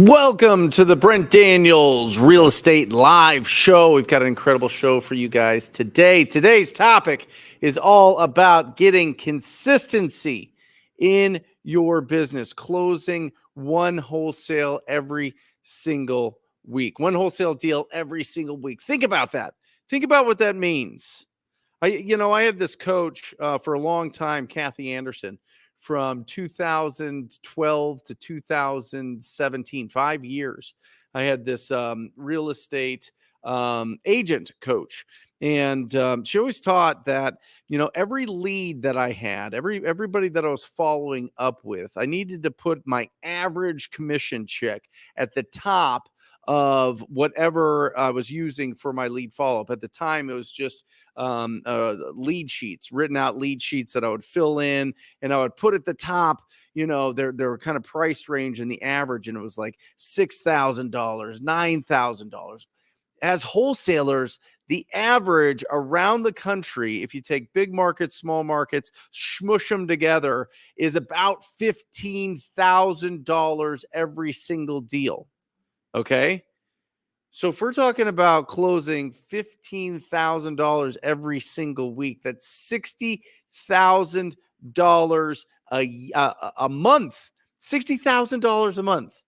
Welcome to the Brent Daniels Real Estate Live Show. We've got an incredible show for you guys today. Today's topic is all about getting consistency in your business, closing one wholesale every single week, one wholesale deal every single week. Think about that. Think about what that means. I had this coach for a long time, Kathy Anderson, from 2012 to 2017, 5 years. I had this real estate agent coach. And she always taught that, every lead that I had, everybody that I was following up with, I needed to put my average commission check at the top of whatever I was using for my lead follow-up. At the time, it was just lead sheets, written out lead sheets that I would fill in, and I would put at the top, their kind of price range and the average, and it was like $6,000, $9,000. As wholesalers, the average around the country, if you take big markets, small markets, smush them together, is about $15,000 every single deal. Okay. So if we're talking about closing $15,000 every single week, that's $60,000 a month. $60,000 a month.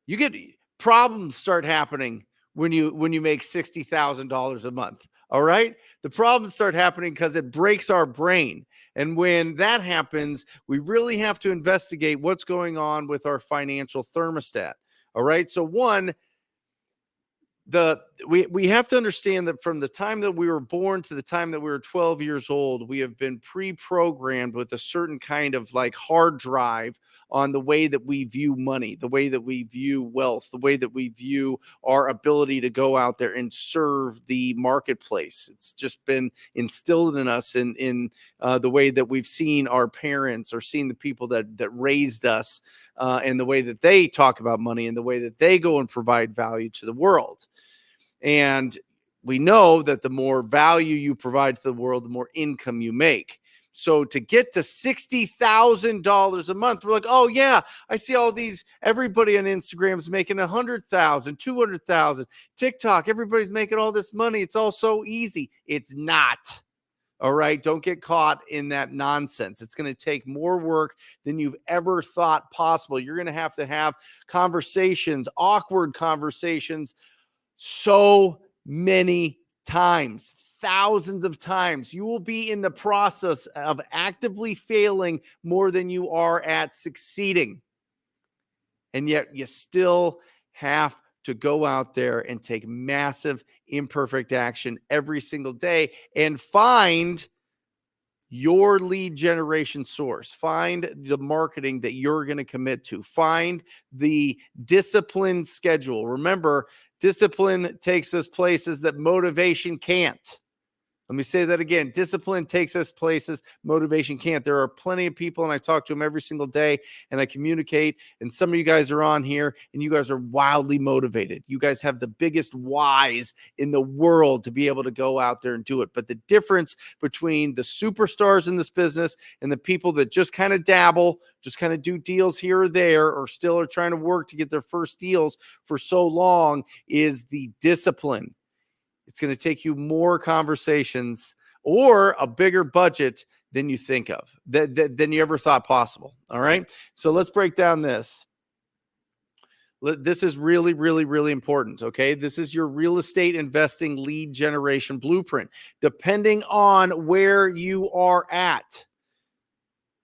You get problems start happening when you make $60,000 a month. All right. The problems start happening because it breaks our brain. And when that happens, we really have to investigate what's going on with our financial thermostat. All right. So we have to understand that from the time that we were born to the time that we were 12 years old, we have been pre-programmed with a certain kind of like hard drive on the way that we view money, the way that we view wealth, the way that we view our ability to go out there and serve the marketplace. It's just been instilled in us in the way that we've seen our parents or seen the people that raised us, and the way that they talk about money and the way that they go and provide value to the world. And we know that the more value you provide to the world, the more income you make. So to get to $60,000 a month, we're like, oh yeah, I see all these, everybody on Instagram is making 100,000, 200,000, TikTok, everybody's making all this money. It's all so easy. It's not. All right. Don't get caught in that nonsense. It's going to take more work than you've ever thought possible. You're going to have conversations, awkward conversations, so many times, thousands of times. You will be in the process of actively failing more than you are at succeeding. And yet you still have to go out there and take massive imperfect action every single day and find your lead generation source. Find the marketing that you're going to commit to. Find the discipline schedule. Remember, discipline takes us places that motivation can't. Let me say that again. Discipline takes us places motivation can't. There are plenty of people, and I talk to them every single day, and I communicate, and some of you guys are on here, and you guys are wildly motivated. You guys have the biggest whys in the world to be able to go out there and do it. But the difference between the superstars in this business and the people that just kind of dabble, just kind of do deals here or there, or still are trying to work to get their first deals for so long is the discipline. It's going to take you more conversations or a bigger budget than you think of, than you ever thought possible. All right. So let's break down this. This is really, really, really important. Okay. This is your real estate investing lead generation blueprint. Depending on where you are at,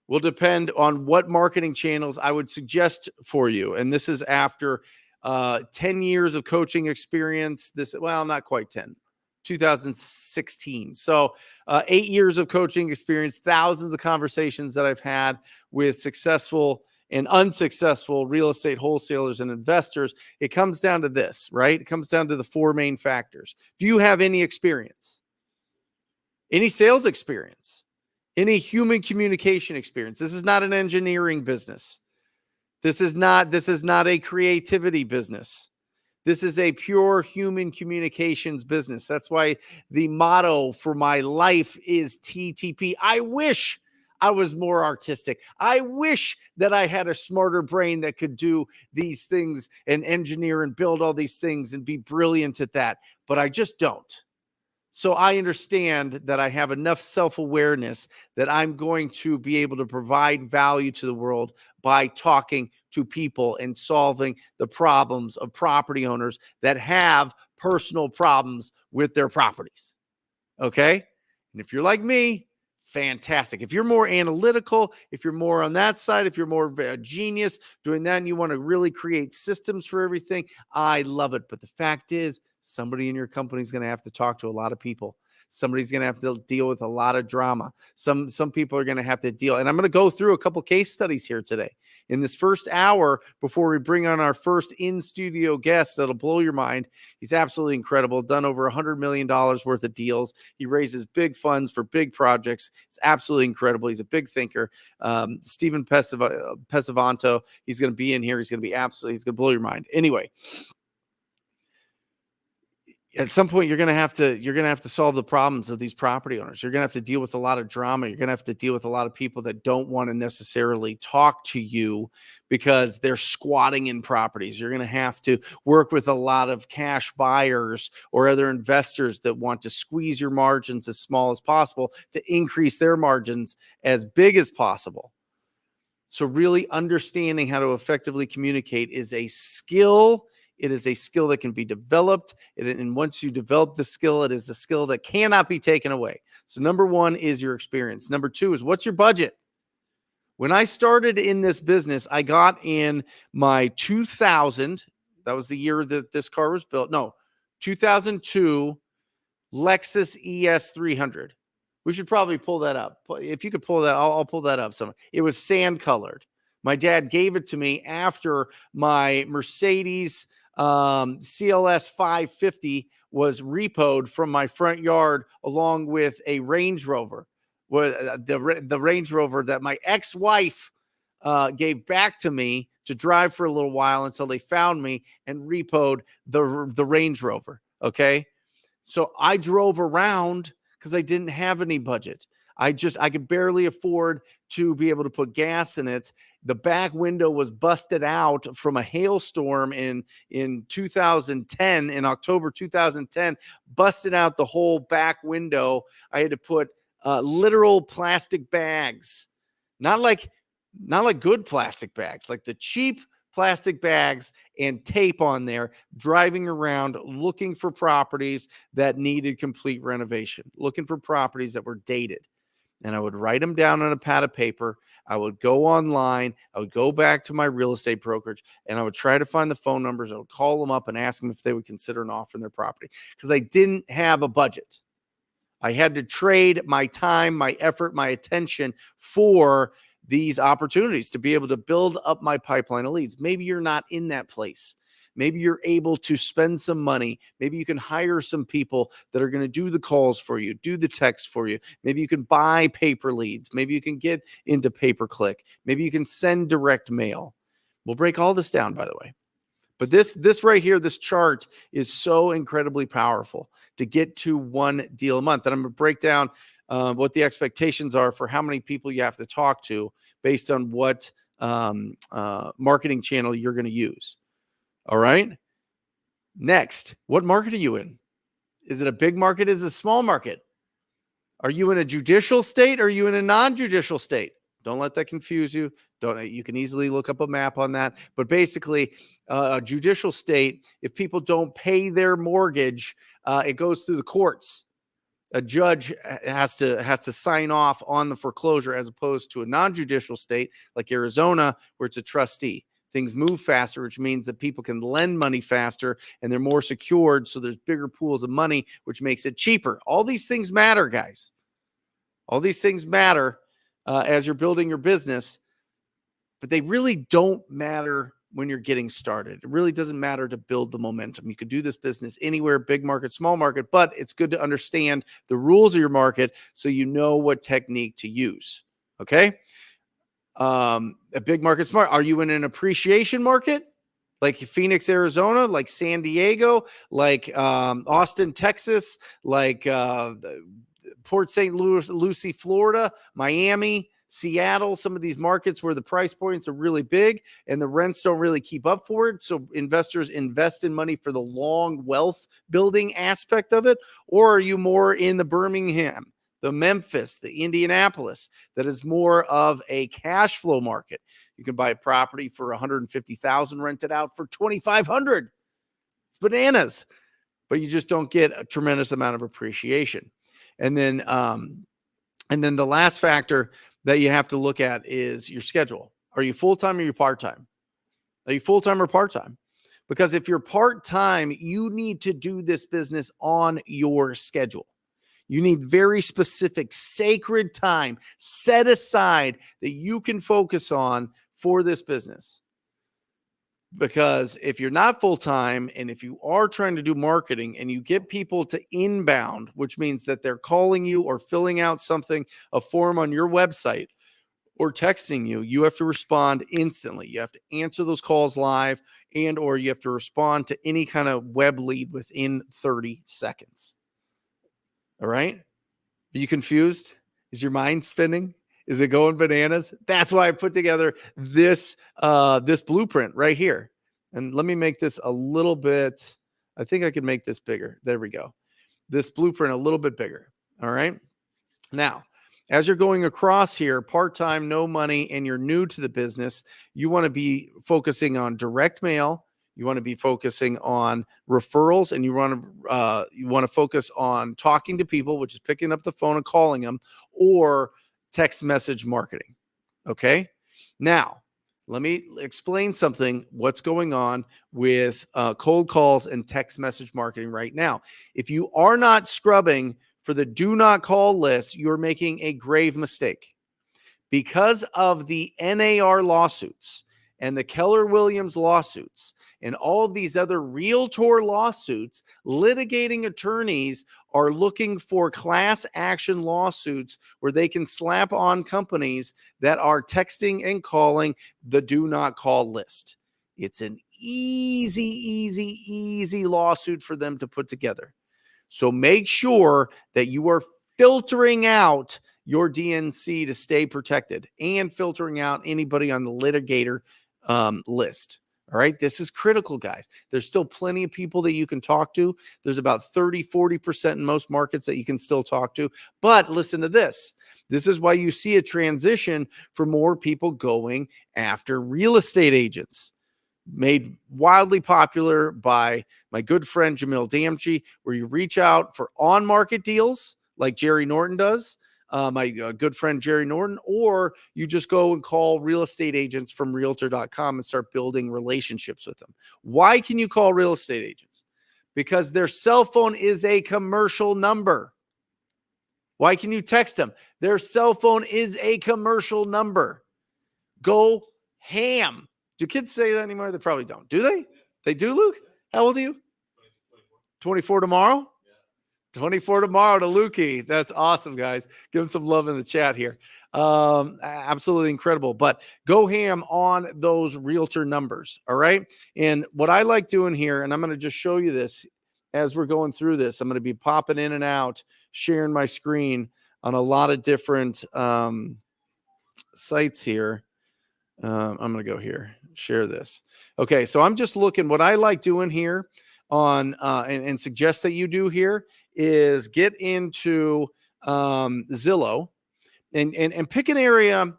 will depend on what marketing channels I would suggest for you. And this is after 10 years of coaching experience. Not quite 10, 2016. So 8 years of coaching experience, thousands of conversations that I've had with successful and unsuccessful real estate wholesalers and investors. It comes down to this, right? It comes down to the four main factors. Do you have any experience? Any sales experience? Any human communication experience? This is not an engineering business. This is not a creativity business. This is a pure human communications business. That's why the motto for my life is TTP. I wish I was more artistic. I wish that I had a smarter brain that could do these things and engineer and build all these things and be brilliant at that, but I just don't. So I understand that I have enough self-awareness that I'm going to be able to provide value to the world by talking to people and solving the problems of property owners that have personal problems with their properties. Okay. And if you're like me, fantastic. If you're more analytical, if you're more on that side, if you're more of a genius doing that and you want to really create systems for everything, I love it. But the fact is, somebody in your company is going to have to talk to a lot of people. Somebody's going to have to deal with a lot of drama. Some people are going to have to deal. And I'm going to go through a couple case studies here today. In this first hour, before we bring on our first in-studio guest that'll blow your mind. He's absolutely incredible. Done over $100 million worth of deals. He raises big funds for big projects. It's absolutely incredible. He's a big thinker. Stephen Pesavanto, he's going to be in here. He's going to to blow your mind. Anyway, at some point you're going to have to solve the problems of these property owners. You're going to have to deal with a lot of drama. You're going to have to deal with a lot of people that don't want to necessarily talk to you because they're squatting in properties. You're going to have to work with a lot of cash buyers or other investors that want to squeeze your margins as small as possible to increase their margins as big as possible. So really understanding how to effectively communicate is a skill. It is a skill that can be developed. And once you develop the skill, it is a skill that cannot be taken away. So number one is your experience. Number two is what's your budget? When I started in this business, I got in my 2000, that was the year that this car was built. No, 2002 Lexus ES 300. We should probably pull that up. If you could pull that, I'll pull that up somewhere. It was sand colored. My dad gave it to me after my Mercedes CLS 550 was repoed from my front yard along with a Range Rover. The Range Rover that my ex-wife gave back to me to drive for a little while until they found me and repoed the Range Rover. Okay. So I drove around because I didn't have any budget. I could barely afford to be able to put gas in it. The back window was busted out from a hailstorm in 2010, in October 2010, busted out the whole back window. I had to put literal plastic bags, not like good plastic bags, like the cheap plastic bags and tape on there, driving around looking for properties that needed complete renovation, looking for properties that were dated. And I would write them down on a pad of paper. I would go online. I would go back to my real estate brokerage and I would try to find the phone numbers. I would call them up and ask them if they would consider an offer in their property because I didn't have a budget. I had to trade my time, my effort, my attention for these opportunities to be able to build up my pipeline of leads. Maybe you're not in that place. Maybe you're able to spend some money. Maybe you can hire some people that are going to do the calls for you, do the text for you. Maybe you can buy paper leads. Maybe you can get into pay-per-click. Maybe you can send direct mail. We'll break all this down, by the way. But this right here, this chart is so incredibly powerful to get to one deal a month. And I'm going to break down what the expectations are for how many people you have to talk to based on what marketing channel you're going to use. All right. Next, what market are you in? Is it a big market? Is it a small market? Are you in a judicial state? Or are you in a non-judicial state? Don't let that confuse you. You can easily look up a map on that. But basically, a judicial state, if people don't pay their mortgage, it goes through the courts. A judge has to sign off on the foreclosure as opposed to a non-judicial state like Arizona, where it's a trustee. Things move faster, which means that people can lend money faster and they're more secured. So there's bigger pools of money, which makes it cheaper. All these things matter, guys. All these things matter as you're building your business, but they really don't matter when you're getting started. It really doesn't matter to build the momentum. You could do this business anywhere, big market, small market, but it's good to understand the rules of your market so you know what technique to use. Okay. A big market, smart. Are you in an appreciation market? Like Phoenix, Arizona, like San Diego, like Austin, Texas, like Port St. Lucie, Florida, Miami, Seattle, some of these markets where the price points are really big and the rents don't really keep up for it. So investors invest in money for the long wealth building aspect of it. Or are you more in the Birmingham, the Memphis, the Indianapolis, that is more of a cash flow market? You can buy a property for 150,000, rent it out for 2,500. It's bananas, but you just don't get a tremendous amount of appreciation. And then the last factor that you have to look at is your schedule. Are you full-time or are you part-time? Are you full-time or part-time? Because if you're part-time, you need to do this business on your schedule. You need very specific, sacred time set aside that you can focus on for this business. Because if you're not full-time and if you are trying to do marketing and you get people to inbound, which means that they're calling you or filling out something, a form on your website or texting you, you have to respond instantly. You have to answer those calls live and or you have to respond to any kind of web lead within 30 seconds. All right? Are you confused? Is your mind spinning? Is it going bananas? That's why I put together this blueprint right here. And let me make this a little bit. I think I can make this bigger. There we go. This blueprint a little bit bigger. All right. Now, as you're going across here, part-time, no money, and you're new to the business, you want to be focusing on direct mail. You want to be focusing on referrals, and you want to focus on talking to people, which is picking up the phone and calling them, or text message marketing. Okay. Now, let me explain something, what's going on with cold calls and text message marketing right now. If you are not scrubbing for the do not call list, you're making a grave mistake. Because of the NAR lawsuits and the Keller Williams lawsuits and all of these other realtor lawsuits, litigating attorneys are looking for class action lawsuits where they can slap on companies that are texting and calling the do not call list. It's an easy lawsuit for them to put together. So make sure that you are filtering out your DNC to stay protected and filtering out anybody on the litigator list. All right. This is critical, guys. There's still plenty of people that you can talk to. There's about 30-40% in most markets that you can still talk to. But listen to this. This is why you see a transition for more people going after real estate agents. Made wildly popular by my good friend Jamil Damji, where you reach out for on-market deals like Jerry Norton does, my good friend Jerry Norton, or you just go and call real estate agents from realtor.com and start building relationships with them. Why can you call real estate agents? Because their cell phone is a commercial number. Why can you text them? Their cell phone is a commercial number. Go ham. Do kids say that anymore? They probably don't. Do they? They do, Luke? How old are you? 24 tomorrow? 24 tomorrow to Lukey. That's awesome, guys. Give him some love in the chat here. Absolutely incredible. But go ham on those realtor numbers. All right. And what I like doing here, and I'm going to just show you this as we're going through this. I'm going to be popping in and out, sharing my screen on a lot of different sites here. I'm going to go here, share this. Okay. So I'm just looking, what I like doing here on, and suggest that you do here is get into Zillow and pick an area.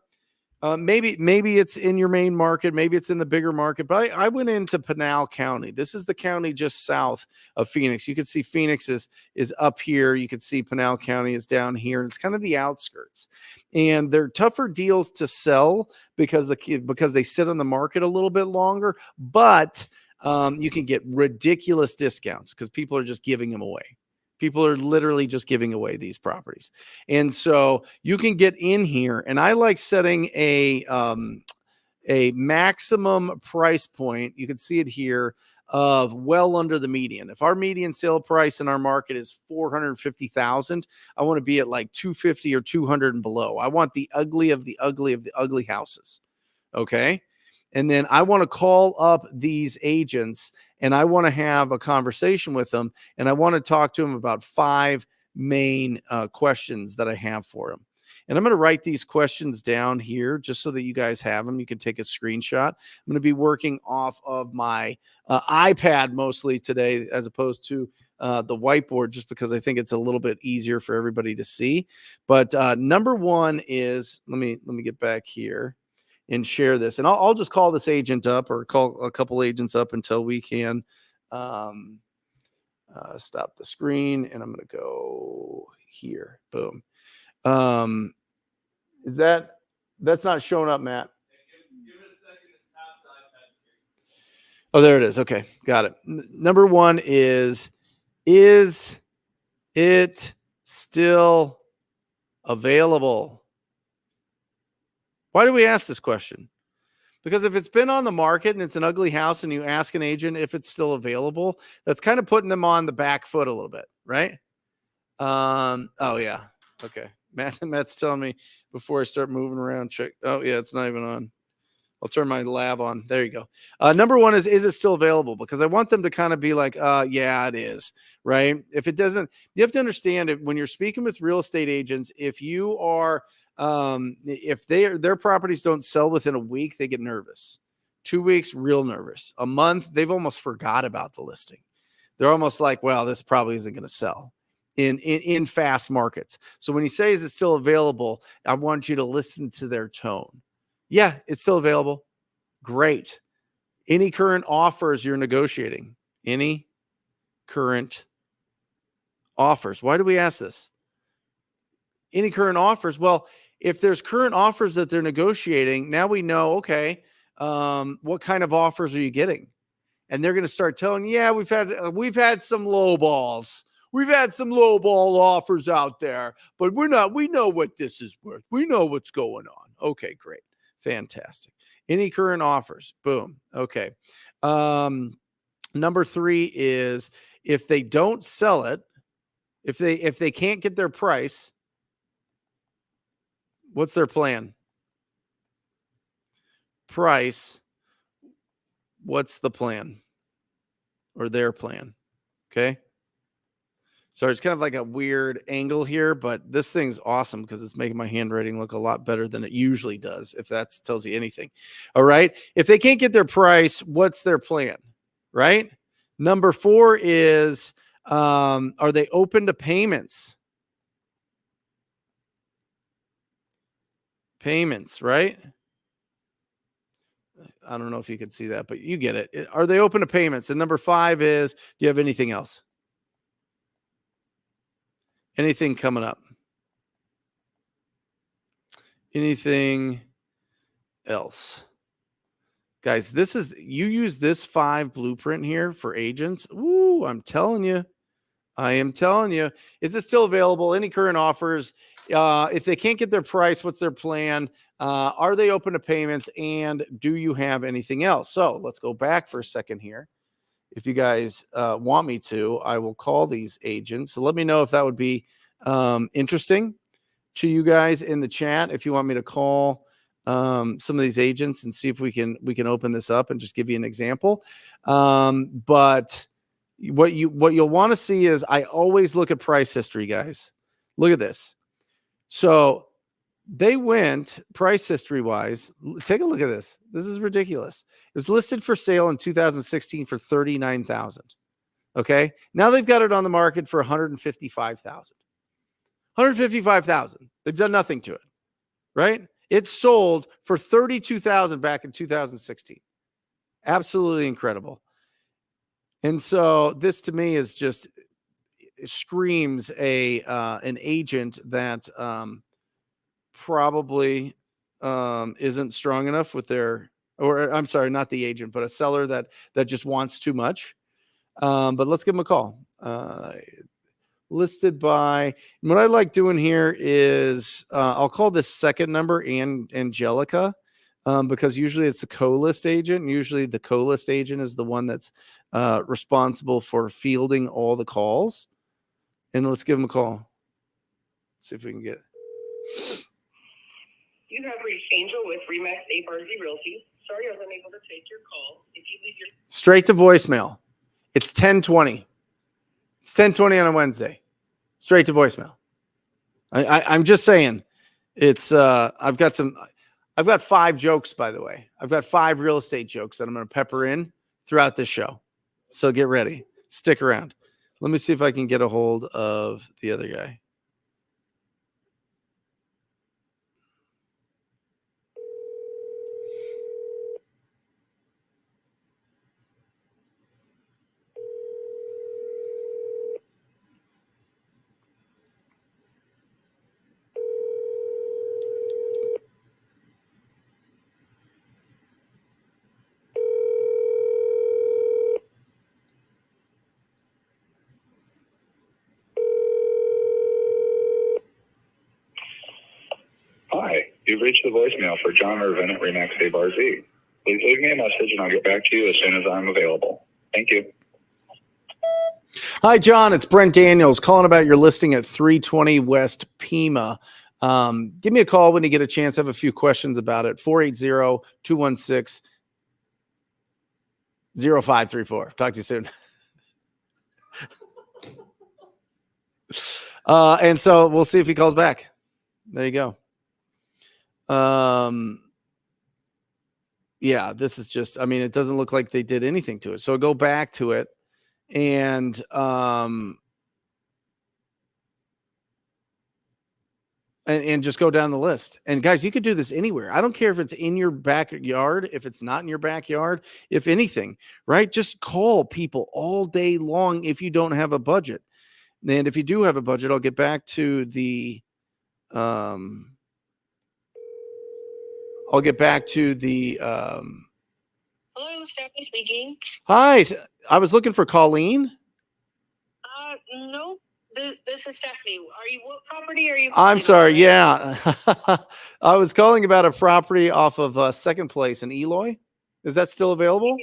Maybe it's in your main market, maybe it's in the bigger market, but I went into Pinal County. This is the county just south of Phoenix. You can see Phoenix is up here. You can see Pinal County is down here. It's kind of the outskirts, and they're tougher deals to sell because they sit on the market a little bit longer, but you can get ridiculous discounts because people are just giving them away. People are literally just giving away these properties. And so you can get in here, and I like setting a maximum price point. You can see it here of well under the median. If our median sale price in our market is 450,000, I want to be at like 250 or 200 and below. I want the ugly of the ugly of the ugly houses. Okay. And then I want to call up these agents and I want to have a conversation with them. And I want to talk to them about 5 main questions that I have for them. And I'm going to write these questions down here just so that you guys have them. You can take a screenshot. I'm going to be working off of my iPad mostly today, as opposed to the whiteboard, just because I think it's a little bit easier for everybody to see. But number one is, let me get back here and share this. And I'll just call this agent up, or call a couple agents up until we can stop the screen. And I'm going to go here. Boom. That's not showing up, Matt? Give it a second to tap the iPad screen. Oh, there it is. Okay, got it. Number one is it still available? Why do we ask this question? Because if it's been on the market and it's an ugly house and you ask an agent if it's still available, that's kind of putting them on the back foot a little bit, right? Oh yeah. Okay. Matt's telling me before I start moving around, check. Oh yeah, it's not even on. I'll turn my lav on. There you go. Number one is it still available? Because I want them to kind of be like, yeah, it is, right? If it doesn't, you have to understand it when you're speaking with real estate agents. If you are, if their properties don't sell within a week, they get nervous. 2 weeks, real nervous. A month, they've almost forgot about the listing. They're almost like, well, this probably isn't going to sell in fast markets. So when he says it's still available, I want you to listen to their tone. Yeah, it's still available. Great. Any current offers you're negotiating? Any current offers? Why do we ask this? Any current offers? Well, if there's current offers that they're negotiating, now we know, okay, what kind of offers are you getting? And they're going to start telling, yeah, we've had some low balls. We've had some low ball offers out there, but we know what this is worth. We know what's going on. Okay, great. Fantastic. Any current offers? Boom. Okay. Number three is if they don't sell it, if they can't get their price, what's their plan? Price. What's the plan? Or their plan? Okay. So it's kind of like a weird angle here, but this thing's awesome because it's making my handwriting look a lot better than it usually does, if that tells you anything. All right. If they can't get their price, what's their plan? Right. Number four is, are they open to payments? Payments, right? I don't know if you can see that, but you get it. Are they open to payments? And number five is, do you have anything else? Anything coming up? Anything else? Guys, you use this 5 blueprint here for agents. Ooh, I'm telling you. I am telling you. Is it still available? Any current offers? If they can't get their price, what's their plan? Are they open to payments? And do you have anything else? So let's go back for a second here. If you guys want me to, I will call these agents. So let me know if that would be interesting to you guys in the chat. If you want me to call some of these agents and see if we can open this up and just give you an example. But what you'll want to see is I always look at price history, guys. Look at this. So they went price history wise. Take a look at this. This is ridiculous. It was listed for sale in 2016 for $39,000. Okay. Now they've got it on the market for $155,000. $155,000. They've done nothing to it. Right? It sold for $32,000 back in 2016. Absolutely incredible. And so this to me is just, it screams an agent that probably isn't strong enough with their, or I'm sorry, not the agent, but a seller that just wants too much. But let's give them a call. Listed by, what I like doing here is I'll call this second number Angelica, because usually it's the co-list agent. And usually the co-list agent is the one that's responsible for fielding all the calls. And let's give them a call. See if we can get it. You have reached Angel with Remax A-Barzy Realty. Sorry I was unable to take your call. If you leave your straight to voicemail. It's 10:20. It's 10:20 on a Wednesday. Straight to voicemail. I'm just saying, It's I've got 5 jokes, by the way. I've got 5 real estate jokes that I'm going to pepper in throughout this show. So get ready. Stick around. Let me see if I can get a hold of the other guy. Hi, you've reached the voicemail for John Irvin at Remax Abe RZ. Please leave me a message and I'll get back to you as soon as I'm available. Thank you. Hi, John. It's Brent Daniels calling about your listing at 320 West Pima. Give me a call when you get a chance. I have a few questions about it. 480-216-0534. Talk to you soon. And so we'll see if he calls back. There you go. Yeah, this is just, I mean, it doesn't look like they did anything to it. So go back to it and just go down the list. And guys, you could do this anywhere. I don't care if it's in your backyard, if it's not in your backyard, if anything, right? Just call people all day long if you don't have a budget. And if you do have a budget, I'll get back to the Hello, Stephanie speaking. Hi, I was looking for Colleen. No, this is Stephanie. What property are you? I'm sorry. on? Yeah. I was calling about a property off of Second Place in Eloy. Is that still available?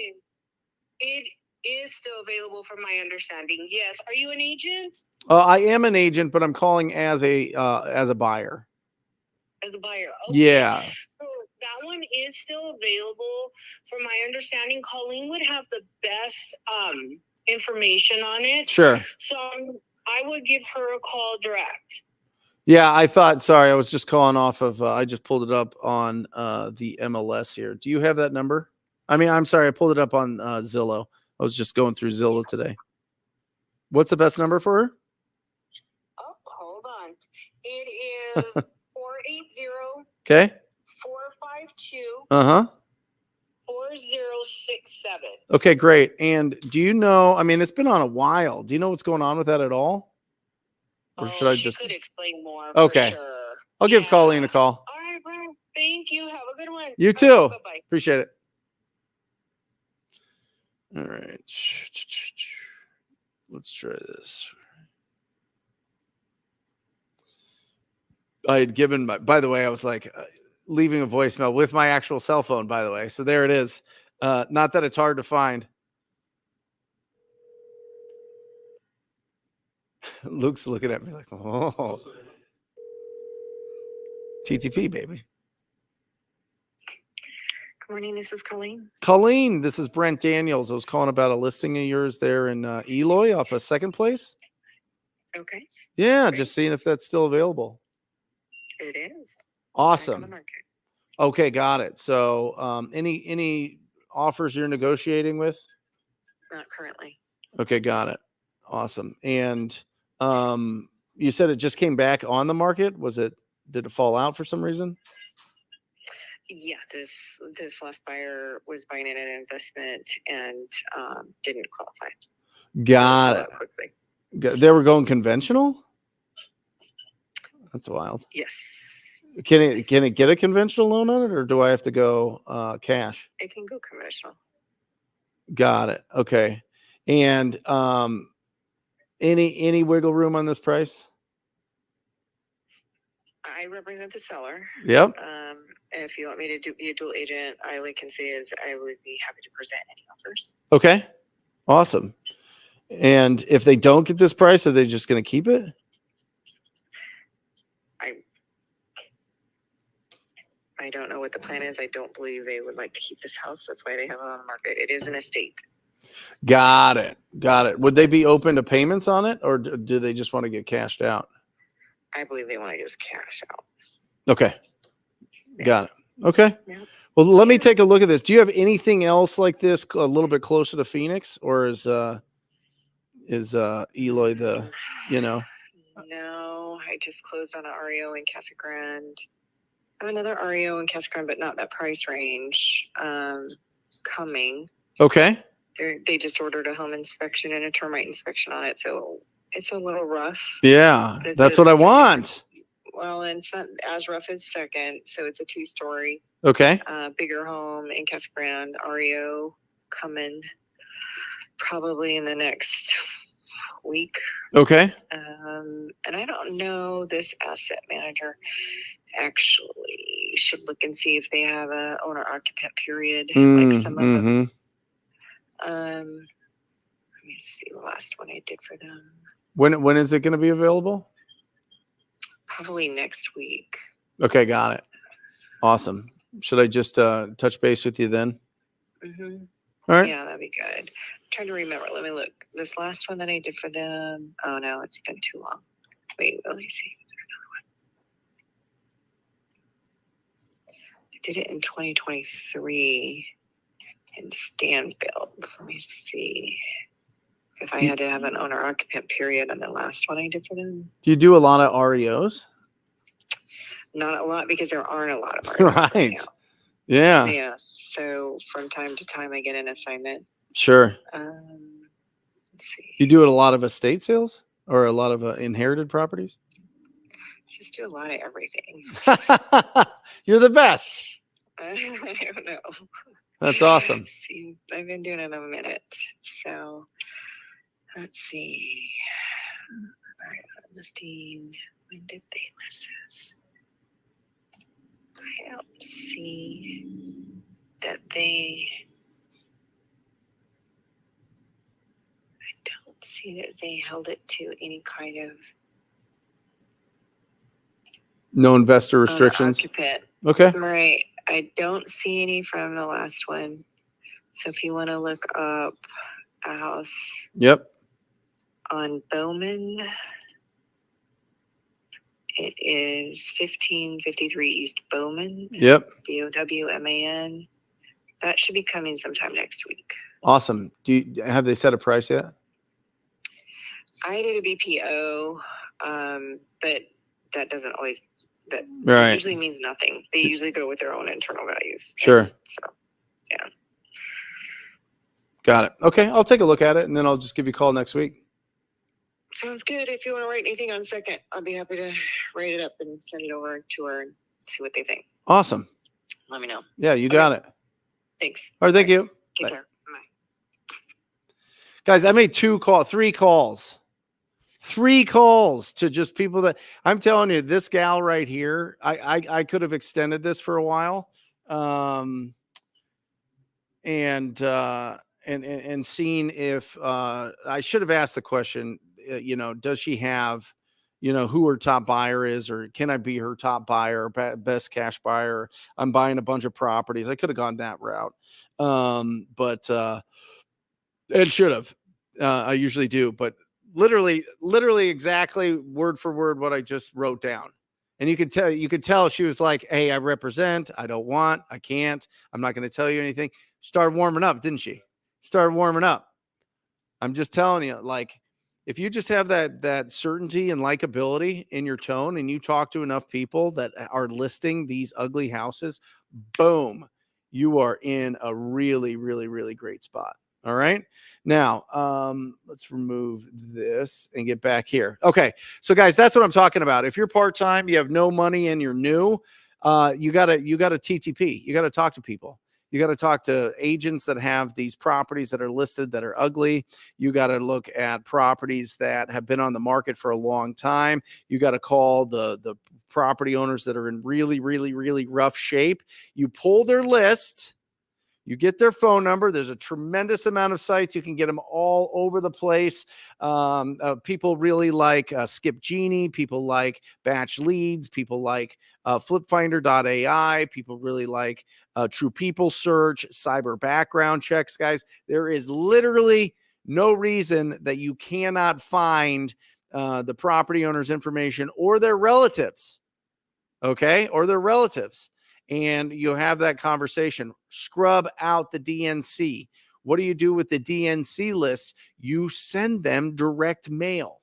It is still available from my understanding. Yes. Are you an agent? I am an agent, but I'm calling as a buyer. As a buyer. Okay. Yeah. So that one is still available. From my understanding, Colleen would have the best information on it. Sure. So I would give her a call direct. Yeah, I thought, sorry, I was just calling off of, I just pulled it up on the MLS here. Do you have that number? I mean, I'm sorry, I pulled it up on Zillow. I was just going through Zillow today. What's the best number for her? Oh, hold on. It is 480. Okay. 452. Uh-huh. 4067. Okay, great. And do you know, I mean, it's been on a while. Do you know what's going on with that at all? Or should I just could explain more? Okay. For sure. I'll give Colleen a call. All right, bro. Thank you. Have a good one. You too. Right, bye-bye. Appreciate it. All right. Let's try this. I had given by the way, I was like leaving a voicemail with my actual cell phone, by the way. So there it is. Not that it's hard to find. Luke's looking at me like, oh, TTP, baby. Good morning. This is Colleen. Colleen, this is Brent Daniels. I was calling about a listing of yours there in Eloy off of Second Place. Okay. Yeah, Great. just seeing if that's still available. It is. Awesome. On the market. Okay, got it. So any offers you're negotiating with? Not currently. Okay, got it. Awesome. And you said it just came back on the market. Did it fall out for some reason? Yeah, this last buyer was buying in an investment and didn't qualify. Got it. Quickly. They were going conventional? That's wild. Yes. Can it get a conventional loan on it, or do I have to go cash? It can go conventional. Got it. Okay. And any wiggle room on this price? I represent the seller. Yep. If you want me to be a dual agent, all I can say is I would be happy to present any offers. Okay. Awesome. And if they don't get this price, are they just going to keep it? I don't know what the plan is. I don't believe they would like to keep this house. That's why they have it on the market. It is an estate. Got it. Got it. Would they be open to payments on it, or do they just want to get cashed out? I believe they want to just cash out. Okay. Yeah. Got it. Okay. Yeah. Well, let me Yeah. take a look at this. Do you have anything else like this a little bit closer to Phoenix, or is Eloy the, you know? No, I just closed on an REO in Casa Grande. I have another REO in Casa Grande, but not that price range. Coming. Okay. They just ordered a home inspection and a termite inspection on it, so it's a little rough. Yeah, But that's what I it's a different- want. Well, and it's not as rough as second, so it's a 2-story, Okay. bigger home in Casa Grande, REO coming probably in the next week. Okay. And I don't know, this asset manager actually should look and see if they have a owner occupant period, like some of them. Let me see the last one I did for them. When is it going to be available? Probably next week. Okay, got it. Awesome. Should I just touch base with you then? Mm-hmm. All right. Yeah, that'd be good. I'm trying to remember. Let me look. This last one that I did for them. Oh no, it's been too long. Wait, let me see. I did it in 2023 in Stanfield. Let me see if I had to have an owner occupant period on the last one I did for them. Do you do a lot of REOs? Not a lot, because there aren't a lot of REOs Right. now. Yeah. So, yeah. So from time to time I get an assignment. Sure. Let's see. You do a lot of estate sales or a lot of inherited properties? Just do a lot of everything. You're the best. I don't know. That's awesome. See, I've been doing it a minute. So let's see. All right, listing. When did they list this? I don't see that they. I don't see that they held it to any kind of No investor restrictions. occupant. Okay. Right. I don't see any from the last one. So if you want to look up a house Yep. on Bowman, it is 1553 East Bowman. Yep. BOWMAN. That should be coming sometime next week. Awesome. Have they set a price yet? I did a BPO, but that doesn't always, that Right. usually means nothing. They usually go with their own internal values. Sure. So, yeah. Got it. Okay. I'll take a look at it and then I'll just give you a call next week. Sounds good. If you want to write anything on second, I'll be happy to write it up and send it over to her and see what they think. Awesome. Let me know. Yeah, you got it. Thanks. All right. Thank you. Take Bye. care. Bye. Guys, I made 3 calls to just people that I'm telling you, this gal right here, I could have extended this for a while. And seeing if I should have asked the question, does she have, who her top buyer is, or can I be her top buyer, best cash buyer? I'm buying a bunch of properties. I could have gone that route. But it should have. I usually do, but literally exactly word for word what I just wrote down. And you could tell she was like, hey, I represent, I don't want, I can't, I'm not going to tell you anything. Started warming up, didn't she? Started warming up. I'm just telling you, like, if you just have that certainty and likability in your tone and you talk to enough people that are listing these ugly houses, boom, you are in a really, really, really great spot. All right. Now, let's remove this and get back here. Okay. So guys, that's what I'm talking about. If you're part-time, you have no money and you're new, you gotta TTP. You got to talk to people. You got to talk to agents that have these properties that are listed that are ugly. You got to look at properties that have been on the market for a long time. You got to call the property owners that are in really, really, really rough shape. You pull their list. You get their phone number. There's a tremendous amount of sites. You can get them all over the place. People really like Skip Genie. People like Batch Leads. People like FlipFinder.ai. People really like True People Search, cyber background checks, guys. There is literally no reason that you cannot find the property owner's information or their relatives. okay, or their relatives, and you have that conversation. Scrub out the DNC. What do you do with the DNC list? You send them direct mail.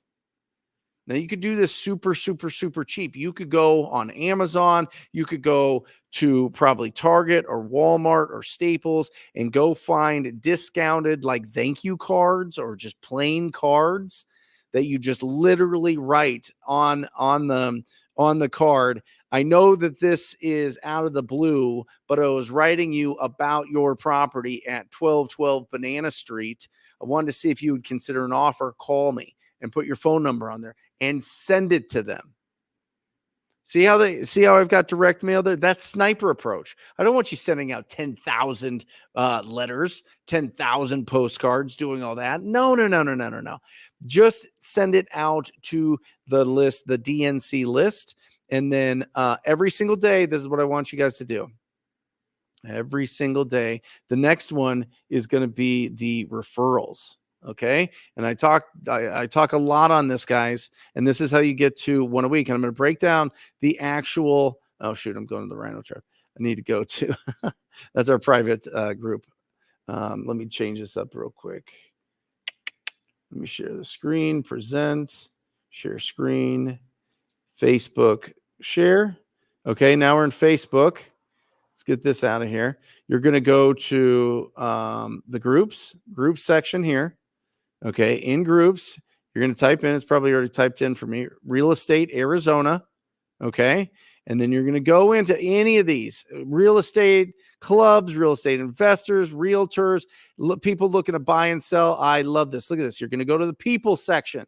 Now, you could do this super, super, super cheap. You could go on Amazon. You could go to probably Target or Walmart or Staples and go find discounted like thank you cards or just plain cards that you just literally write on the card. I know that this is out of the blue, but I was writing you about your property at 1212 Banana Street. I wanted to see if you would consider an offer. Call me and put your phone number on there and send it to them. See how I've got direct mail there? That's sniper approach. I don't want you sending out 10,000 letters, 10,000 postcards, doing all that. No. Just send it out to the list, the DNC list. And then every single day, this is what I want you guys to do. Every single day. The next one is going to be the referrals. Okay. And I talk a lot on this, guys. And this is how you get to one a week. And I'm going to break down the actual, oh shoot, I'm going to the Rhino trip. I need to go to, that's our private group. Let me change this up real quick. Let me share the screen, present, share screen, Facebook share. Okay. Now we're in Facebook. Let's get this out of here. You're going to go to the groups section here. Okay. In groups, you're going to type in, it's probably already typed in for me, real estate, Arizona. Okay. And then you're going to go into any of these real estate clubs, real estate investors, realtors, people looking to buy and sell. I love this. Look at this. You're going to go to the people section.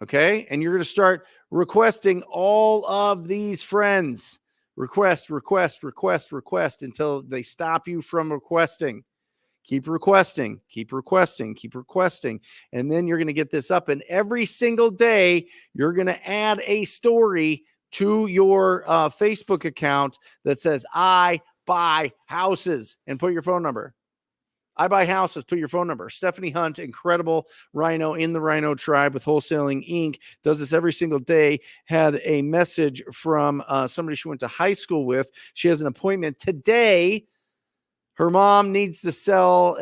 Okay. And you're going to start requesting all of these friends. Request until they stop you from requesting. Keep requesting. And then you're going to get this up. And every single day, you're going to add a story to your Facebook account that says, I buy houses, and put your phone number. I buy houses, put your phone number. Stephanie Hunt, incredible Rhino in the Rhino tribe with Wholesaling Inc., does this every single day. Had a message from somebody she went to high school with. She has an appointment today. Her mom needs to sell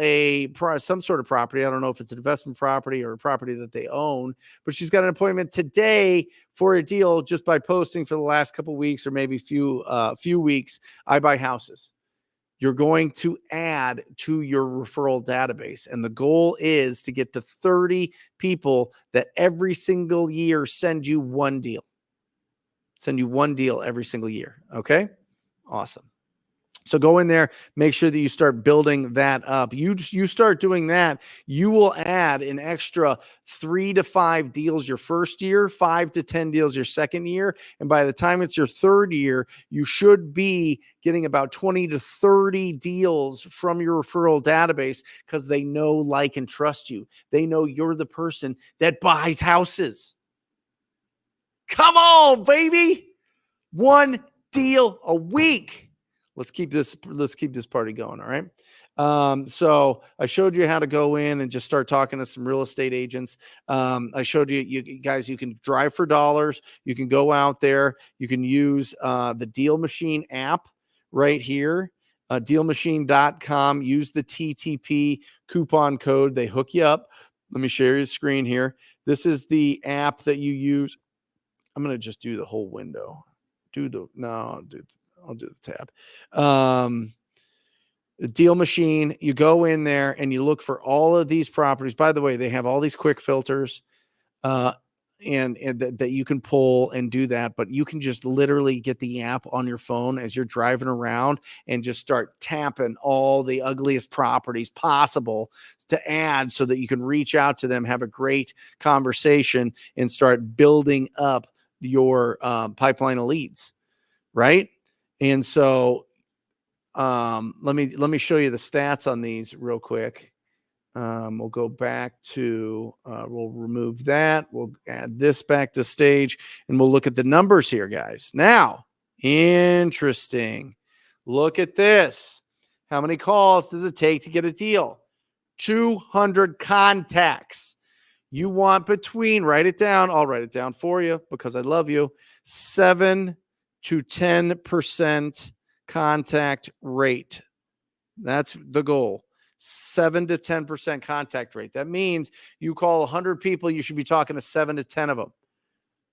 some sort of property. I don't know if it's an investment property or a property that they own, but she's got an appointment today for a deal just by posting for the last couple of weeks or maybe few weeks. I buy houses. You're going to add to your referral database. And the goal is to get to 30 people that every single year send you one deal. Send you one deal every single year. Okay? Awesome. So go in there, make sure that you start building that up. You start doing that, you will add an extra 3 to 5 deals your first year, 5 to 10 deals your second year. And by the time it's your third year, you should be getting about 20 to 30 deals from your referral database because they know, like, and trust you. They know you're the person that buys houses. Come on, baby. One deal a week. Let's keep this party going. All right. So I showed you how to go in and just start talking to some real estate agents. I showed you guys, you can drive for dollars. You can go out there. You can use the Deal Machine app right here, dealmachine.com. Use the TTP coupon code. They hook you up. Let me share your screen here. This is the app that you use. I'm going to just do the whole window. I'll do the tab. The Deal Machine, you go in there and you look for all of these properties. By the way, they have all these quick filters and that you can pull and do that. But you can just literally get the app on your phone as you're driving around and just start tapping all the ugliest properties possible to add so that you can reach out to them, have a great conversation, and start building up your pipeline of leads. Right. And so let me show you the stats on these real quick. We'll go back to, we'll remove that. We'll add this back to stage and we'll look at the numbers here, guys. Now, interesting. Look at this. How many calls does it take to get a deal? 200 contacts. You want between, write it down. I'll write it down for you because I love you. 7 to 10% contact rate. That's the goal. 7 to 10% contact rate. That means you call 100 people, you should be talking to 7 to 10 of them.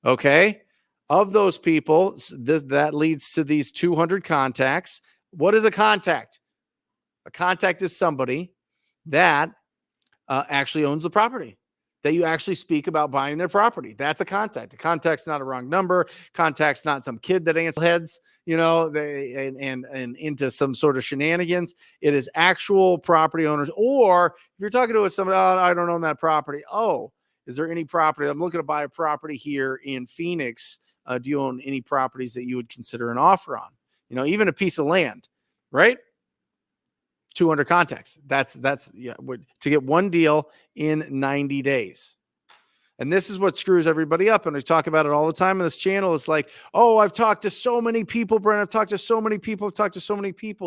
Okay? Of those people, that leads to these 200 contacts. What is a contact? A contact is somebody that actually owns the property, that you actually speak about buying their property. That's a contact. A contact's not a wrong number. Contact's not some kid that answers heads, and into some sort of shenanigans. It is actual property owners. Or if you're talking to somebody, oh, I don't own that property. Oh, is there any property? I'm looking to buy a property here in Phoenix. Do you own any properties that you would consider an offer on? Even a piece of land, right? 200 contacts. That's to get one deal in 90 days. And this is what screws everybody up. And we talk about it all the time on this channel. It's like, oh, I've talked to so many people, Brent. I've talked to so many people.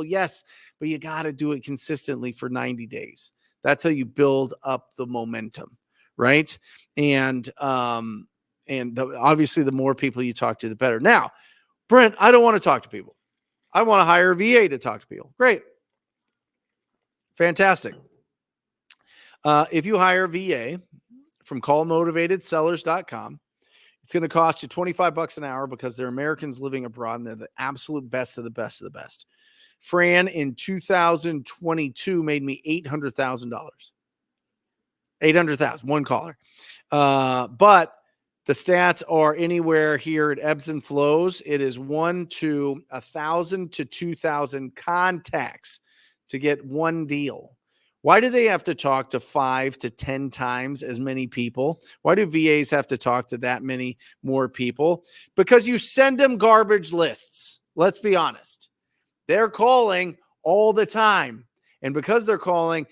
Yes, but you got to do it consistently for 90 days. That's how you build up the momentum, right? And obviously the more people you talk to, the better. Now, Brent, I don't want to talk to people. I want to hire a VA to talk to people. Great. Fantastic. If you hire a VA from callmotivatedsellers.com, it's going to cost you $25 an hour because they're Americans living abroad and they're the absolute best of the best of the best. Fran in 2022 made me $800,000. 800,000, one caller. But the stats are anywhere here. It ebbs and flows. It is 1 to 1,000 to 2,000 contacts to get one deal. Why do they have to talk to 5 to 10 times as many people? Why do VAs have to talk to that many more people? Because you send them garbage lists. Let's be honest. They're calling all the time. And because they're calling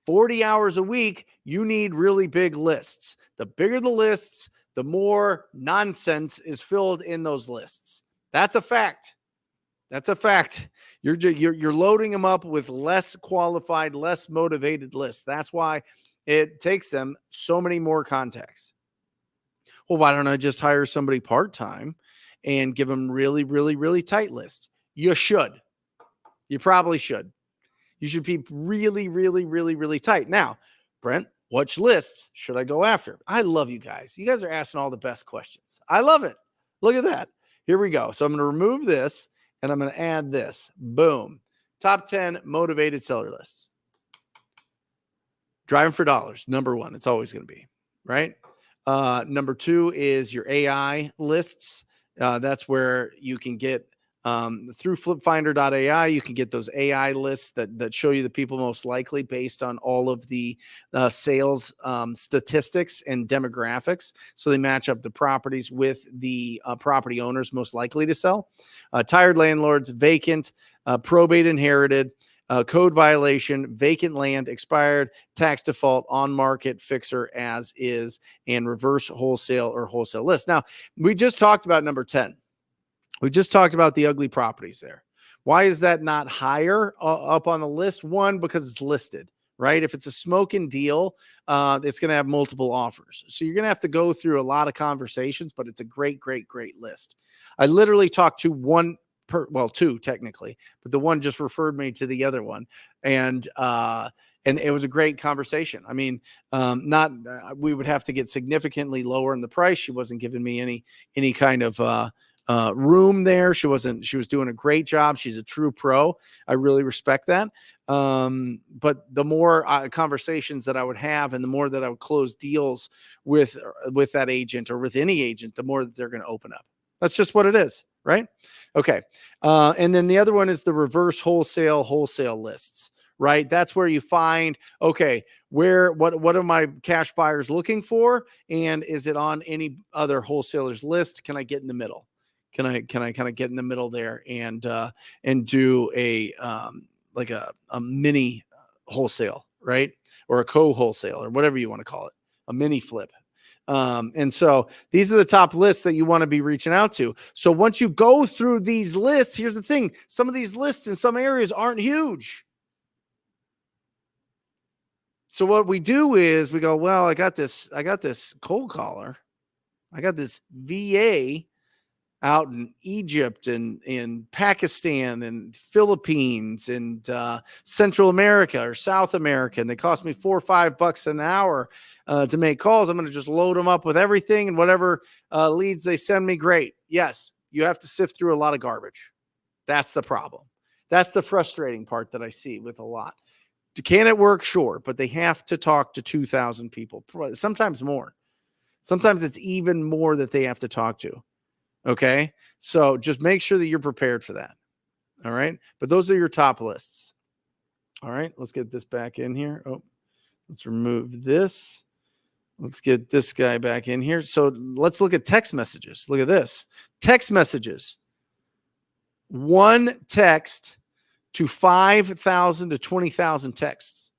40 hours a week, you need really big lists. The bigger the lists, the more nonsense is filled in those lists. That's a fact. That's a fact. You're loading them up with less qualified, less motivated lists. That's why it takes them so many more contacts. Well, why don't I just hire somebody part-time and give them really, really, really tight lists? You should. You probably should. You should be really, really, really, really tight. Now, Brent, which lists should I go after? I love you guys. You guys are asking all the best questions. I love it. Look at that. Here we go. So I'm going to remove this. And I'm going to add this. Boom. Top 10 motivated seller lists. Driving for dollars. Number one. It's always going to be, right? Number 2 is your AI lists. That's where you can get through flipfinder.ai. You can get those AI lists that show you the people most likely based on all of the sales statistics and demographics. So they match up the properties with the property owners most likely to sell. Tired landlords, vacant, probate inherited, code violation, vacant land, expired, tax default, on market, fixer as is, and reverse wholesale or wholesale list. Now, we just talked about number 10. We just talked about the ugly properties there. Why is that not higher up on the list? One, because it's listed, right? If it's a smoking deal, it's going to have multiple offers. So you're going to have to go through a lot of conversations, but it's a great, great, great list. I literally talked to two technically, but the one just referred me to the other one. And it was a great conversation. I mean, we would have to get significantly lower in the price. She wasn't giving me any kind of, room there. She was doing a great job. She's a true pro. I really respect that. But the more conversations that I would have and the more that I would close deals with that agent or with any agent, the more that they're going to open up. That's just what it is. Right. Okay. And then the other one is the reverse wholesale lists. Right. That's where you find, okay, what are my cash buyers looking for? And is it on any other wholesalers list? Can I get in the middle? Can I kind of get in the middle there and do a mini wholesale, right? Or a co-wholesale or whatever you want to call it, a mini flip. And so these are the top lists that you want to be reaching out to. So once you go through these lists, here's the thing. Some of these lists in some areas aren't huge. So what we do is we go, well, I got this cold caller. I got this VA out in Egypt and in Pakistan and Philippines and Central America or South America, and they cost me $4 or $5 an hour to make calls. I'm going to just load them up with everything and whatever leads they send me. Great. Yes, you have to sift through a lot of garbage. That's the problem. That's the frustrating part that I see with a lot. Can it work? Sure, but they have to talk to 2,000 people, sometimes more. Sometimes it's even more that they have to talk to. Okay. So just make sure that you're prepared for that. All right. But those are your top lists. All right. Let's get this back in here. Oh, let's remove this. Let's get this guy back in here. So let's look at text messages. Look at this. Text messages. One text to 5,000 to 20,000 texts.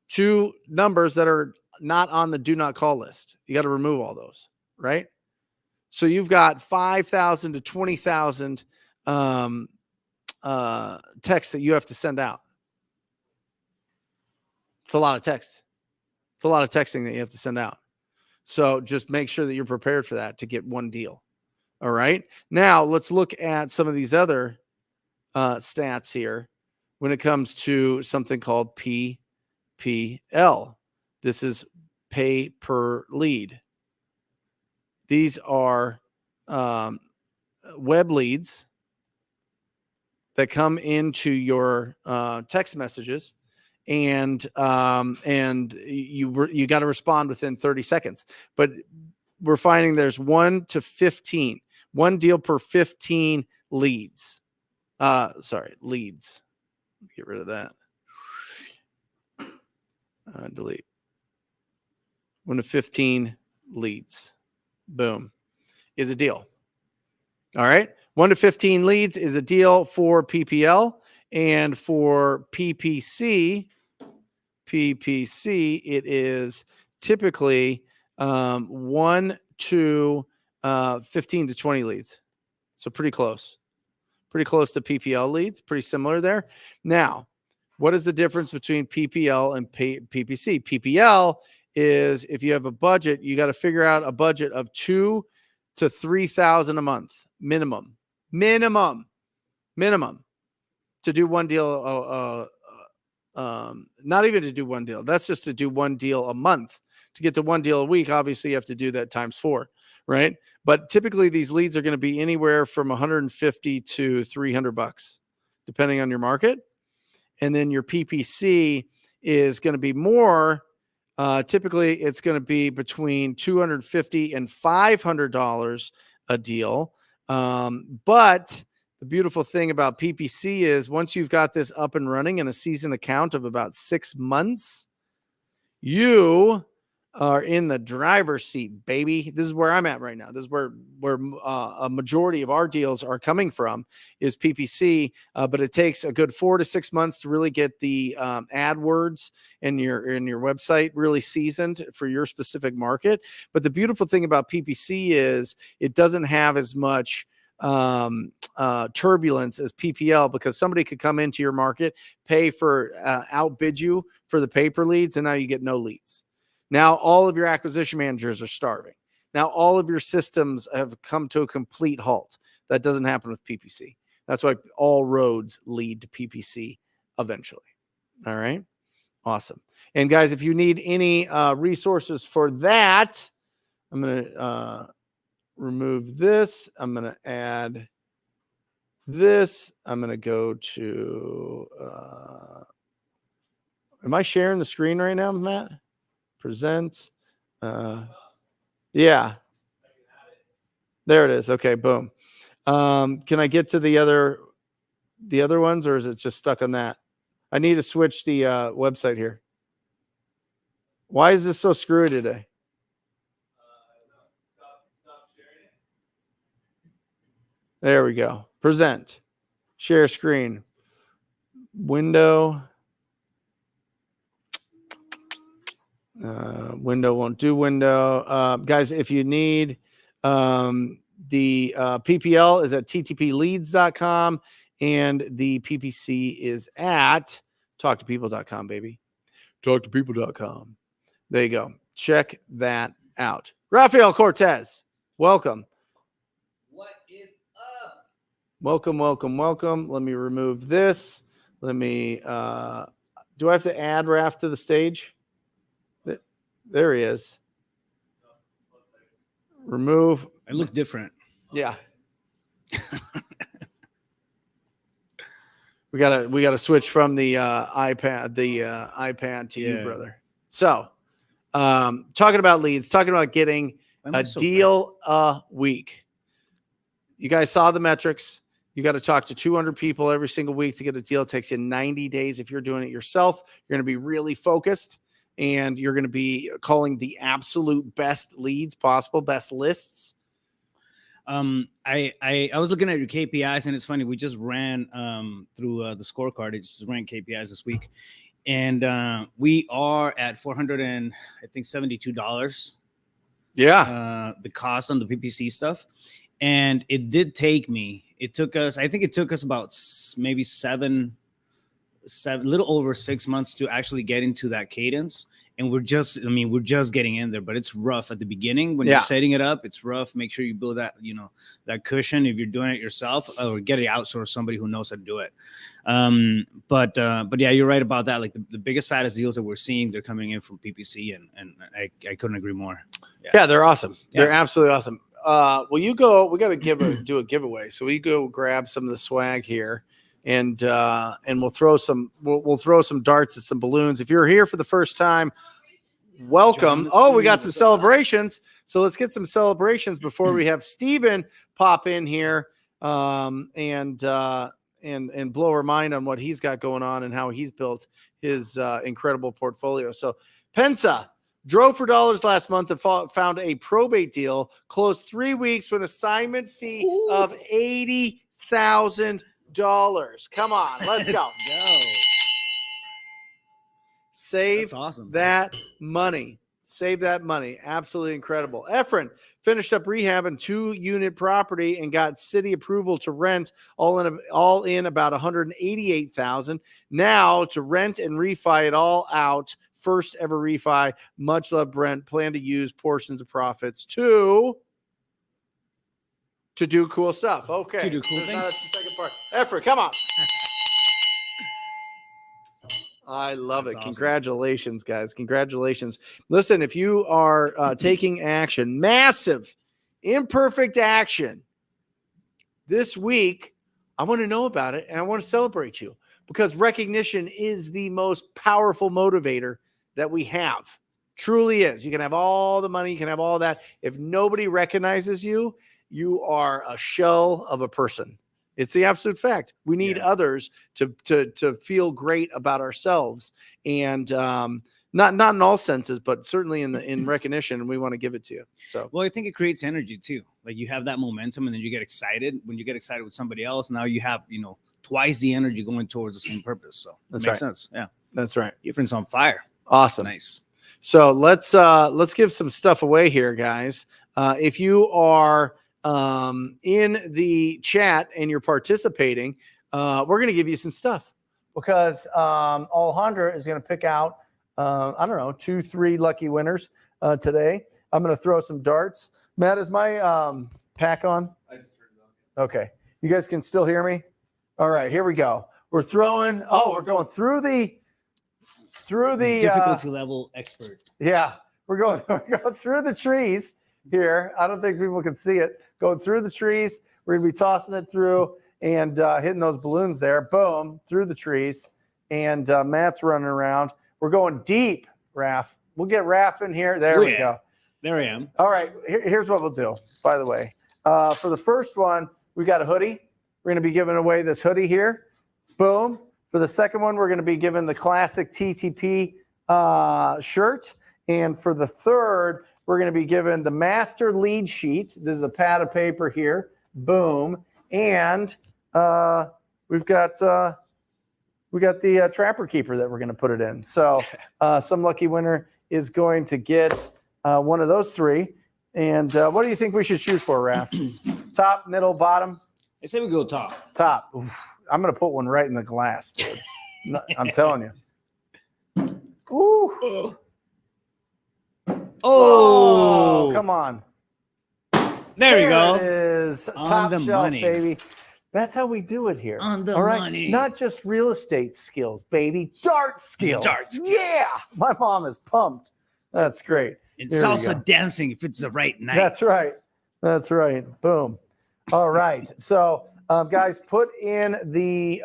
Two numbers that are not on the do not call list. You got to remove all those, right? So you've got 5,000 to 20,000 texts that you have to send out. It's a lot of text. It's a lot of texting that you have to send out. So just make sure that you're prepared for that to get one deal. All right. Now let's look at some of these other stats here when it comes to something called PPL. This is pay per lead. These are web leads that come into your text messages, and you got to respond within 30 seconds. But we're finding there's 1 to 15, one deal per 15 leads. Leads. Get rid of that. Delete. 1 to 15 leads. Boom. Is a deal. All right. 1 to 15 leads is a deal for PPL, and for PPC, it is typically 1 to 15 to 20 leads. So pretty close to PPL leads, pretty similar there. Now, what is the difference between PPL and PPC? PPL is if you have a budget, you got to figure out a budget of 2,000 to 3,000 a month minimum to do one deal. Not even to do one deal. That's just to do one deal a month. To get to one deal a week, obviously you have to do that times 4, right? But typically these leads are going to be anywhere from $150 to $300, depending on your market. And then your PPC is going to be more. Typically, it's going to be between $250 and $500 a deal. But the beautiful thing about PPC is once you've got this up and running in a season account of about 6 months, you are in the driver's seat, baby. This is where I'm at right now. This is where a majority of our deals are coming from is PPC, but it takes a good 4 to 6 months to really get the AdWords and your website really seasoned for your specific market. But the beautiful thing about PPC is it doesn't have as much turbulence as PPL, because somebody could come into your market, pay for outbid you for the pay per leads, and now you get no leads. Now all of your acquisition managers are starving. Now all of your systems have come to a complete halt. That doesn't happen with PPC. That's why all roads lead to PPC eventually. All right. Awesome. And guys, if you need any resources for that, I'm going to remove this. I'm going to add this. I'm going to go to, am I sharing the screen right now, Matt? Present. Yeah. There it is. Okay. Boom. Can I get to the other ones, or is it just stuck on that? I need to switch the website here. Why is this so screwy today? There we go. Present. Share screen. Window. Window won't do window. Guys, if you need the PPL is at ttpleads.com, and the PPC is at talktopeople.com, baby. Talktopeople.com. There you go. Check that out. Rafael Cortez, welcome. Welcome. Let me remove this. Let me, do I have to add Raph to the stage? There he is. Remove. I look different. Yeah. we gotta switch from the iPad to you, brother. So, talking about leads, talking about getting a deal a week. You guys saw the metrics. You got to talk to 200 people every single week to get a deal. It takes you 90 days. If you're doing it yourself, you're going to be really focused and you're going to be calling the absolute best leads possible, best lists. I was looking at your KPIs, and it's funny. We just ran through the scorecard. It just ran KPIs this week, and we are at $472. Yeah, the cost on the PPC stuff, and it did take me. It took us. I think it took us about maybe seven, little over 6 months to actually get into that cadence. And we're just getting in there, but it's rough at the beginning when you're setting it up. It's rough. Make sure you build that, that cushion if you're doing it yourself, or get it outsourced somebody who knows how to do it. But yeah, you're right about that. Like the biggest, fattest deals that we're seeing, they're coming in from PPC, and I couldn't agree more. Yeah, they're awesome. Yeah. They're absolutely awesome. Well, you go. We got to do a giveaway, so we go grab some of the swag here. And we'll throw some darts at some balloons. If you're here for the first time, welcome. Oh, we got some celebrations. So let's get some celebrations before we have Steven pop in here and blow our mind on what he's got going on and how he's built his incredible portfolio. So Pensa drove for dollars last month and found a probate deal, closed 3 weeks with an assignment fee of $80,000. Come on, let's go. Save awesome. that money. Save that money. Absolutely incredible. Efren finished up rehab in 2-unit property and got city approval to rent all in about $188,000. Now to rent and refi it all out. First ever refi. Much love, Brent. Plan to use portions of profits to do cool stuff. Okay. To do cool things. That's the second part. Efren, come on. I love it. Awesome. Congratulations, guys. Congratulations. Listen, if you are taking action, massive, imperfect action this week, I want to know about it and I want to celebrate you, because recognition is the most powerful motivator that we have. Truly is. You can have all the money, you can have all that. If nobody recognizes you, you are a shell of a person. It's the absolute fact. We need others to feel great about ourselves, and not in all senses, but certainly in recognition. And we want to give it to you. So, well, I think it creates energy too. Like you have that momentum, and then you get excited. When you get excited with somebody else, now you have twice the energy going towards the same purpose. So that makes sense. Yeah, that's right. Difference on fire. Awesome. Nice. So let's give some stuff away here, guys. If you are in the chat and you're participating, we're going to give you some stuff, because Alejandra is going to pick out, 2-3 lucky winners today. I'm going to throw some darts. Matt, is my pack on? I just turned it on. Okay. You guys can still hear me? All right, here we go. We're going through the difficulty level expert. Yeah, we're going through the trees here. I don't think people can see it. Going through the trees. We're going to be tossing it through and hitting those balloons there. Boom, through the trees. And Matt's running around. We're going deep, Raph. We'll get Raph in here. There we go. There I am. All right, here's what we'll do, by the way. For the first one, we got a hoodie. We're going to be giving away this hoodie here. Boom. For the second one, we're going to be giving the classic TTP shirt. And for the third, we're going to be given the master lead sheet. This is a pad of paper here. Boom. And we've got the Trapper Keeper that we're going to put it in. So some lucky winner is going to get one of those three. And what do you think we should shoot for, Raph? Top, middle, bottom? I say we go top. Top. Oof. I'm going to put one right in the glass, dude. I'm telling you. Ooh. Oh, come on. There you go. It is. On Top the shelf, money. baby. That's how we do it here. On the All right. money. Not just real estate skills, baby. Dart skills. Dart skills. Yeah. My mom is pumped. That's great. And Here we salsa go. dancing if it's the right night. That's right. That's right. Boom. All right. So, guys, put in the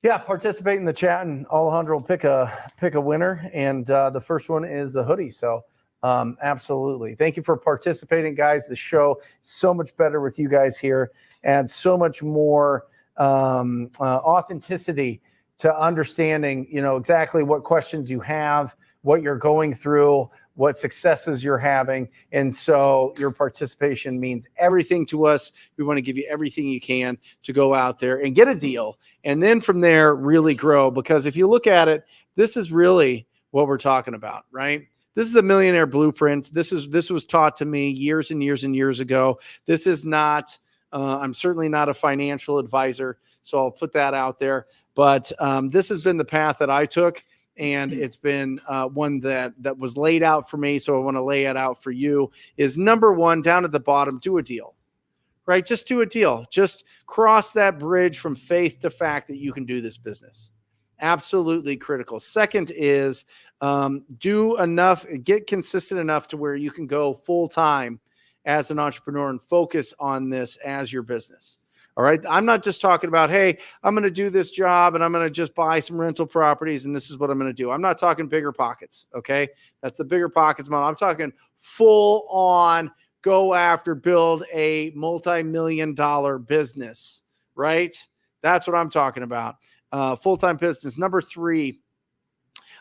participate in the chat, and Alejandro will pick a winner. And the first one is the hoodie. So, absolutely. Thank you for participating, guys. The show is so much better with you guys here, and so much more authenticity to understanding, exactly what questions you have, what you're going through, what successes you're having. And so your participation means everything to us. We want to give you everything you can to go out there and get a deal. And then from there, really grow. Because if you look at it, this is really what we're talking about, right? This is the millionaire blueprint. This was taught to me years and years and years ago. This is not, I'm certainly not a financial advisor, so I'll put that out there. But this has been the path that I took. And it's been one that was laid out for me. So I want to lay it out for you. Is number one, down at the bottom, do a deal, right? Just do a deal. Just cross that bridge from faith to fact that you can do this business. Absolutely critical. Second is do enough, get consistent enough to where you can go full time as an entrepreneur and focus on this as your business. All right. I'm not just talking about, hey, I'm going to do this job and I'm going to just buy some rental properties and this is what I'm going to do. I'm not talking bigger pockets. Okay. That's the bigger pockets model. I'm talking full on, go after, build a multi-million-dollar business, right? That's what I'm talking about. Full-time business. Number three,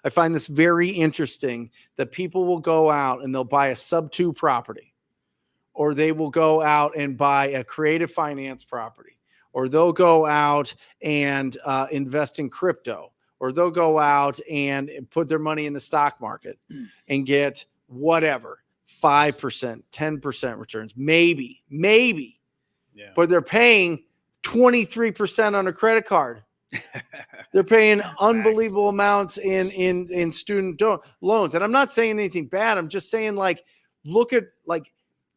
I find this very interesting that people will go out and they'll buy a sub-2 property. Or they will go out and buy a creative finance property, or they'll go out and invest in crypto, or they'll go out and put their money in the stock market and get whatever, 5%, 10% returns, maybe, yeah. But they're paying 23% on a credit card. They're paying unbelievable amounts in student loans. And I'm not saying anything bad. I'm just saying, look at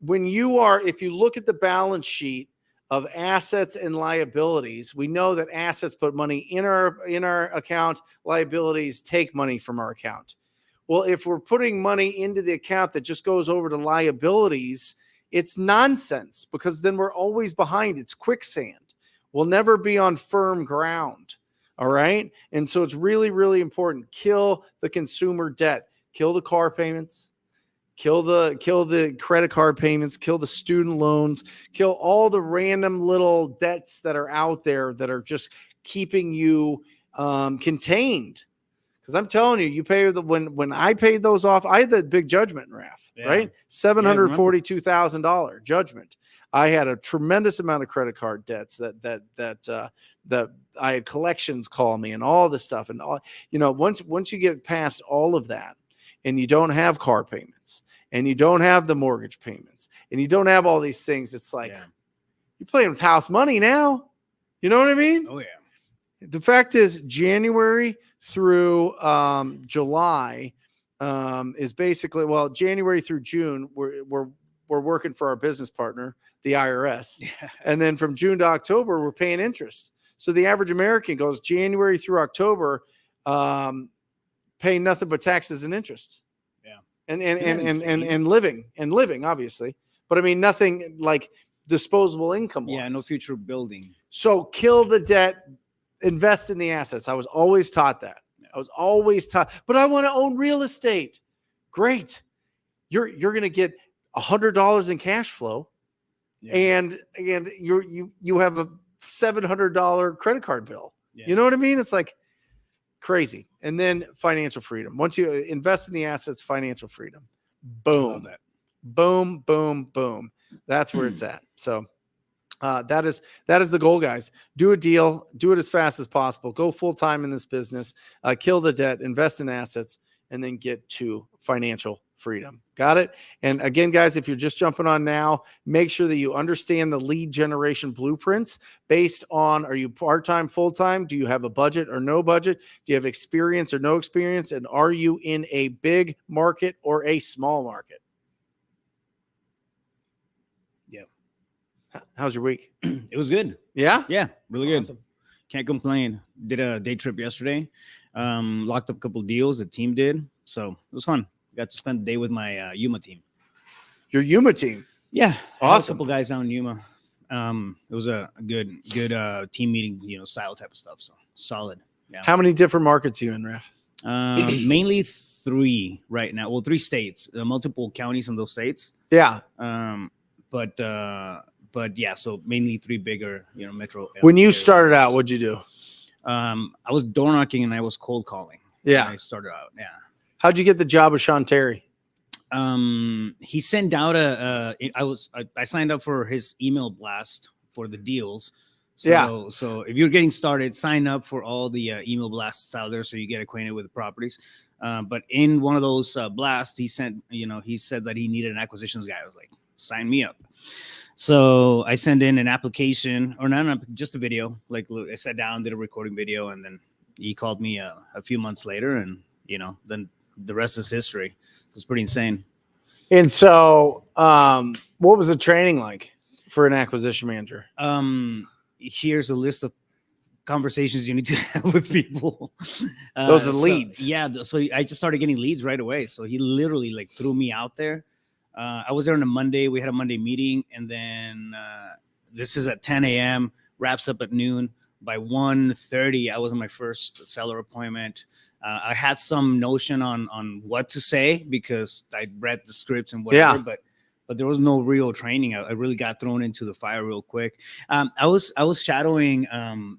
if you look at the balance sheet of assets and liabilities, we know that assets put money in our account, liabilities take money from our account. Well, if we're putting money into the account that just goes over to liabilities, it's nonsense, because then we're always behind. It's quicksand. We'll never be on firm ground. All right. And so it's really, really important. Kill the consumer debt, kill the car payments. Kill the credit card payments, kill the student loans, kill all the random little debts that are out there that are just keeping you contained. Because I'm telling you, you pay when I paid those off, I had that big judgment, Raf, right? $742,000 judgment. I had a tremendous amount of credit card debts that I had collections call me and all this stuff. And all, once you get past all of that and you don't have car payments, and you don't have the mortgage payments, and you don't have all these things, it's like you're playing with house money now. You know what I mean? Oh, yeah. The fact is, January through July is basically, January through June, we're working for our business partner, the IRS. Yeah. And then from June to October, we're paying interest. So the average American goes January through October paying nothing but taxes and interest. And living, obviously. But I mean, nothing like disposable income. Yeah, no future building. So kill the debt, invest in the assets. I was always taught that. I was always taught, but I want to own real estate. Great. You're going to get $100 in cash flow. Yeah. And you have a $700 credit card bill. Yeah. You know what I mean? It's like crazy. And then financial freedom. Once you invest in the assets, financial freedom. Boom. Boom, boom, boom. That's where it's at. So that is the goal, guys. Do a deal. Do it as fast as possible. Go full time in this business. Kill the debt. Invest in assets. And then get to financial freedom. Got it? And again, guys, if you're just jumping on now, make sure that you understand the lead generation blueprints based on, are you part-time, full-time? Do you have a budget or no budget? Do you have experience or no experience? And are you in a big market or a small market? Yep. How's your week? It was good. Yeah. Yeah, really good. Awesome. Can't complain. Did a day trip yesterday. Locked up a couple deals. The team did, so it was fun. Got to spend the day with my Yuma team. Your Yuma team. Yeah, Awesome. A couple guys down in Yuma. It was a good team meeting, style type of stuff. So solid. Yeah. How many different markets are you in, Ref? Mainly 3 right now. Well, 3 states, multiple counties in those states. Yeah. But yeah, so mainly 3 bigger, metro. When you started out, what'd you do? I was door knocking and I was cold calling. Yeah. When I started out. Yeah. How'd you get the job with Sean Terry? He sent out I signed up for his email blast for the deals. So if you're getting started, sign up for all the email blasts out there so you get acquainted with the properties. But in one of those blasts, he said that he needed an acquisitions guy. I was like, sign me up. So I sent in an application, or not, just a video. Like I sat down, did a recording video, and then he called me a few months later, and then the rest is history. It was pretty insane. And so, what was the training like for an acquisition manager? Here's a list of conversations you need to have with people. Those are leads. Yeah. So I just started getting leads right away. So he literally like threw me out there. I was there on a Monday. We had a Monday meeting, and then this is at 10 a.m. wraps up at noon. By 1:30, I was on my first seller appointment. I had some notion on what to say because I read the scripts and whatever, but there was no real training. I really got thrown into the fire real quick. I was shadowing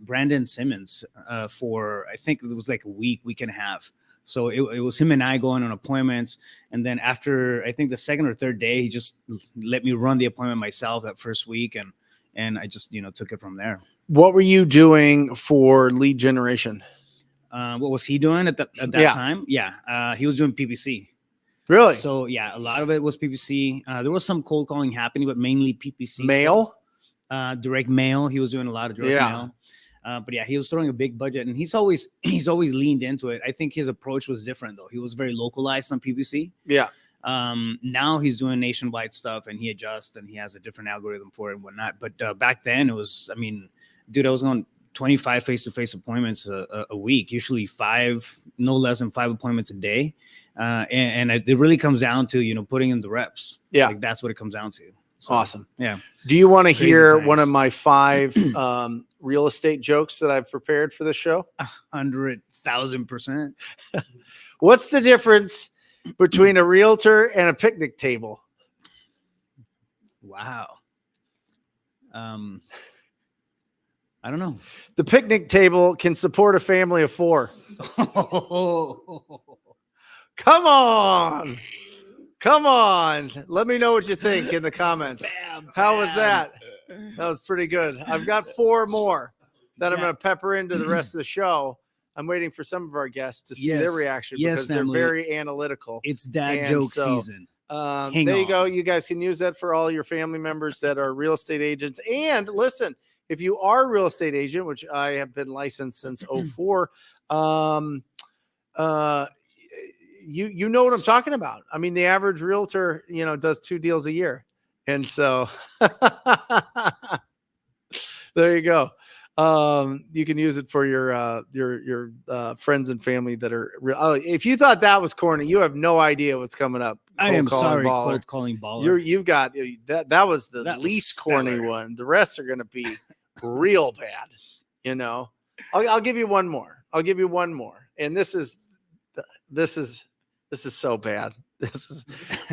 Brandon Simmons for, I think it was like a week and a half. So it was him and I going on appointments. And then after, I think the second or third day, he just let me run the appointment myself that first week. And I just, took it from there. What were you doing for lead generation? What was he doing at that time? Yeah. He was doing PPC. Really? So yeah, a lot of it was PPC. There was some cold calling happening, but mainly PPC. Mail? Direct mail. He was doing a lot of direct mail. But yeah, he was throwing a big budget, and he's always leaned into it. I think his approach was different though. He was very localized on PPC. Yeah. Now he's doing nationwide stuff, and he adjusts, and he has a different algorithm for it and whatnot. But back then it was, dude, I was on 25 face-to-face appointments a week, usually 5, no less than 5 appointments a day. And it really comes down to, putting in the reps. Yeah. Like that's what it comes down to. So, awesome. Yeah. Do you want to hear times. one of my 5 real estate jokes that I've prepared for the show? 100,000%. What's the difference between a realtor and a picnic table? Wow. I don't know. The picnic table can support a family of 4. Come on. Let me know what you think in the comments. How was that? That was pretty good. I've got 4 more that I'm going to pepper into the rest of the show. I'm waiting for some of our guests to see their reaction because they're very analytical. It's dad joke season. There you go. You guys can use that for all your family members that are real estate agents. And listen, if you are a real estate agent, which I have been licensed since 04, you know what I'm talking about. The average realtor, does 2 deals a year. And so there you go. You can use it for your friends and family that are real. Oh, if you thought that was corny, you have no idea what's coming up. I am sorry, cold calling baller. You've got that was the least corny stellar. one. The rest are going to be real bad. I'll give you one more. And this is so bad.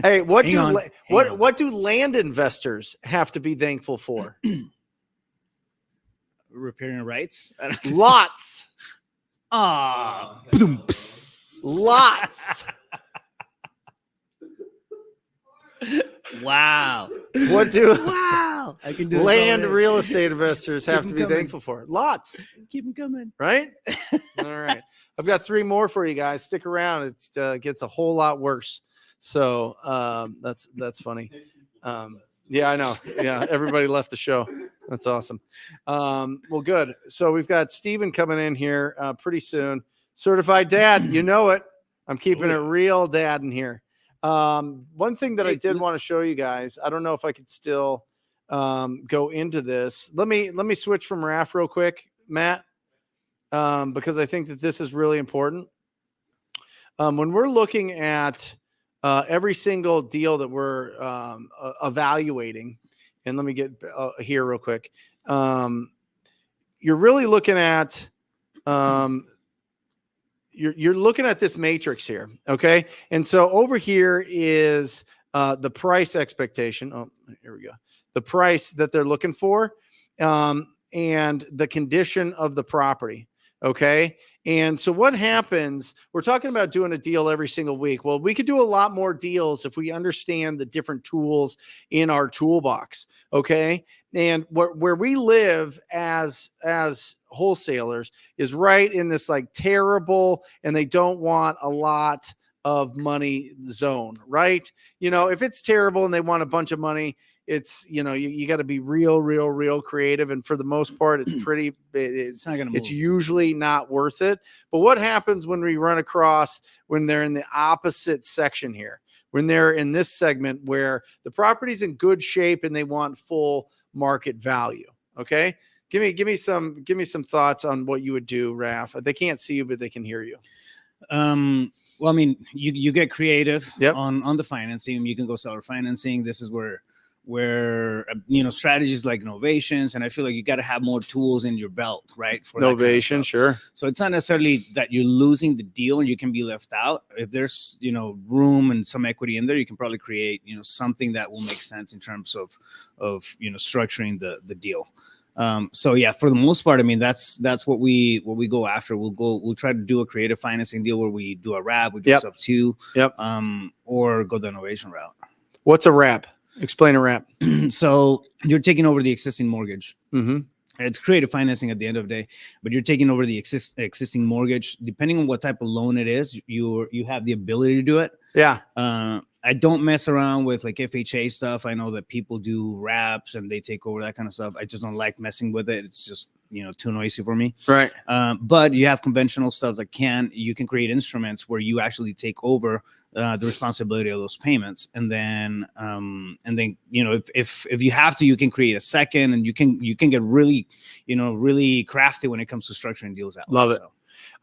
Hey, what do land investors have to be thankful for? Repairing rights. Lots. Lots. Wow. What do I can do land real estate investors have to be thankful for? Lots. Keep them coming. Right? All right. I've got 3 more for you guys. Stick around. It gets a whole lot worse. So that's funny. Yeah, I know. Yeah, everybody left the show. That's awesome. Well, good. So we've got Steven coming in here pretty soon. Certified dad, you know it. I'm keeping it real dad in here. One thing that I did want to show you guys, I don't know if I could still go into this. Let me switch from RAF real quick, Matt, because I think that this is really important. When we're looking at every single deal that we're evaluating, and let me get here real quick. You're really looking at you're looking at this matrix here, okay? And so over here is the price expectation. Oh, here we go. The price that they're looking for, and the condition of the property, okay? And so what happens, we're talking about doing a deal every single week. Well, we could do a lot more deals if we understand the different tools in our toolbox, okay? And where we live as wholesalers is right in this like terrible, and they don't want a lot of money zone, right? You know, if it's terrible and they want a bunch of money, it's, you know, you got to be real creative. And for the most part, it's pretty, it's not going to it's usually not worth it. But what happens when we run across, when they're in the opposite section here, when they're in this segment where the property's in good shape and they want full market value? Okay. Give me some thoughts on what you would do, Raf. They can't see you, but they can hear you. Well, I mean, you get creative Yep. on the financing. You can go seller financing. This is where you know, strategies like novations, and I feel like you got to have more tools in your belt, right? For Novation, kind of sure. So it's not necessarily that you're losing the deal and you can be left out. If there's, you know, room and some equity in there, you can probably create, you know, something that will make sense in terms of you know, structuring the deal. So yeah, for the most part, I mean, that's what we go after. We'll try to do a creative financing deal where we do a wrap, we do Yep. sub 2, Yep. Or go the innovation route. What's a wrap? Explain a wrap. So you're taking over the existing mortgage. Mm-hmm. It's creative financing at the end of the day, but you're taking over the existing mortgage. Depending on what type of loan it is, you have the ability to do it. Yeah. I don't mess around with like FHA stuff. I know that people do wraps and they take over that kind of stuff. I just don't like messing with it. It's just, you know, too noisy for me. Right. But you have conventional stuff that you can create instruments where you actually take over the responsibility of those payments, and then you know, if you have to, you can create a second, and you can get really, you know, really crafty when it comes to structuring deals that Love way. it.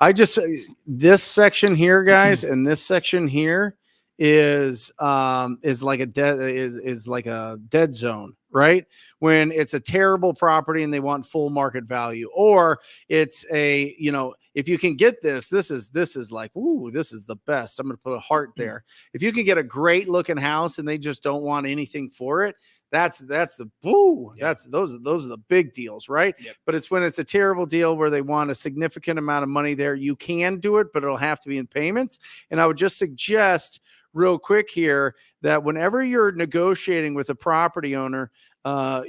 I just, this section here, guys, and this section here is like a dead zone, right? When it's a terrible property and they want full market value, or it's a, you know, if you can get this is like, ooh, this is the best. I'm going to put a heart there. If you can get a great looking house and they just don't want anything for it, that's the boo. Yeah. Those are the big deals, right? Yep. But it's when it's a terrible deal where they want a significant amount of money there. You can do it, but it'll have to be in payments. And I would just suggest real quick here that whenever you're negotiating with a property owner,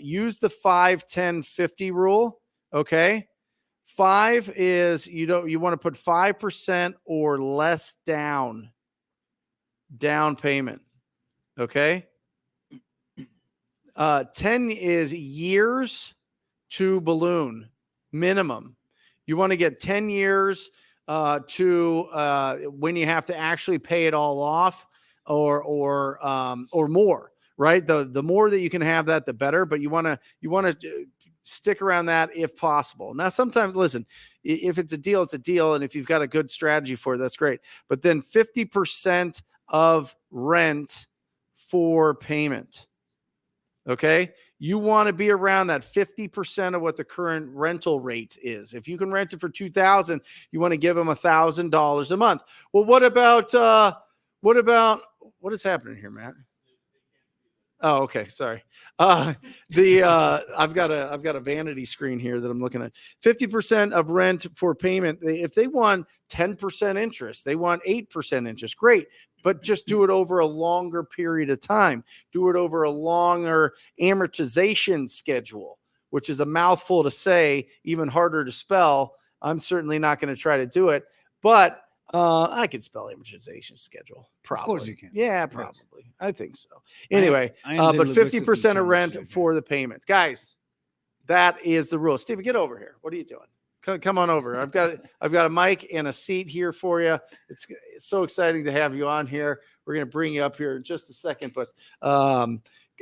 use the 5, 10, 50 rule. Okay. 5 is you want to put 5% or less down payment. Okay. 10 is years to balloon minimum. You want to get 10 years to when you have to actually pay it all off, or more, right? The more that you can have that, the better. But you want to stick around that if possible. Now, sometimes, listen, if it's a deal, it's a deal, and if you've got a good strategy for it, that's great. But then 50% of rent for payment. Okay. You want to be around that 50% of what the current rental rate is. If you can rent it for $2,000, you want to give them $1,000 a month. Well, what about what is happening here, Matt? Oh, okay. Sorry. I've got a vanity screen here that I'm looking at. 50% of rent for payment. If they want 10% interest, they want 8% interest. Great. But just do it over a longer period of time. Do it over a longer amortization schedule, which is a mouthful to say, even harder to spell. I'm certainly not going to try to do it, but I could spell amortization schedule. Probably. Of course you can. Yeah, probably. I think so. Anyway, but 50% of rent for the payment. Guys, that is the rule. Steven, get over here. What are you doing? Come on over. I've got a mic and a seat here for you. It's so exciting to have you on here. We're going to bring you up here in just a second, but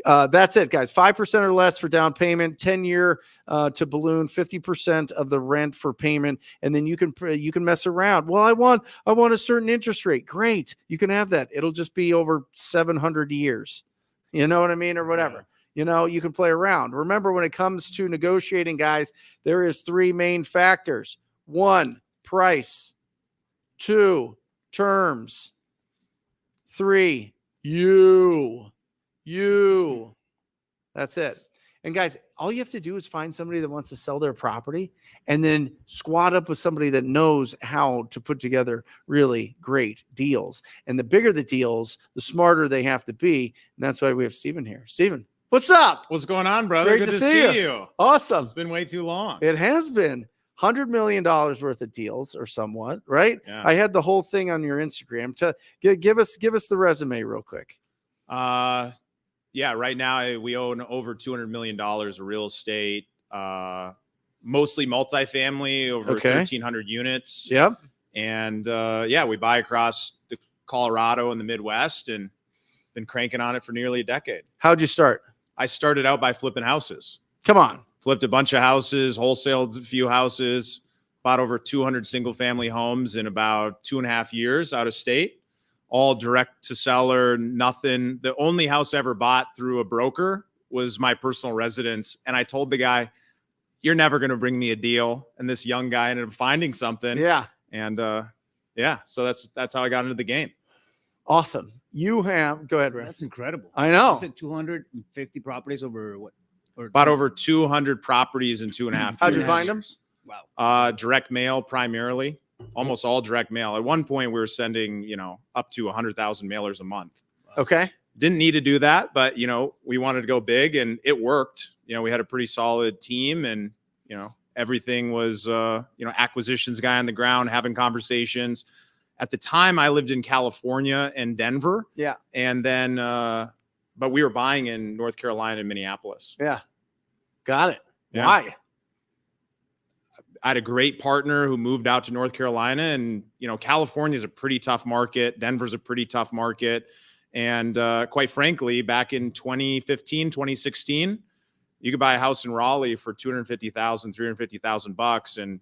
that's it, guys. 5% or less for down payment, 10-year to balloon, 50% of the rent for payment, and then you can mess around. Well, I want a certain interest rate. Great, you can have that. It'll just be over 700 years. You know what I mean, or whatever. Yeah. You know, you can play around. Remember, when it comes to negotiating, guys, there is 3 main factors. 1, price. 2, terms. 3, you. That's it. And guys, all you have to do is find somebody that wants to sell their property and then squat up with somebody that knows how to put together really great deals. And the bigger the deals, the smarter they have to be. And that's why we have Steven here. Steven, what's up? What's going on, brother? Great Good to to see you. Awesome. It's been way too long. It has been. $100 million worth of deals or somewhat, right? Yeah. I had the whole thing on your Instagram. Give us the resume real quick. Yeah, right now we own over $200 million of real estate, mostly multifamily, over 1,300 units. Yep. And we buy across the Colorado and the Midwest and been cranking on it for nearly a decade. How'd you start? I started out by flipping houses. Come on. Flipped a bunch of houses, wholesaled a few houses, bought over 200 single family homes in about 2.5 years out of state. All direct to seller, nothing. The only house I ever bought through a broker was my personal residence. And I told the guy, you're never going to bring me a deal. And this young guy ended up finding something. Yeah. And so that's how I got into the game. Awesome. You have, go ahead, Ray. That's incredible. I know. You said 250 properties over what? Bought over 200 properties in 2.5 years. How'd you find them? Wow. Direct mail primarily. Almost all direct mail. At one point, we were sending, up to 100,000 mailers a month. Okay. Didn't need to do that, but, we wanted to go big and it worked. We had a pretty solid team and, everything was, acquisitions guy on the ground, having conversations. At the time, I lived in California and Denver. Yeah. And then, but we were buying in North Carolina and Minneapolis. Yeah. Got it. Yeah. Why? I had a great partner who moved out to North Carolina, and, California is a pretty tough market. Denver's a pretty tough market. And quite frankly, back in 2015, 2016, you could buy a house in Raleigh for $250,000, $350,000 and,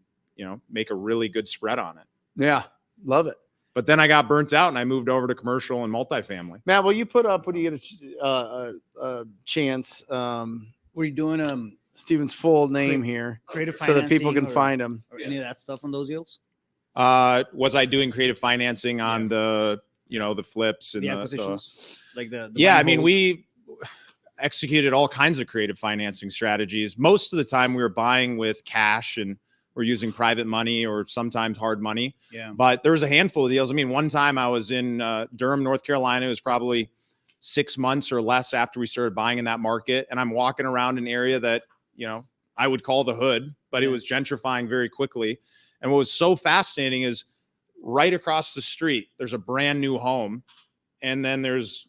make a really good spread on it. Yeah. Love it. But then I got burnt out and I moved over to commercial and multifamily. Matt, will you put up when you get a chance? Were you doing Steven's full name here, creative so that people can financing find him? or any of that stuff on those deals? Was I doing creative financing on the flips and The acquisitions, like the yeah, buy I mean, hold? we executed all kinds of creative financing strategies. Most of the time we were buying with cash and we're using private money or sometimes hard money. Yeah. But there was a handful of deals. I mean, one time I was in Durham, North Carolina. It was probably 6 months or less after we started buying in that market. And I'm walking around an area that, I would call the hood, but it was gentrifying very quickly. And what was so fascinating is right across the street, there's a brand new home. And then there's,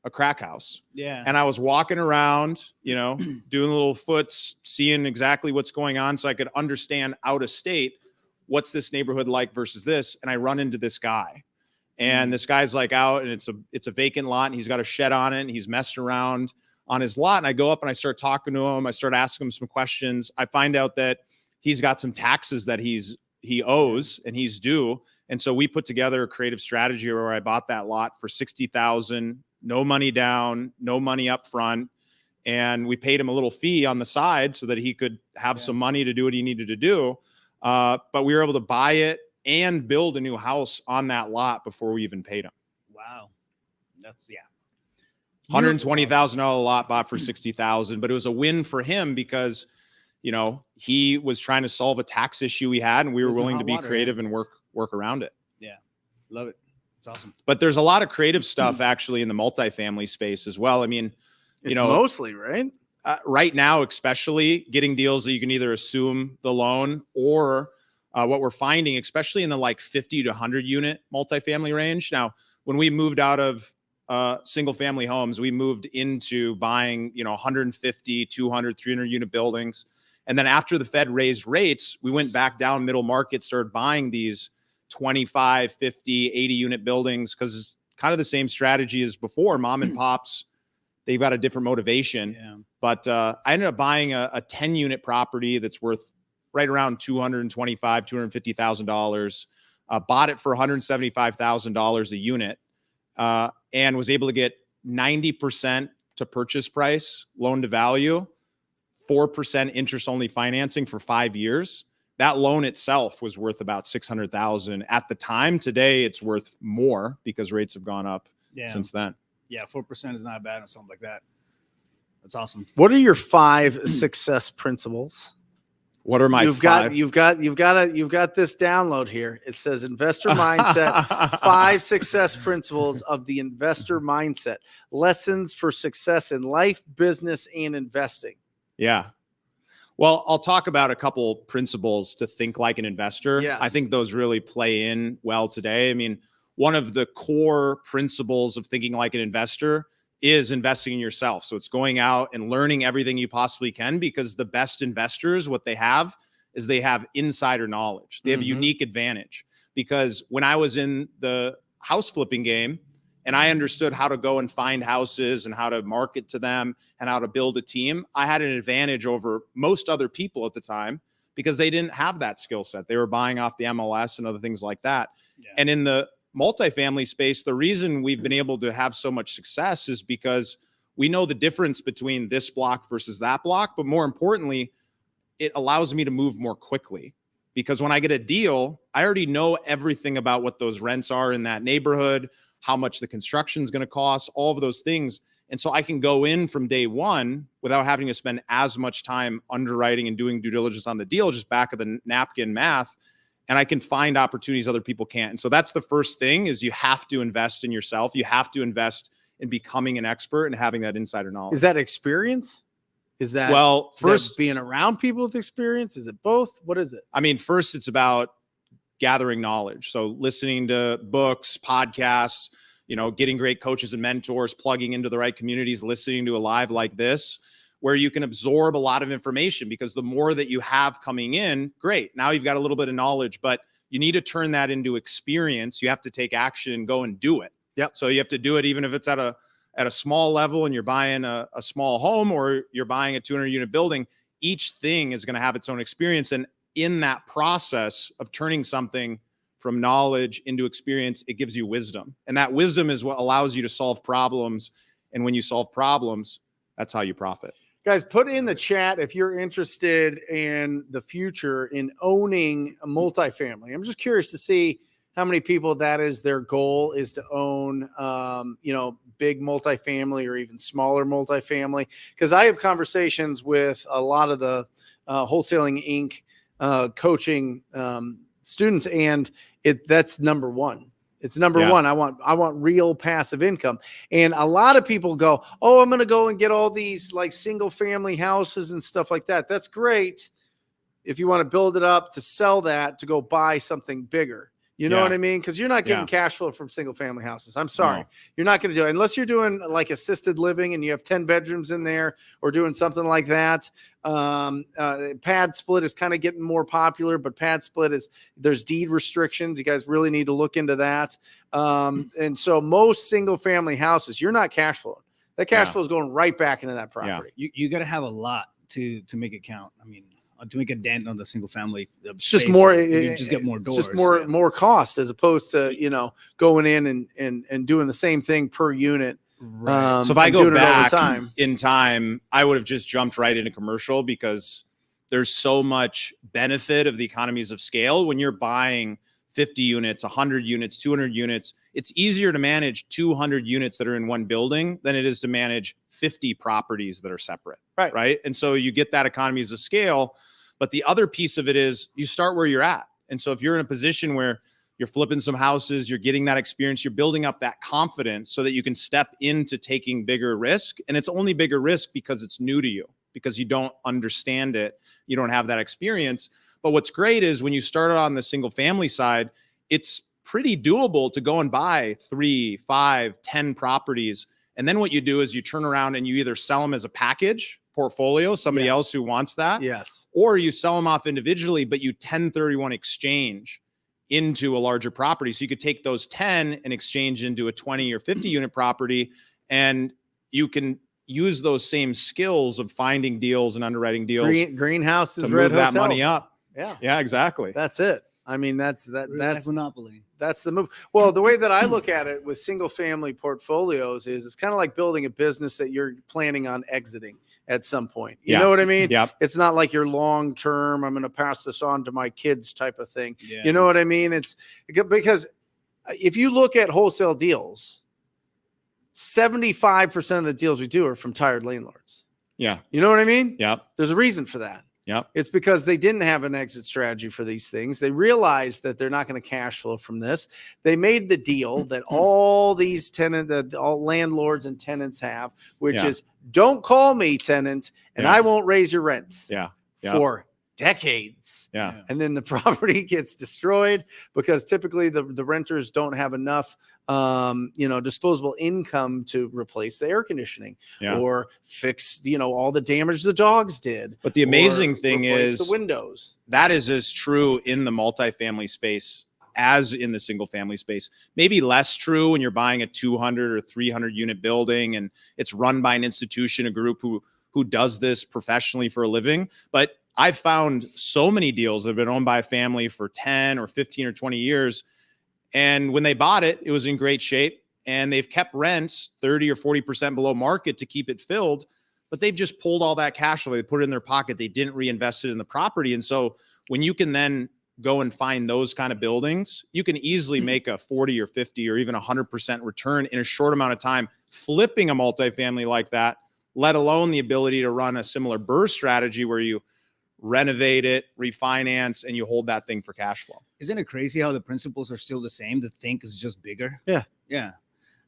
a crack house. Yeah. And I was walking around, doing little foots, seeing exactly what's going on so I could understand out of state, what's this neighborhood like versus this. And I run into this guy. And this guy's like out and it's a vacant lot and he's got a shed on it and he's messed around on his lot. And I go up and I start talking to him. I start asking him some questions. I find out that he's got some taxes that he owes and he's due. And so we put together a creative strategy where I bought that lot for $60,000, no money down, no money up front. And we paid him a little fee on the side so that he could have some money to do what he needed to do. But we were able to buy it and build a new house on that lot before we even paid him. Wow. That's $120,000 lot bought for $60,000, but it was a win for him because, he was trying to solve a tax issue he had and we were willing to be creative and work around it. Yeah. Love it. It's awesome. But there's a lot of creative stuff actually in the multifamily space as well. I mean, It's mostly, right? Right now, especially getting deals that you can either assume the loan or what we're finding, especially in the like 50 to 100 unit multifamily range. Now, when we moved out of single family homes, we moved into buying, 150, 200, 300 unit buildings. And then after the Fed raised rates, we went back down middle market, started buying these 25, 50, 80 unit buildings, because it's kind of the same strategy as before. Mom and pops, they've got a different motivation. Yeah. But I ended up buying a 10 unit property that's worth right around $225,000, $250,000. Bought it for $175,000 a unit, and was able to get 90% to purchase price, loan to value, 4% interest only financing for 5 years. That loan itself was worth about $600,000 at the time. Today, it's worth more because rates have gone up since then. Yeah, 4% is not bad on something like that. That's awesome. What are your 5 success principles? What are my You've got this download here. It says investor mindset, 5 success principles of the investor mindset, lessons for success in life, business, and investing. Yeah. Well, I'll talk about a couple principles to think like an investor. Yes. I think those really play in well today. I mean, one of the core principles of thinking like an investor is investing in yourself. So it's going out and learning everything you possibly can, because the best investors, what they have is they have insider knowledge. They have a unique advantage, because when I was in the house flipping game and I understood how to go and find houses and how to market to them and how to build a team, I had an advantage over most other people at the time, because they didn't have that skill set. They were buying off the MLS and other things like that. Yeah. And in the multifamily space, the reason we've been able to have so much success is because we know the difference between this block versus that block. But more importantly, it allows me to move more quickly, because when I get a deal, I already know everything about what those rents are in that neighborhood, how much the construction is going to cost, all of those things. And so I can go in from day one without having to spend as much time underwriting and doing due diligence on the deal, just back of the napkin math. And I can find opportunities other people can't. And so that's the first thing, is you have to invest in yourself. You have to invest in becoming an expert and having that insider knowledge. Is that experience? Is that, well, first, being around people with experience? Is it both? What is it? I mean, first it's about gathering knowledge. So listening to books, podcasts, getting great coaches and mentors, plugging into the right communities, listening to a live like this, where you can absorb a lot of information, because the more that you have coming in, great. Now you've got a little bit of knowledge, but you need to turn that into experience. You have to take action and go and do it. Yep. So you have to do it, even if it's at a small level and you're buying a small home or you're buying a 200 unit building. Each thing is going to have its own experience. And in that process of turning something from knowledge into experience, it gives you wisdom. And that wisdom is what allows you to solve problems. And when you solve problems, that's how you profit. Guys, put in the chat if you're interested in the future in owning a multifamily. I'm just curious to see how many people that is their goal, is to own, big multifamily or even smaller multifamily. Because I have conversations with a lot of the Wholesaling Inc. Coaching students, and that's number one. It's number one. I want real passive income. And a lot of people go, oh, I'm going to go and get all these like single family houses and stuff like that. That's great if you want to build it up to sell that, to go buy something bigger. You know what I mean? Because you're not getting cash flow from single family houses. I'm sorry. No. You're not going to do it unless you're doing like assisted living and you have 10 bedrooms in there, or doing something like that. Pad split is kind of getting more popular, but pad split there's deed restrictions. You guys really need to look into that. And so most single family houses, you're not cash flowing. That cash flow is going right back into that property. You got to have a lot to make it count. I mean, to make a dent on the single family, it's just more. You just get more doors. It's just more cost, as opposed to going in and doing the same thing per unit. Right. So if I go back in time, I would have just jumped right into commercial, because there's so much benefit of the economies of scale when you're buying 50 units, 100 units, 200 units. It's easier to manage 200 units that are in one building than it is to manage 50 properties that are separate. Right. And so you get that economies of scale. But the other piece of it is you start where you're at. And so if you're in a position where you're flipping some houses, you're getting that experience, you're building up that confidence so that you can step into taking bigger risk. And it's only bigger risk because it's new to you, because you don't understand it. You don't have that experience. But what's great is when you start on the single family side, it's pretty doable to go and buy 3, 5, 10 properties. And then what you do is you turn around and you either sell them as a package, portfolio, somebody Yes. else who wants that. Yes. Or you sell them off individually, but you 1031 exchange into a larger property. So you could take those 10 and exchange into a 20 or 50 unit property, and you can use those same skills of finding deals and underwriting deals Greenhouse is to red move that hotel. money up. Yeah. Yeah, exactly. That's it. I mean, that's Monopoly. that's the move. Well, the way that I look at it with single family portfolios is it's kind of like building a business that you're planning on exiting at some point. You know what I mean? Yep. It's not like your long term, I'm going to pass this on to my kids type of thing. Yeah. You know what I mean? It's because if you look at wholesale deals, 75% of the deals we do are from tired landlords. Yeah. You know what I mean? Yep. There's a reason for that. Yep. It's because they didn't have an exit strategy for these things. They realized that they're not going to cash flow from this. They made the deal that all these all landlords and tenants have, which is don't call me, tenant, and I won't raise your rents. Yeah. For decades. Yeah. And then the property gets destroyed because typically the renters don't have enough disposable income to replace the air conditioning or fix all the damage the dogs did. But the amazing thing is the windows. That is as true in the multifamily space as in the single family space. Maybe less true when you're buying a 200 or 300 unit building and it's run by an institution, a group who does this professionally for a living. But I've found so many deals that have been owned by a family for 10 or 15 or 20 years. And when they bought it, it was in great shape, and they've kept rents 30 or 40% below market to keep it filled, but they've just pulled all that cash flow. They put it in their pocket. They didn't reinvest it in the property. And so when you can then go and find those kind of buildings, you can easily make a 40 or 50 or even 100% return in a short amount of time, flipping a multifamily like that, let alone the ability to run a similar burst strategy where you renovate it, refinance, and you hold that thing for cash flow. Isn't it crazy how the principles are still the same? The think is just bigger. Yeah. Yeah.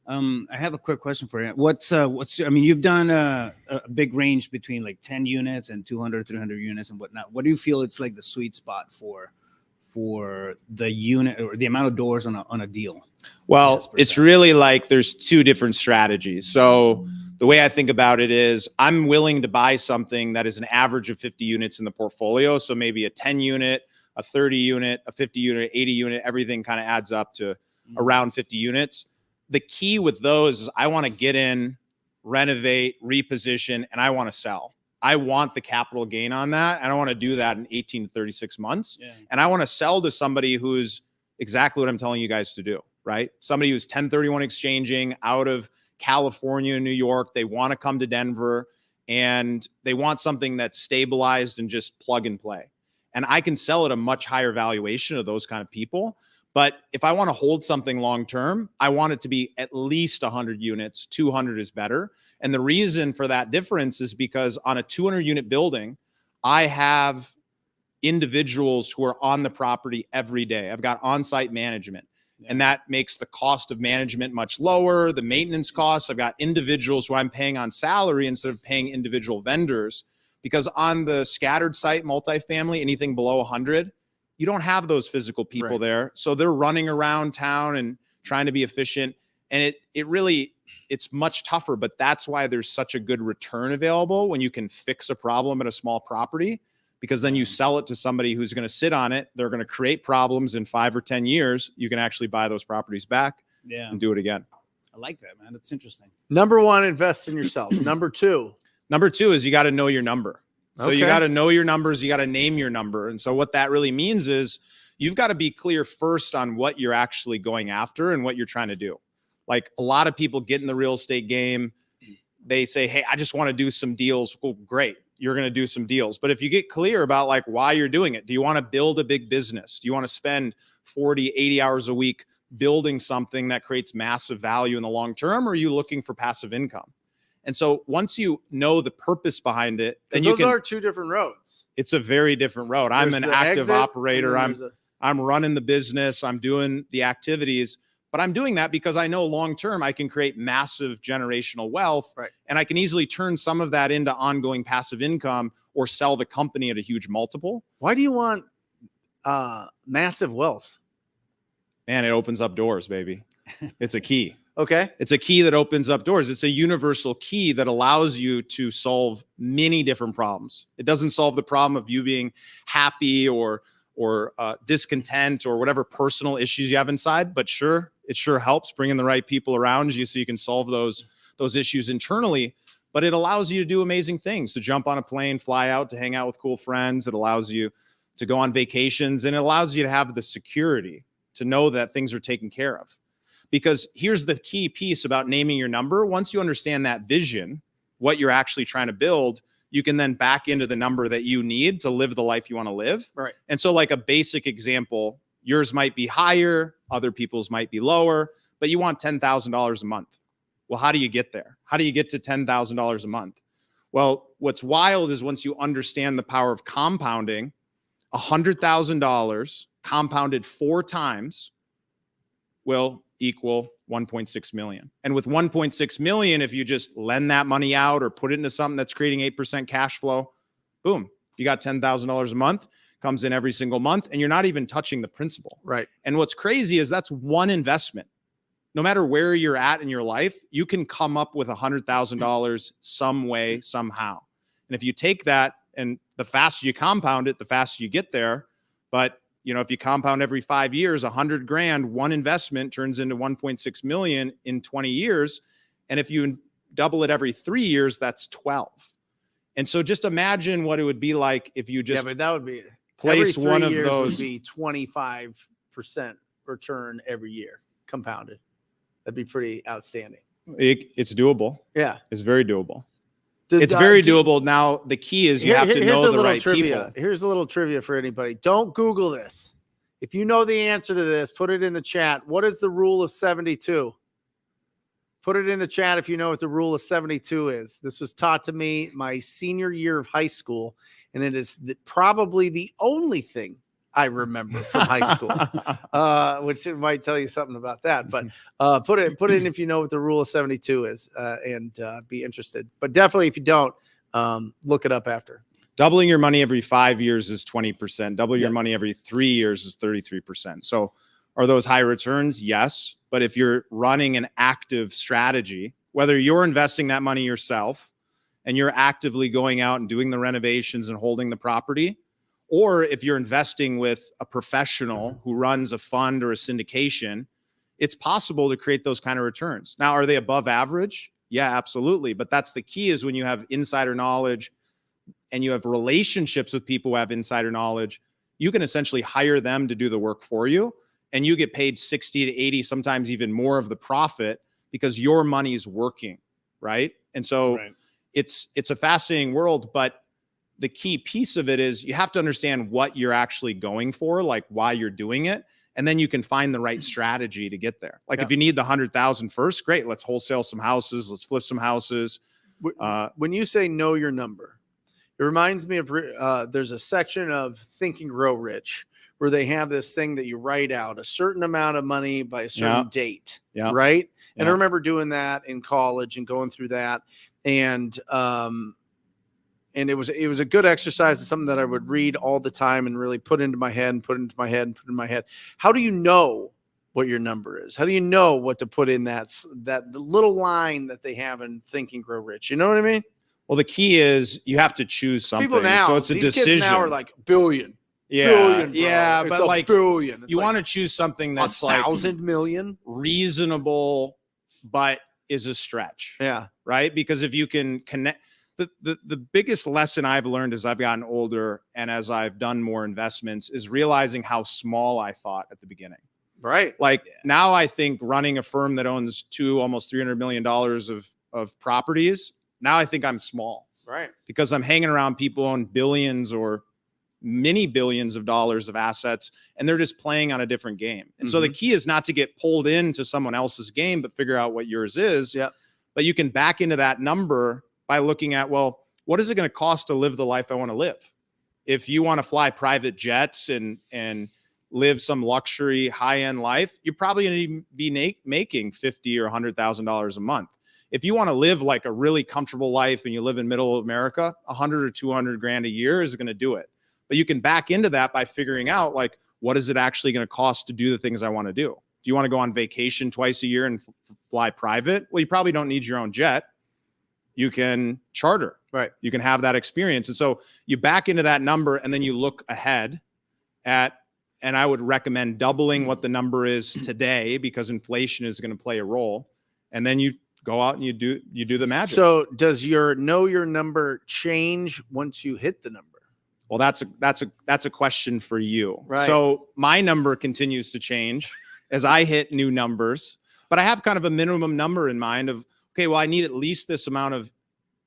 I have a quick question for you. I mean, you've done a big range between like 10 units and 200, 300 units and whatnot. What do you feel it's like the sweet spot for the unit or the amount of doors on a deal? Well, it's really like there's two different strategies. So the way I think about it is I'm willing to buy something that is an average of 50 units in the portfolio. So maybe a 10 unit, a 30 unit, a 50 unit, 80 unit, everything kind of adds up to around 50 units. The key with those is I want to get in, renovate, reposition, and I want to sell. I want the capital gain on that. I don't want to do that in 18 to 36 months. Yeah. And I want to sell to somebody who's exactly what I'm telling you guys to do, right? Somebody who's 1031 exchanging out of California, New York. They want to come to Denver and they want something that's stabilized and just plug and play. And I can sell at a much higher valuation of those kind of people. But if I want to hold something long term, I want it to be at least 100 units. 200 is better. And the reason for that difference is because on a 200 unit building, I have individuals who are on the property every day. I've got on-site management. And that makes the cost of management much lower, the maintenance costs. I've got individuals who I'm paying on salary instead of paying individual vendors. Because on the scattered site multifamily, anything below 100, you don't have those physical people there. So they're running around town and trying to be efficient. And it's much tougher, but that's why there's such a good return available when you can fix a problem at a small property, because then you sell it to somebody who's going to sit on it. They're going to create problems in 5 or 10 years. You can actually buy those properties back and do it again. I like that, man. That's interesting. Number one, invest in yourself. Number two is you got to know your number. So you got to know your numbers. You got to name your number. And so what that really means is you've got to be clear first on what you're actually going after and what you're trying to do. Like a lot of people get in the real estate game. They say, hey, I just want to do some deals. Well, great. You're going to do some deals. But if you get clear about like why you're doing it, do you want to build a big business? Do you want to spend 40, 80 hours a week building something that creates massive value in the long term? Or are you looking for passive income? And so once you know the purpose behind it, then those are two different roads. It's a very different road. I'm an active operator. I'm running the business. I'm doing the activities, but I'm doing that because I know long-term I can create massive generational wealth, and I can easily turn some of that into ongoing passive income or sell the company at a huge multiple. Why do you want massive wealth? Man, it opens up doors, baby. It's a key. Okay. It's a key that opens up doors. It's a universal key that allows you to solve many different problems. It doesn't solve the problem of you being happy or discontent or whatever personal issues you have inside, but sure, it sure helps bringing the right people around you so you can solve those issues internally. But it allows you to do amazing things, to jump on a plane, fly out, to hang out with cool friends. It allows you to go on vacations, and it allows you to have the security to know that things are taken care of. Because here's the key piece about naming your number. Once you understand that vision, what you're actually trying to build, you can then back into the number that you need to live the life you want to live. Right. And so like a basic example, yours might be higher, other people's might be lower, but you want $10,000 a month. Well, how do you get there? How do you get to $10,000 a month? Well, what's wild is once you understand the power of compounding, $100,000 compounded 4 times will equal 1.6 million. And with 1.6 million, if you just lend that money out or put it into something that's creating 8% cash flow, boom, you got $10,000 a month, comes in every single month, and you're not even touching the principal. Right. And what's crazy is that's one investment. No matter where you're at in your life, you can come up with $100,000 some way, somehow. And if you take that, and the faster you compound it, the faster you get there. But you know, if you compound every 5 years, 100 grand, one investment turns into 1.6 million in 20 years. And if you double it every 3 years, that's 12. And so just imagine what it would be like if you just but that would be place every 3 one of years those. would be 25% return every year compounded. That'd be pretty outstanding. It's doable. Yeah. It's very doable. Does- It's very doable. Now, the key is you have to here's know a the little right trivia. people. Here's a little trivia for anybody. Don't Google this. If you know the answer to this, put it in the chat. What is the rule of 72? Put it in the chat if you know what the rule of 72 is. This was taught to me my senior year of high school, and it is probably the only thing I remember from high school, which it might tell you something about that. But put it in if you know what the rule of 72 is, and be interested. But definitely, if you don't, look it up after. Doubling your money every 5 years is 20%. Double your money every 3 years is 33%. So are those high returns? Yes. But if you're running an active strategy, whether you're investing that money yourself and you're actively going out and doing the renovations and holding the property, or if you're investing with a professional who runs a fund or a syndication, it's possible to create those kind of returns. Now, are they above average? Yeah, absolutely. But that's the key, is when you have insider knowledge and you have relationships with people who have insider knowledge, you can essentially hire them to do the work for you, and you get paid 60 to 80, sometimes even more of the profit, because your money's working, right? And so it's a fascinating world, but the key piece of it is you have to understand what you're actually going for, like why you're doing it. And then you can find the right strategy to get there. Like if you need the 100,000 first, great. Let's wholesale some houses. Let's flip some houses. When you say know your number, it reminds me of there's a section of Think and Grow Rich where they have this thing that you write out a certain amount of money by a certain date. Right. And I remember doing that in college and going through that. And it was a good exercise. It's something that I would read all the time and really put into my head and put into my head and put in my head. How do you know what your number is? How do you know what to put in the little line that they have in Think and Grow Rich? You know what I mean? Well, the key is you have to choose something. People now, so it's a these decision. Kids now are like billion. Yeah, billion, yeah, it's but like billion. It's you like want to choose something that's 1,000 million, reasonable, but is a stretch. Yeah, right. Because if you can connect, the biggest lesson I've learned as I've gotten older and as I've done more investments is realizing how small I thought at the beginning. Right. Like now I think running a firm that owns almost $300 million of properties, now I think I'm small. Right. Because I'm hanging around people who own billions or many billions of dollars of assets, and they're just playing on a different game. And so the key is not to get pulled into someone else's game, but figure out what yours is. Yeah. But you can back into that number by looking at, well, what is it going to cost to live the life I want to live? If you want to fly private jets and live some luxury high-end life, you're probably going to be making $50,000 or $100,000 a month. If you want to live like a really comfortable life and you live in middle America, 100 or 200 grand a year is going to do it. But you can back into that by figuring out, like, what is it actually going to cost to do the things I want to do? Do you want to go on vacation twice a year and fly private. Well, you probably don't need your own jet. You can charter. Right. You can have that experience. And so you back into that number and then you look ahead at, and I would recommend doubling what the number is today because inflation is going to play a role. And then you go out and you do the magic. So does your know your number change once you hit the number? Well, that's a question for you. Right. So my number continues to change as I hit new numbers, but I have kind of a minimum number in mind of, okay, well, I need at least this amount of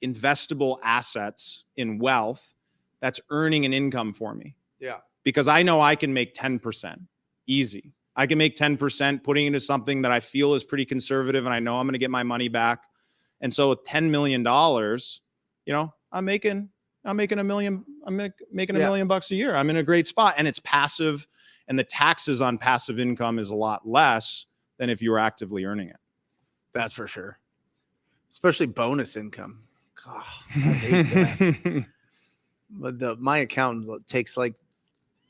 investable assets in wealth that's earning an income for me. Yeah. Because I know I can make 10% easy. I can make 10% putting into something that I feel is pretty conservative and I know I'm going to get my money back. And so with $10 million, I'm making $1 million. I'm making $1 million bucks a year. I'm in a great spot and it's passive, and the taxes on passive income is a lot less than if you were actively earning it. That's for sure. Especially bonus income. God, I hate that. But my accountant takes like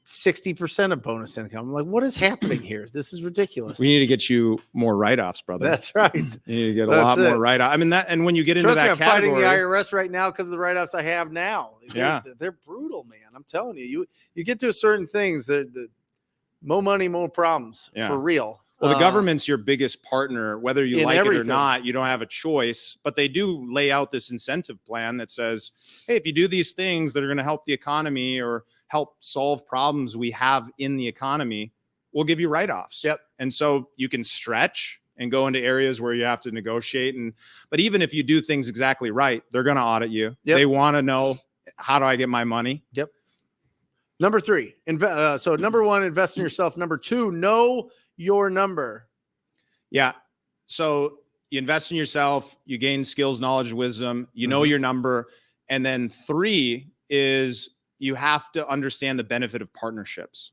60% of bonus income. I'm like, what is happening here? This is ridiculous. We need to get you more write-offs, brother. That's right. You need to get a lot more write-offs. I mean, that, and when you get into Trust me, that I'm category, fighting the IRS right now because of the write-offs I have now. They're brutal, man. I'm telling you. You get to certain things, the more money, more problems. For real. Well, the government's your biggest partner, whether you like it or not. You don't have a choice, but they do lay out this incentive plan that says, hey, if you do these things that are going to help the economy or help solve problems we have in the economy, we'll give you write-offs. Yep. And so you can stretch and go into areas where you have to negotiate. But even if you do things exactly right, they're going to audit you. Yep. They want to know, how do I get my money? Yep. Number 3, so number 1, invest in yourself. Number 2, know your number. Yeah. So you invest in yourself, you gain skills, knowledge, wisdom, you know your number. And then 3 is you have to understand the benefit of partnerships,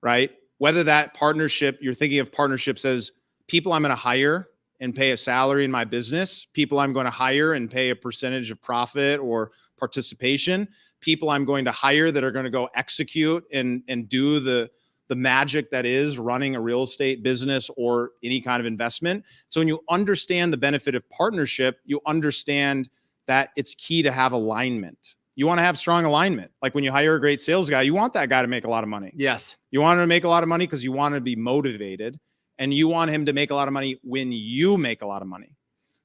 right? Whether that partnership, you're thinking of partnerships as people I'm going to hire and pay a salary in my business, people I'm going to hire and pay a percentage of profit or participation, people I'm going to hire that are going to go execute and do the magic that is running a real estate business or any kind of investment. So when you understand the benefit of partnership, you understand that it's key to have alignment. You want to have strong alignment. Like when you hire a great sales guy, you want that guy to make a lot of money. Yes. You want him to make a lot of money because you want him to be motivated, and you want him to make a lot of money when you make a lot of money.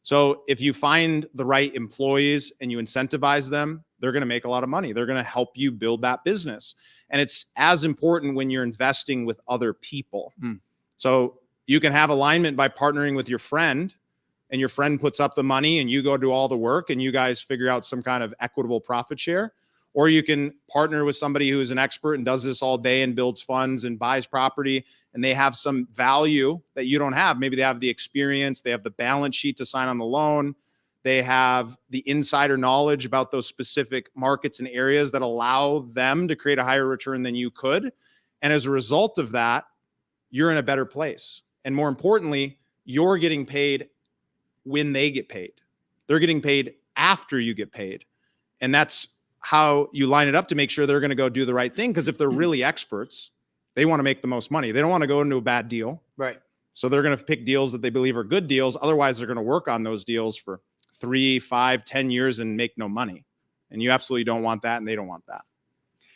So if you find the right employees and you incentivize them, they're going to make a lot of money. They're going to help you build that business. And it's as important when you're investing with other people. So you can have alignment by partnering with your friend, and your friend puts up the money and you go do all the work and you guys figure out some kind of equitable profit share. Or you can partner with somebody who's an expert and does this all day and builds funds and buys property, and they have some value that you don't have. Maybe they have the experience, they have the balance sheet to sign on the loan, they have the insider knowledge about those specific markets and areas that allow them to create a higher return than you could. And as a result of that, you're in a better place. And more importantly, you're getting paid when they get paid. They're getting paid after you get paid. And that's how you line it up to make sure they're going to go do the right thing. Because if they're really experts, they want to make the most money. They don't want to go into a bad deal. Right. So they're going to pick deals that they believe are good deals. Otherwise, they're going to work on those deals for 3, 5, 10 years and make no money. And you absolutely don't want that, and they don't want that.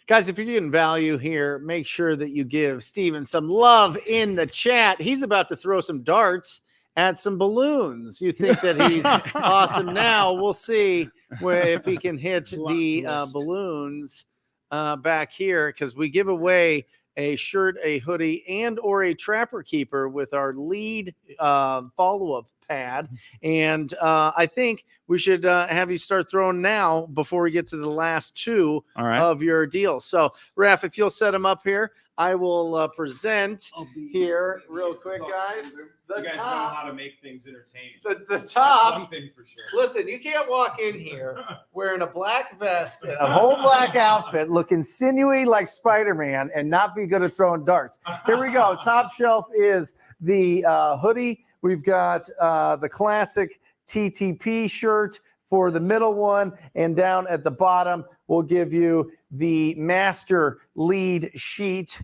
Guys, if you're getting value here, make sure that you give Steven some love in the chat. He's about to throw some darts at some balloons. You think that he's awesome now. We'll see if he can hit the balloons back here, because we give away a shirt, a hoodie, and or a trapper keeper with our lead follow-up pad. And I think we should have you start throwing now before we get to the last 2 of your deals. So, Raph, if you'll set them up here, I will present here real quick, guys. The you guys top, know how to make things entertaining. The top. That's one thing for sure. Listen, you can't walk in here wearing a black vest and a whole black outfit, looking sinewy like Spider-Man, and not be good at throwing darts. Here we go. Top shelf is the hoodie. We've got the classic TTP shirt for the middle one, and down at the bottom, we'll give you the master lead sheet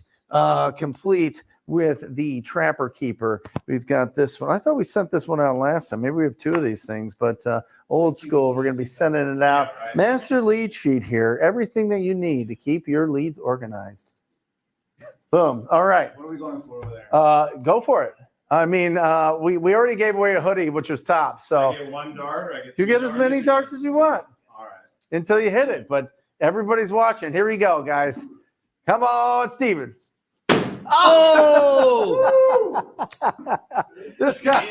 complete with the Trapper Keeper. We've got this one. I thought we sent this one out last time. Maybe we have 2 of these things, but old school. We're going to be sending it out. Yeah, right. Master lead sheet here. Everything that you need to keep your leads organized. Boom. All right. What are we going for over there? Go for it. I mean, we already gave away a hoodie, which was top. So I get 1 dart, or I get you 2 get as many darts as you want All right. until you hit it. But everybody's watching. Here we go, guys. Come on, Steven. Oh! This guy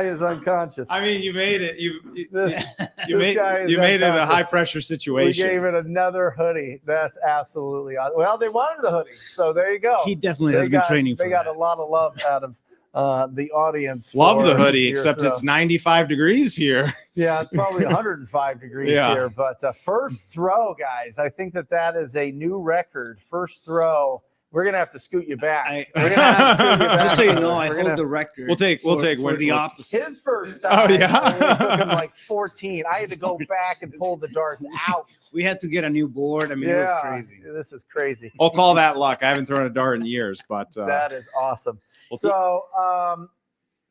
is unconscious. I mean, you made it. You This made guy is you made it a unconscious. high pressure We situation. gave it another hoodie. That's absolutely awesome. Well, they wanted the hoodie, so there you go. He definitely has been training for They got that. a lot of love out of the audience. Love for the hoodie, your except throw. it's 95 degrees here. Yeah, it's probably 105 degrees Yeah. here. But first throw, guys, I think that is a new record. First throw. We're gonna have to scoot you back. We're gonna have to scoot you back. Just so you know, I We're hold gonna- the record. We'll take for when- the opposite. His first Oh, time. yeah. It took him like 14. I had to go back and pull the darts out. We had to get a new board. I mean, it was crazy. This is crazy. I'll call that luck. I haven't thrown a dart in years, but That is awesome. Well, So,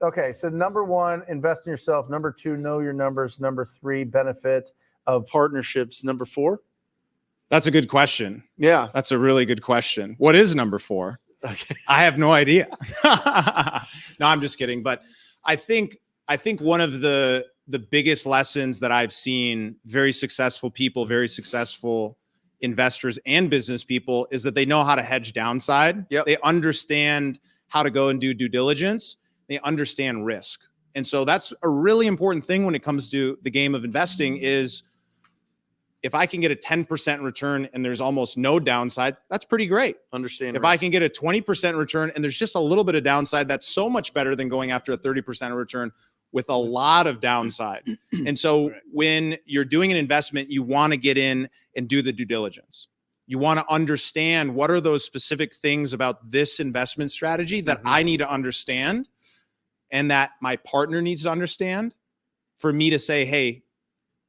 okay. So number 1, invest in yourself. Number 2, know your numbers. Number 3, benefit of partnerships. Number 4. that's a good question. Yeah. That's a really good question. What is number 4? Okay. I have no idea. No, I'm just kidding. But I think one of the biggest lessons that I've seen very successful people, very successful investors and business people is that they know how to hedge downside. Yep. They understand how to go and do due diligence. They understand risk. And so that's a really important thing when it comes to the game of investing is if I can get a 10% return and there's almost no downside, that's pretty great. Understand. If I can get a 20% return and there's just a little bit of downside, that's so much better than going after a 30% return with a lot of downside. And so when you're doing an investment, you want to get in and do the due diligence. You want to understand what are those specific things about this investment strategy that I need to understand and that my partner needs to understand for me to say, hey,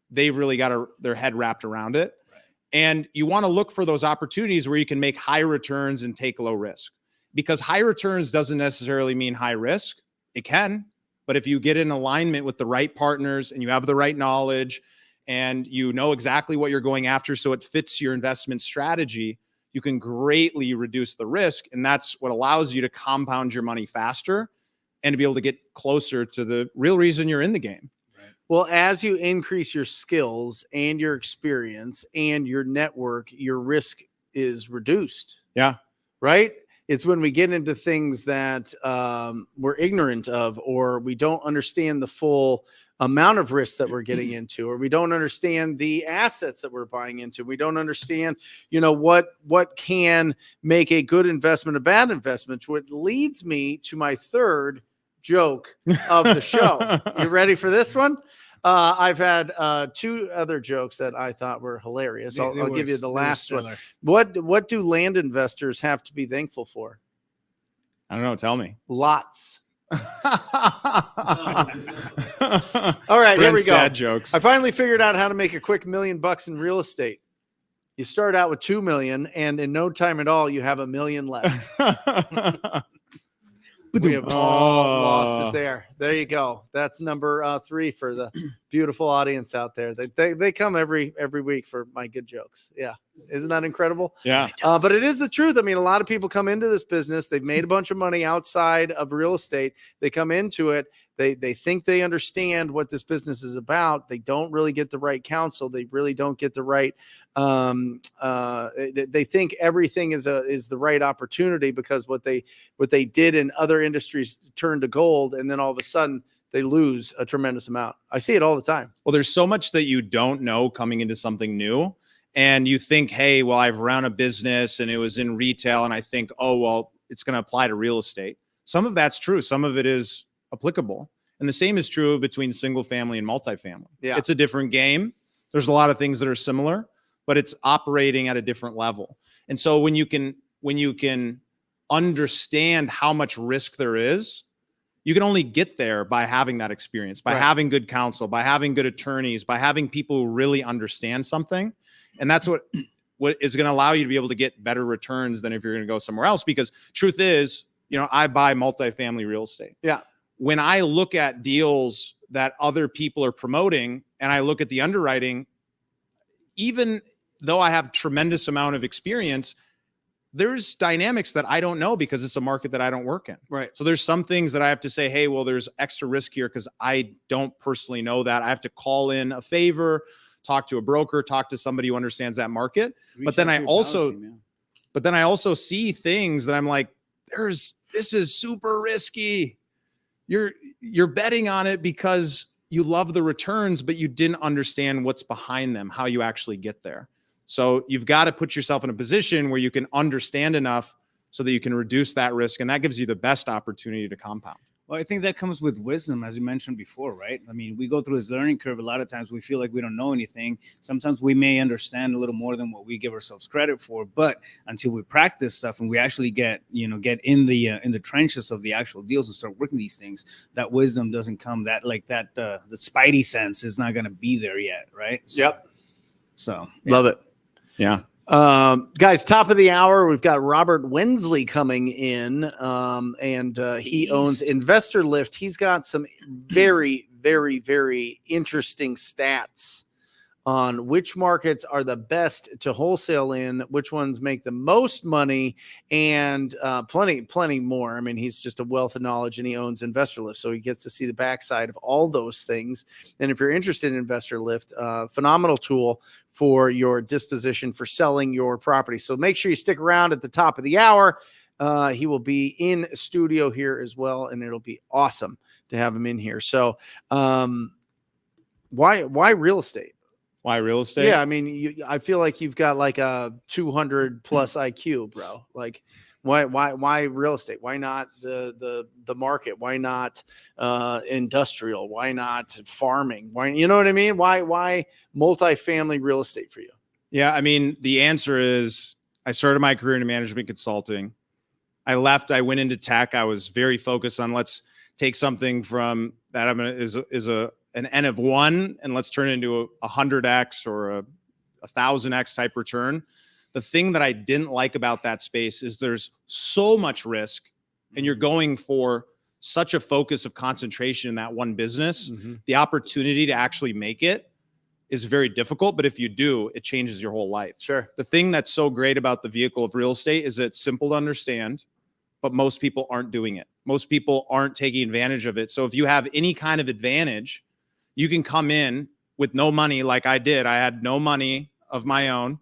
they've really got their head wrapped around it. Right. And you want to look for those opportunities where you can make high returns and take low risk, because high returns doesn't necessarily mean high risk. It can, but if you get in alignment with the right partners and you have the right knowledge and you know exactly what you're going after, so it fits your investment strategy, you can greatly reduce the risk. And that's what allows you to compound your money faster and to be able to get closer to the real reason you're in the game. Well, as you increase your skills and your experience and your network, your risk is reduced. Yeah. Right? It's when we get into things that we're ignorant of, or we don't understand the full amount of risk that we're getting into, or we don't understand the assets that we're buying into. We don't understand, what can make a good investment a bad investment, which leads me to my third joke of the show. You ready for this one? I've had 2 other jokes that I thought were hilarious. I'll give you the last one. What do land investors have to be thankful for? I don't know. Tell me. Lots. All right, here we go. Dad jokes. I finally figured out how to make a quick $1 million in real estate. You start out with 2 million, and in no time at all, you have $1 million left. We have all lost it there. There you go. That's number 3 for the beautiful audience out there. They come every week for my good jokes. Yeah. Isn't that incredible? Yeah. But it is the truth. I mean, a lot of people come into this business. They've made a bunch of money outside of real estate. They come into it. They think they understand what this business is about. They don't really get the right counsel. They really don't get the right. They think everything is the right opportunity because what they did in other industries turned to gold, and then all of a sudden they lose a tremendous amount. I see it all the time. Well, there's so much that you don't know coming into something new. And you think, hey, well, I've run a business and it was in retail. And I think, oh, well, it's going to apply to real estate. Some of that's true. Some of it is applicable. And the same is true between single family and multifamily. Yeah. It's a different game. There's a lot of things that are similar, but it's operating at a different level. And so when you can understand how much risk there is, you can only get there by having that experience, by having good counsel, by having good attorneys, by having people who really understand something. And that's what what is going to allow you to be able to get better returns than if you're going to go somewhere else. Because truth is, I buy multifamily real estate. Yeah. When I look at deals that other people are promoting and I look at the underwriting, even though I have tremendous amount of experience, there's dynamics that I don't know because it's a market that I don't work in. Right. So there's some things that I have to say, hey, well, there's extra risk here because I don't personally know that. I have to call in a favor, talk to a broker, talk to somebody who understands that market. But then I also see things that I'm like, this is super risky. You're betting on it because you love the returns, but you didn't understand what's behind them, how you actually get there. So you've got to put yourself in a position where you can understand enough so that you can reduce that risk. And that gives you the best opportunity to compound. Well, I think that comes with wisdom, as you mentioned before, right? I mean, we go through this learning curve. A lot of times we feel like we don't know anything. Sometimes we may understand a little more than what we give ourselves credit for, but until we practice stuff and we actually get in the trenches of the actual deals and start working these things, that wisdom doesn't come. The spidey sense is not going to be there yet, right? Yep. So love it. Yeah. Guys, top of the hour, we've got Robert Wensley coming in, and he owns Investor Lift. He's got some very, very, very interesting stats on which markets are the best to wholesale in, which ones make the most money, and plenty more. I mean, he's just a wealth of knowledge, and he owns Investor Lift, so he gets to see the backside of all those things. And if you're interested in Investor Lift, phenomenal tool for your disposition for selling your property. So make sure you stick around at the top of the hour. He will be in studio here as well, and it'll be awesome to have him in here. So why real estate? Why real estate? Yeah, I mean, I feel like you've got like a 200 plus IQ, bro. Like, why real estate? Why not the market? Why not industrial? Why not farming? Why, you know what I mean? Why multifamily real estate for you? Yeah, I mean, the answer is I started my career in management consulting. I left. I went into tech. I was very focused on let's take something from that is an N of 1 and let's turn it into a 100x or a 1,000x type return. The thing that I didn't like about that space is there's so much risk and you're going for such a focus of concentration in that one business. Mm-hmm. The opportunity to actually make it is very difficult, but if you do, it changes your whole life. Sure. The thing that's so great about the vehicle of real estate is it's simple to understand, but most people aren't doing it. Most people aren't taking advantage of it. So if you have any kind of advantage, you can come in with no money like I did. I had no money of my own.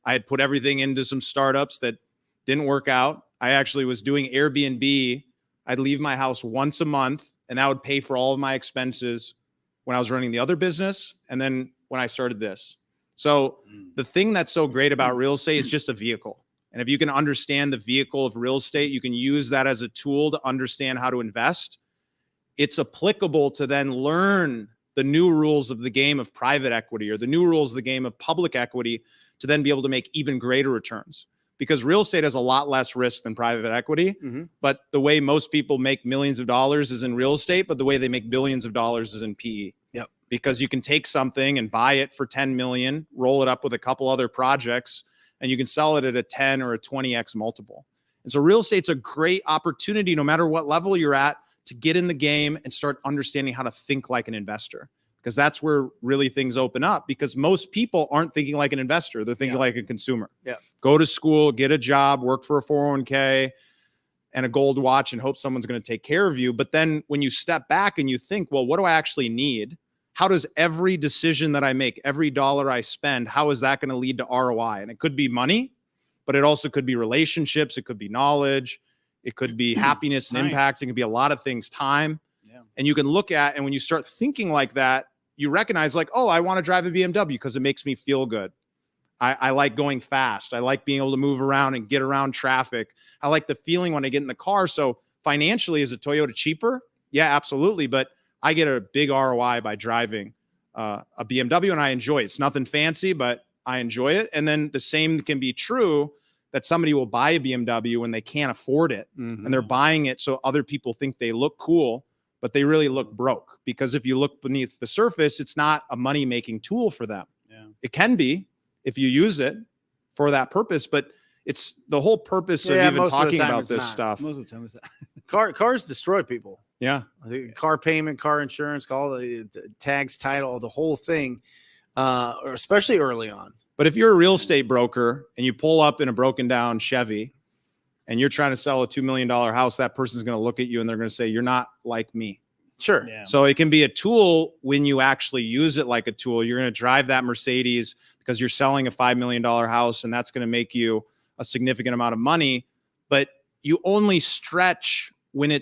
I had put everything into some startups that didn't work out. I actually was doing Airbnb. I'd leave my house once a month, and that would pay for all of my expenses when I was running the other business and then when I started this. So the thing that's so great about real estate is just a vehicle. And if you can understand the vehicle of real estate, you can use that as a tool to understand how to invest. It's applicable to then learn the new rules of the game of private equity or the new rules of the game of public equity to then be able to make even greater returns. Because real estate has a lot less risk than private equity. Mm-hmm. But the way most people make millions of dollars is in real estate, but the way they make billions of dollars is in PE. Yep. Because you can take something and buy it for 10 million, roll it up with a couple other projects, and you can sell it at a 10 or a 20x multiple. And so real estate's a great opportunity, no matter what level you're at, to get in the game and start understanding how to think like an investor, because that's where really things open up, because most people aren't thinking like an investor. They're thinking like a consumer. Yeah. Go to school, get a job, work for a 401k and a gold watch and hope someone's going to take care of you. But then when you step back and you think, well, what do I actually need? How does every decision that I make, every dollar I spend, how is that going to lead to ROI? And it could be money, but it also could be relationships. It could be knowledge. It could be happiness and impact. It could be a lot of things, time. Yeah. And you can look at, and when you start thinking like that, you recognize like, oh, I want to drive a BMW because it makes me feel good. I like going fast. I like being able to move around and get around traffic. I like the feeling when I get in the car. So financially, is a Toyota cheaper? Yeah, absolutely. But I get a big ROI by driving a BMW, and I enjoy it. It's nothing fancy, but I enjoy it. And then the same can be true that somebody will buy a BMW when they can't afford it. Mm-hmm. And they're buying it so other people think they look cool, but they really look broke. Because if you look beneath the surface, it's not a money-making tool for them. Yeah. It can be if you use it for that purpose. But it's the whole purpose of even most of the talking time about it's this not. stuff. Most of the time, it's that. Cars destroy people. Yeah. The car payment, car insurance, all the tags, title, the whole thing, or especially early on. But if you're a real estate broker and you pull up in a broken down Chevy and you're trying to sell a $2 million house, that person's going to look at you and they're going to say, you're not like me. Sure. Yeah. So it can be a tool when you actually use it like a tool. You're going to drive that Mercedes because you're selling a $5 million house, and that's going to make you a significant amount of money. But you only stretch when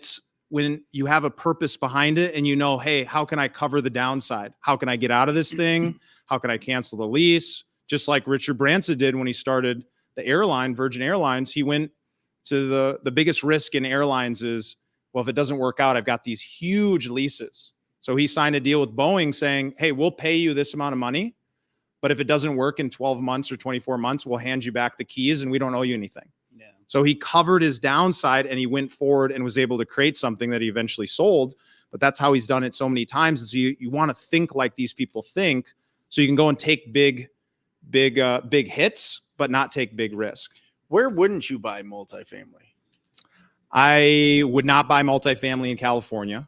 you have a purpose behind it and you know, hey, how can I cover the downside? How can I get out of this thing? How can I cancel the lease? Just like Richard Branson did when he started the airline, Virgin Airlines. He went to the biggest risk in airlines is, well, if it doesn't work out, I've got these huge leases. So he signed a deal with Boeing saying, hey, we'll pay you this amount of money, but if it doesn't work in 12 months or 24 months, we'll hand you back the keys and we don't owe you anything. Yeah. So he covered his downside and he went forward and was able to create something that he eventually sold. But that's how he's done it so many times. Is you want to think like these people think, so you can go and take big hits, but not take big risk. Where wouldn't you buy multifamily? I would not buy multifamily in California.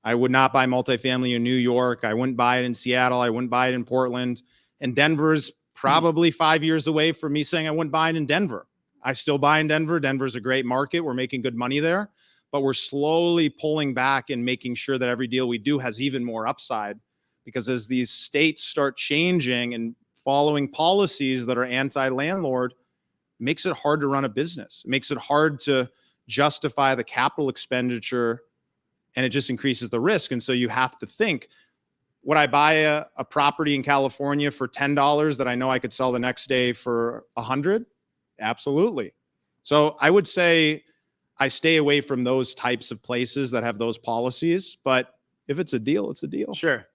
I would not buy multifamily in New York. I wouldn't buy it in Seattle. I wouldn't buy it in Portland. And Denver's probably 5 years away from me saying I wouldn't buy it in Denver. I still buy in Denver. Denver's a great market. We're making good money there, but we're slowly pulling back and making sure that every deal we do has even more upside, because as these states start changing and following policies that are anti-landlord, makes it hard to run a business. It makes it hard to justify the capital expenditure, and it just increases the risk. And so you have to think, would I buy a property in California for $10 that I know I could sell the next day for $100? Absolutely. So I would say I stay away from those types of places that have those policies, but if it's a deal, it's a deal. Sure.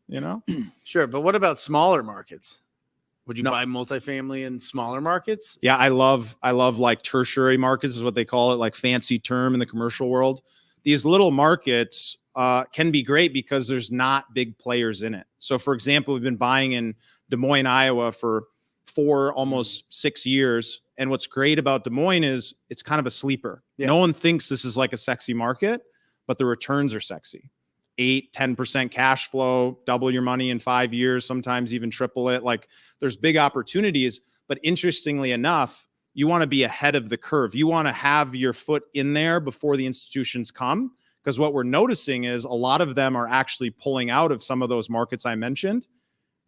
You know? Sure. But what about smaller markets? Would you No. buy multifamily in smaller markets? Yeah, I love like tertiary markets is what they call it, like fancy term in the commercial world. These little markets can be great because there's not big players in it. So for example, we've been buying in Des Moines, Iowa for almost 6 years. And what's great about Des Moines is it's kind of a sleeper. Yeah. No one thinks this is like a sexy market, but the returns are sexy. 8-10% cash flow, double your money in 5 years, sometimes even triple it. Like there's big opportunities, but interestingly enough, you want to be ahead of the curve. You want to have your foot in there before the institutions come, because what we're noticing is a lot of them are actually pulling out of some of those markets I mentioned,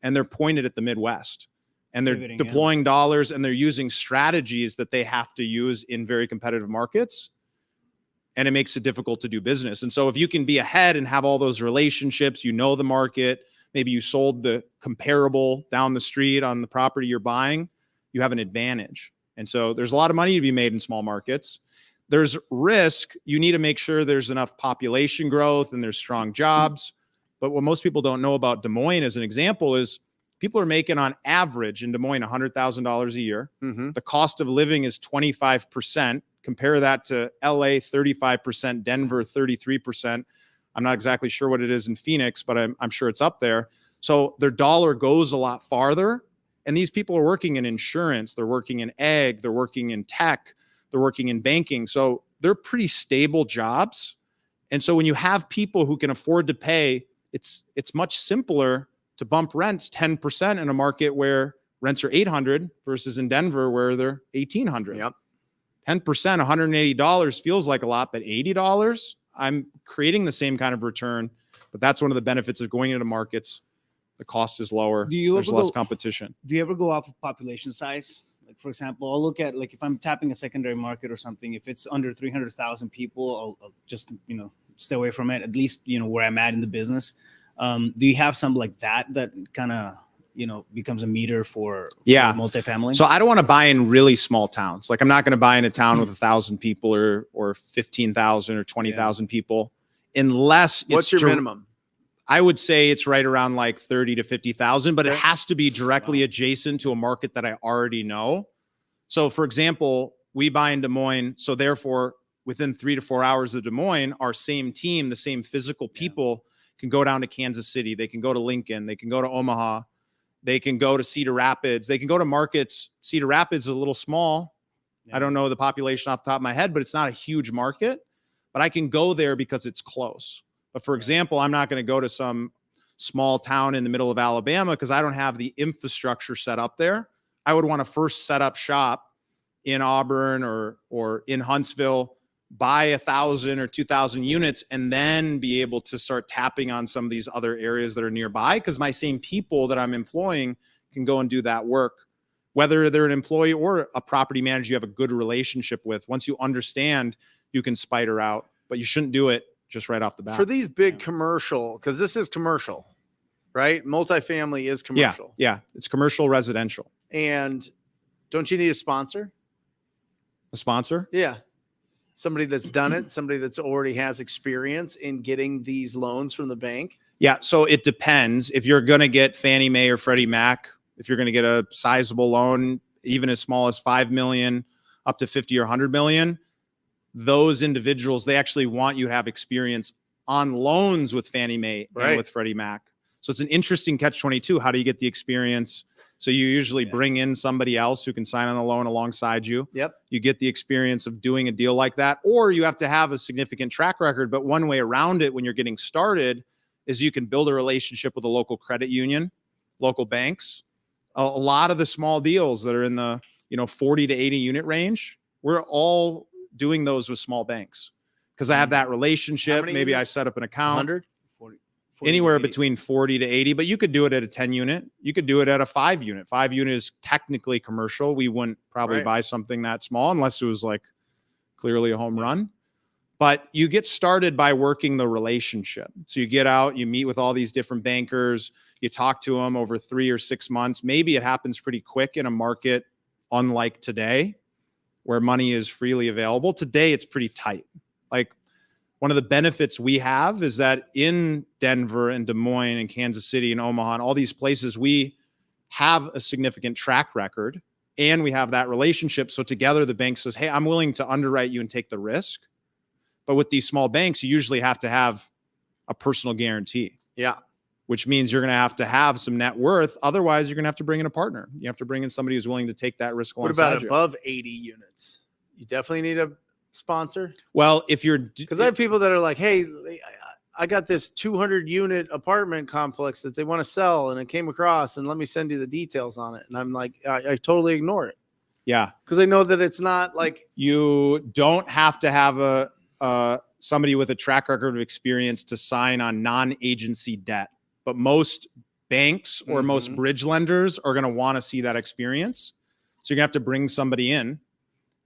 and they're pointed at the Midwest, and they're Pivoting, deploying dollars, and they're using strategies that they have to use in very competitive markets. And it makes it difficult to do business. And so if you can be ahead and have all those relationships, you know the market, maybe you sold the comparable down the street on the property you're buying, you have an advantage. And so there's a lot of money to be made in small markets. There's risk. You need to make sure there's enough population growth and there's strong jobs. But what most people don't know about Des Moines as an example is people are making on average in Des Moines $100,000 a year. Mm-hmm. The cost of living is 25%. Compare that to LA, 35%, Denver, 33%. I'm not exactly sure what it is in Phoenix, but I'm sure it's up there. So their dollar goes a lot farther. And these people are working in insurance. They're working in ag. They're working in tech. They're working in banking. So they're pretty stable jobs. And so when you have people who can afford to pay, it's much simpler to bump rents 10% in a market where rents are $800 versus in Denver where they're $1,800. Yep. 10%, $180 feels like a lot, but $80, I'm creating the same kind of return. But that's one of the benefits of going into markets. The cost is lower. There's less competition. Do you ever go off of population size? Like, for example, I'll look at, like, if I'm tapping a secondary market or something, if it's under 300,000 people, I'll just, stay away from it, at least, where I'm at in the business. Do you have something like that kind of, becomes a meter for multifamily? So I don't want to buy in really small towns. Like I'm not going to buy in a town with 1,000 people or 15,000 or 20,000 people, unless what's your minimum? I would say it's right around like 30 to 50,000, but it has to be directly adjacent to a market that I already know. So for example, we buy in Des Moines. So therefore within 3 to 4 hours of Des Moines, our same team, the same physical people can go down to Kansas City. They can go to Lincoln. They can go to Omaha. They can go to Cedar Rapids. They can go to markets. Cedar Rapids is a little small. Yeah. I don't know the population off the top of my head, but it's not a huge market. But I can go there because it's close. But for example, I'm not going to go to some small town in the middle of Alabama because I don't have the infrastructure set up there. I would want to first set up shop in Auburn or in Huntsville, buy 1,000 or 2,000 units, and then be able to start tapping on some of these other areas that are nearby, because my same people that I'm employing can go and do that work. Whether they're an employee or a property manager you have a good relationship with, once you understand, you can spider out, but you shouldn't do it just right off the bat. For these big commercial, because this is commercial, right? Multifamily is commercial. Yeah, it's commercial residential. And don't you need a sponsor? A sponsor? Yeah. Somebody that's done it, somebody that's already has experience in getting these loans from the bank. Yeah, so it depends. If you're going to get Fannie Mae or Freddie Mac, if you're going to get a sizable loan, even as small as 5 million up to 50 or 100 million, those individuals, they actually want you to have experience on loans with Fannie Mae and with Freddie Mac. So it's an interesting catch-22. How do you get the experience? So you usually bring in somebody else who can sign on the loan alongside you. Yep. You get the experience of doing a deal like that, or you have to have a significant track record. But one way around it when you're getting started is you can build a relationship with a local credit union, local banks. A lot of the small deals that are in the 40 to 80 unit range, we're all doing those with small banks because I have that relationship. Maybe units? I set up an account. 100? 40 Anywhere to 80. between 40 to 80, but you could do it at a 10 unit. You could do it at a 5 unit. 5 unit is technically commercial. We wouldn't probably buy something that small unless it was like clearly a home run. But you get started by working the relationship. So you get out, you meet with all these different bankers, you talk to them over 3 or 6 months. Maybe it happens pretty quick in a market unlike today where money is freely available. Today, it's pretty tight. Like, one of the benefits we have is that in Denver and Des Moines and Kansas City and Omaha and all these places, we have a significant track record and we have that relationship. So together the bank says, hey, I'm willing to underwrite you and take the risk. But with these small banks, you usually have to have a personal guarantee. Yeah. Which means you're going to have some net worth. Otherwise, you're going to have to bring in a partner. You have to bring in somebody who's willing to take that risk alongside you. What about above 80 units? You definitely need a sponsor. Well, if you're, because I have people that are like, hey, I got this 200 unit apartment complex that they want to sell and it came across and let me send you the details on it. And I'm like, I totally ignore it. Yeah. Because I know that it's not like, you don't have to have somebody with a track record of experience to sign on non-agency debt, but most banks or most bridge lenders are going to want to see that experience. So you're gonna have to bring somebody in.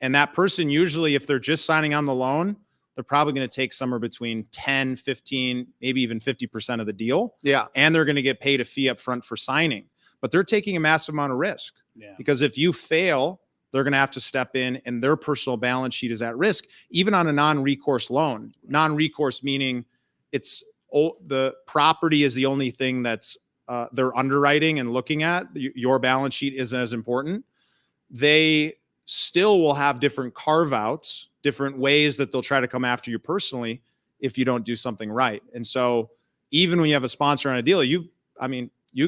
And that person, usually, if they're just signing on the loan, they're probably going to take somewhere between 10, 15, maybe even 50% of the deal. Yeah. And they're going to get paid a fee up front for signing. But they're taking a massive amount of risk. Yeah. Because if you fail, they're going to have to step in and their personal balance sheet is at risk, even on a non-recourse loan. Non-recourse meaning the property is the only thing that's they're underwriting and looking at. Your balance sheet isn't as important. They still will have different carve-outs, different ways that they'll try to come after you personally if you don't do something right. And so even when you have a sponsor on a deal, you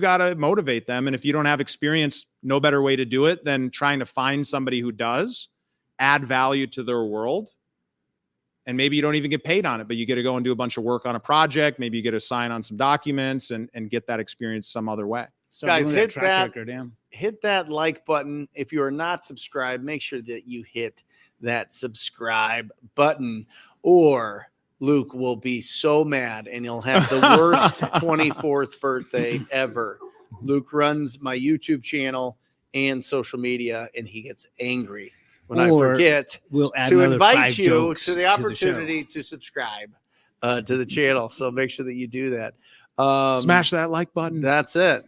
got to motivate them. And if you don't have experience, no better way to do it than trying to find somebody who does, add value to their world. And maybe you don't even get paid on it, but you get to go and do a bunch of work on a project. Maybe you get to sign on some documents and get that experience some other way. So guys, hit hit that like button. If you are not subscribed, make sure that you hit that subscribe button, or Luke will be so mad and he'll have the worst 24th birthday ever. Luke runs my YouTube channel and social media, and he gets angry when I forget to invite you to the opportunity to subscribe to the channel. So make sure that you do that. Smash that like button. That's it.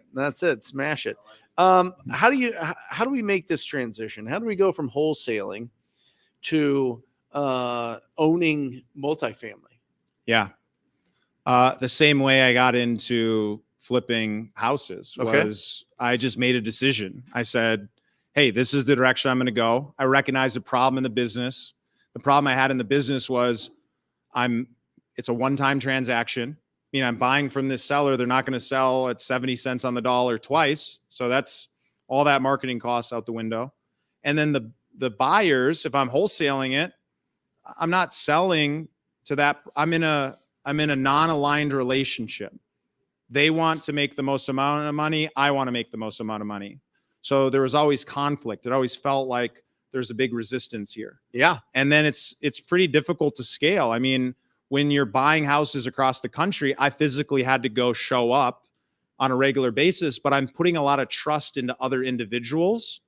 Smash it. How do we make this transition? How do we go from wholesaling to owning multifamily? Yeah. The same way I got into flipping houses was I just made a decision. I said, hey, this is the direction I'm going to go. I recognize the problem in the business. The problem I had in the business was it's a one-time transaction. I mean, I'm buying from this seller. They're not going to sell at 70 cents on the dollar twice. So that's all that marketing costs out the window. And then the buyers, if I'm wholesaling it, I'm not selling to that. I'm in a non-aligned relationship. They want to make the most amount of money. I want to make the most amount of money. So there was always conflict. It always felt like there's a big resistance here. Yeah. And then it's pretty difficult to scale. I mean, when you're buying houses across the country, I physically had to go show up on a regular basis, but I'm putting a lot of trust into other individuals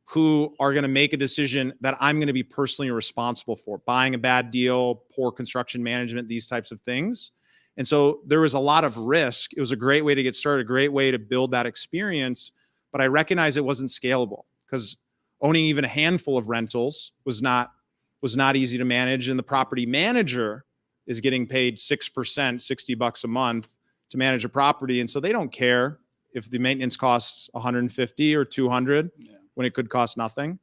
who are going to make a decision that I'm going to be personally responsible for. Buying a bad deal, poor construction management, these types of things. And so there was a lot of risk. It was a great way to get started, a great way to build that experience. But I recognized it wasn't scalable because owning even a handful of rentals was not easy to manage. And the property manager is getting paid 6%, $60 a month to manage a property. And so they don't care if the maintenance costs 150 or 200 when it could cost nothing.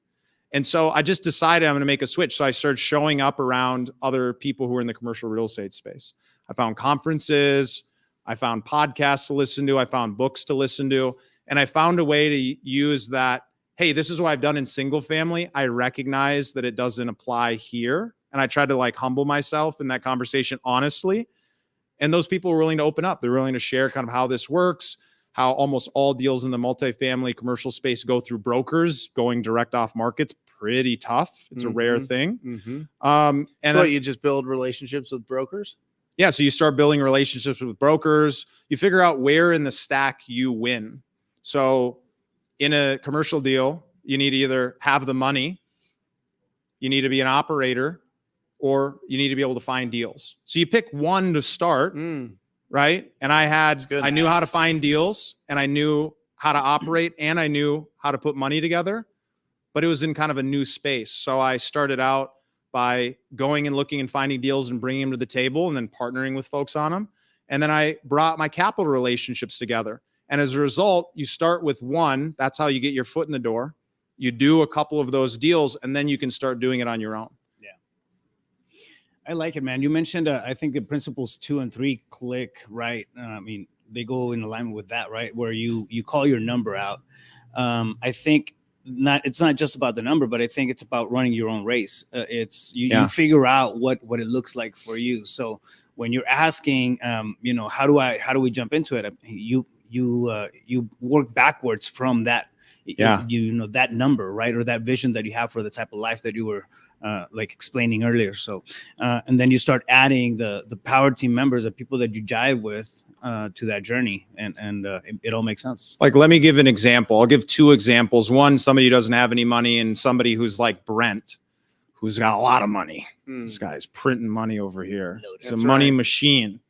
And so I just decided I'm going to make a switch. So I started showing up around other people who are in the commercial real estate space. I found conferences, I found podcasts to listen to, I found books to listen to, and I found a way to use that. Hey, this is what I've done in single family. I recognize that it doesn't apply here. And I tried to like humble myself in that conversation honestly. And those people were willing to open up. They're willing to share kind of how this works, how almost all deals in the multifamily commercial space go through brokers. Going direct off market's pretty tough. It's a rare thing. And so you just build relationships with brokers? Yeah. So you start building relationships with brokers. You figure out where in the stack you win. So in a commercial deal, you need to either have the money, you need to be an operator, or you need to be able to find deals. So you pick one to start, right? And I knew how to find deals, and I knew how to operate, and I knew how to put money together, but it was in kind of a new space. So I started out by going and looking and finding deals and bringing them to the table and then partnering with folks on them. And then I brought my capital relationships together. And as a result, you start with one. That's how you get your foot in the door. You do a couple of those deals, and then you can start doing it on your own. Yeah. I like it, man. You mentioned, I think the principles 2 and 3 click, right? I mean, they go in alignment with that, right? Where you call your number out. I think it's not just about the number, but I think it's about running your own race. You figure out what it looks like for you. So when you're asking, how do we jump into it? You work backwards from that, that number, right? Or that vision that you have for the type of life that you were like explaining earlier. So, and then you start adding the power team members, the people that you jive with to that journey, and it all makes sense. Like, let me give an example. I'll give 2 examples. One, somebody who doesn't have any money, and somebody who's like Brent, who's got a lot of money. This guy's printing money over here. It's a money machine.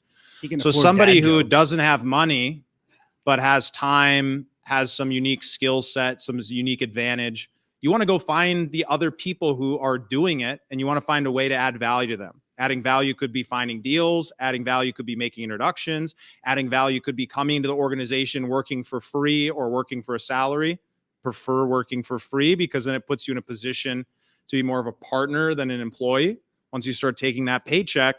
So somebody who doesn't have money, but has time, has some unique skill set, some unique advantage. You want to go find the other people who are doing it, and you want to find a way to add value to them. Adding value could be finding deals. Adding value could be making introductions. Adding value could be coming to the organization, working for free or working for a salary. Prefer working for free because then it puts you in a position to be more of a partner than an employee. Once you start taking that paycheck,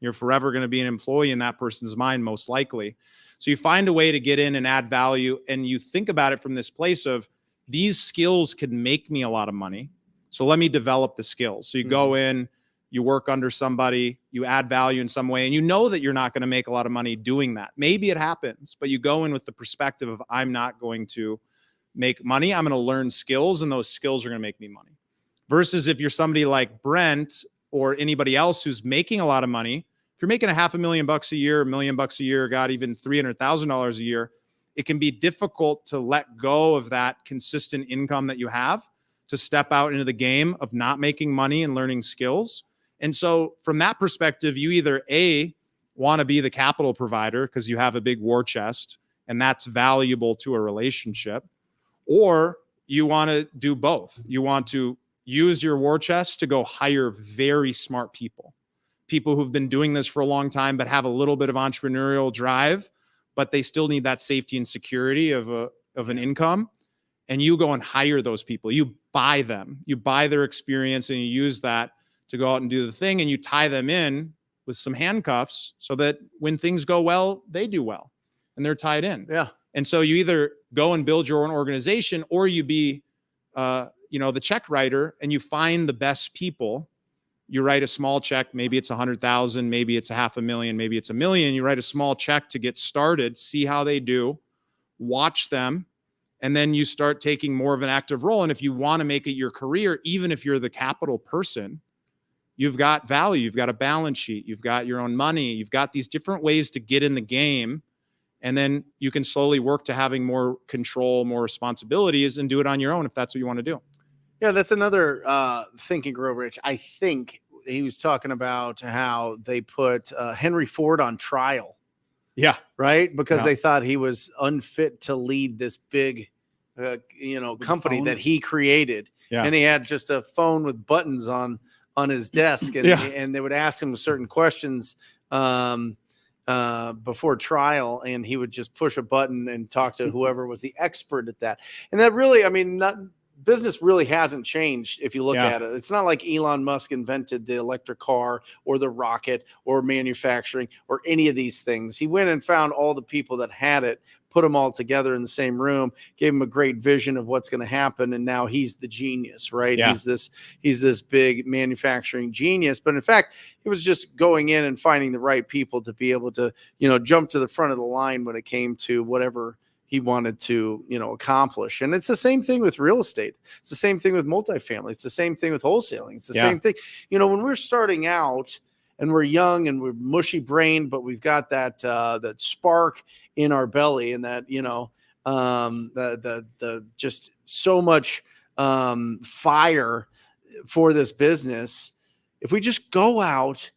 you're forever going to be an employee in that person's mind, most likely. So you find a way to get in and add value, and you think about it from this place of, these skills could make me a lot of money. So let me develop the skills. So you go in, you work under somebody, you add value in some way, and you know that you're not going to make a lot of money doing that. Maybe it happens, but you go in with the perspective of, I'm not going to make money. I'm going to learn skills, and those skills are going to make me money. Versus if you're somebody like Brent or anybody else who's making a lot of money, if you're making $500,000 a year, $1 million a year, God, even $300,000 a year, it can be difficult to let go of that consistent income that you have to step out into the game of not making money and learning skills. And so from that perspective, you either want to be the capital provider because you have a big war chest and that's valuable to a relationship, or you want to do both. You want to use your war chest to go hire very smart people who've been doing this for a long time, but have a little bit of entrepreneurial drive, but they still need that safety and security of an income. And you go and hire those people. You buy them. You buy their experience, and you use that to go out and do the thing, and you tie them in with some handcuffs so that when things go well, they do well and they're tied in. Yeah. And so you either go and build your own organization, or you be, the check writer, and you find the best people. You write a small check. Maybe it's 100,000, maybe it's $500,000, maybe it's $1 million. You write a small check to get started, see how they do, watch them. And then you start taking more of an active role. And if you want to make it your career, even if you're the capital person, you've got value, you've got a balance sheet, you've got your own money, you've got these different ways to get in the game. And then you can slowly work to having more control, more responsibilities, and do it on your own if that's what you want to do. Yeah, that's another Think and Grow Rich. I think he was talking about how they put Henry Ford on trial. Yeah. Right? Because Yeah. they thought he was unfit to lead this big, company phone? that he created. Yeah. And he had just a phone with buttons on his desk. And, Yeah. and they would ask him certain questions before trial, and he would just push a button and talk to whoever was the expert at that. And that really, business really hasn't changed if you look Yeah. at it. It's not like Elon Musk invented the electric car or the rocket or manufacturing or any of these things. He went and found all the people that had it, put them all together in the same room, gave him a great vision of what's going to happen, and now he's the genius, right? Yeah. He's this big manufacturing genius. But in fact, he was just going in and finding the right people to be able to, jump to the front of the line when it came to whatever he wanted to, accomplish. And it's the same thing with real estate. It's the same thing with multifamily. It's the same thing with wholesaling. It's the same thing. When we're starting out and we're young and we're mushy brained, but we've got that spark in our belly, and that, the just so much fire for this business. If we just go out,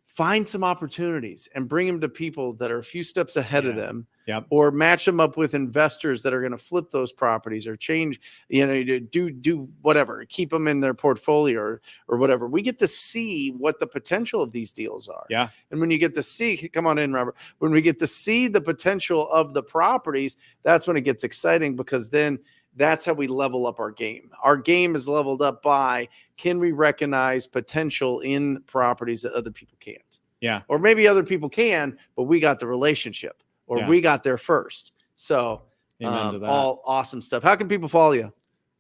find some opportunities and bring them to people that are a few steps ahead of them, Yep. or match them up with investors that are going to flip those properties or change, do whatever, keep them in their portfolio or whatever. We get to see what the potential of these deals are. Yeah. And when you get to see, come on in, Robert, when we get to see the potential of the properties, that's when it gets exciting, because then that's how we level up our game. Our game is leveled up by, can we recognize potential in properties that other people can't? Yeah. Or maybe other people can, but we got the relationship, or we got there first. So Amen to that. all awesome stuff. How can people follow you?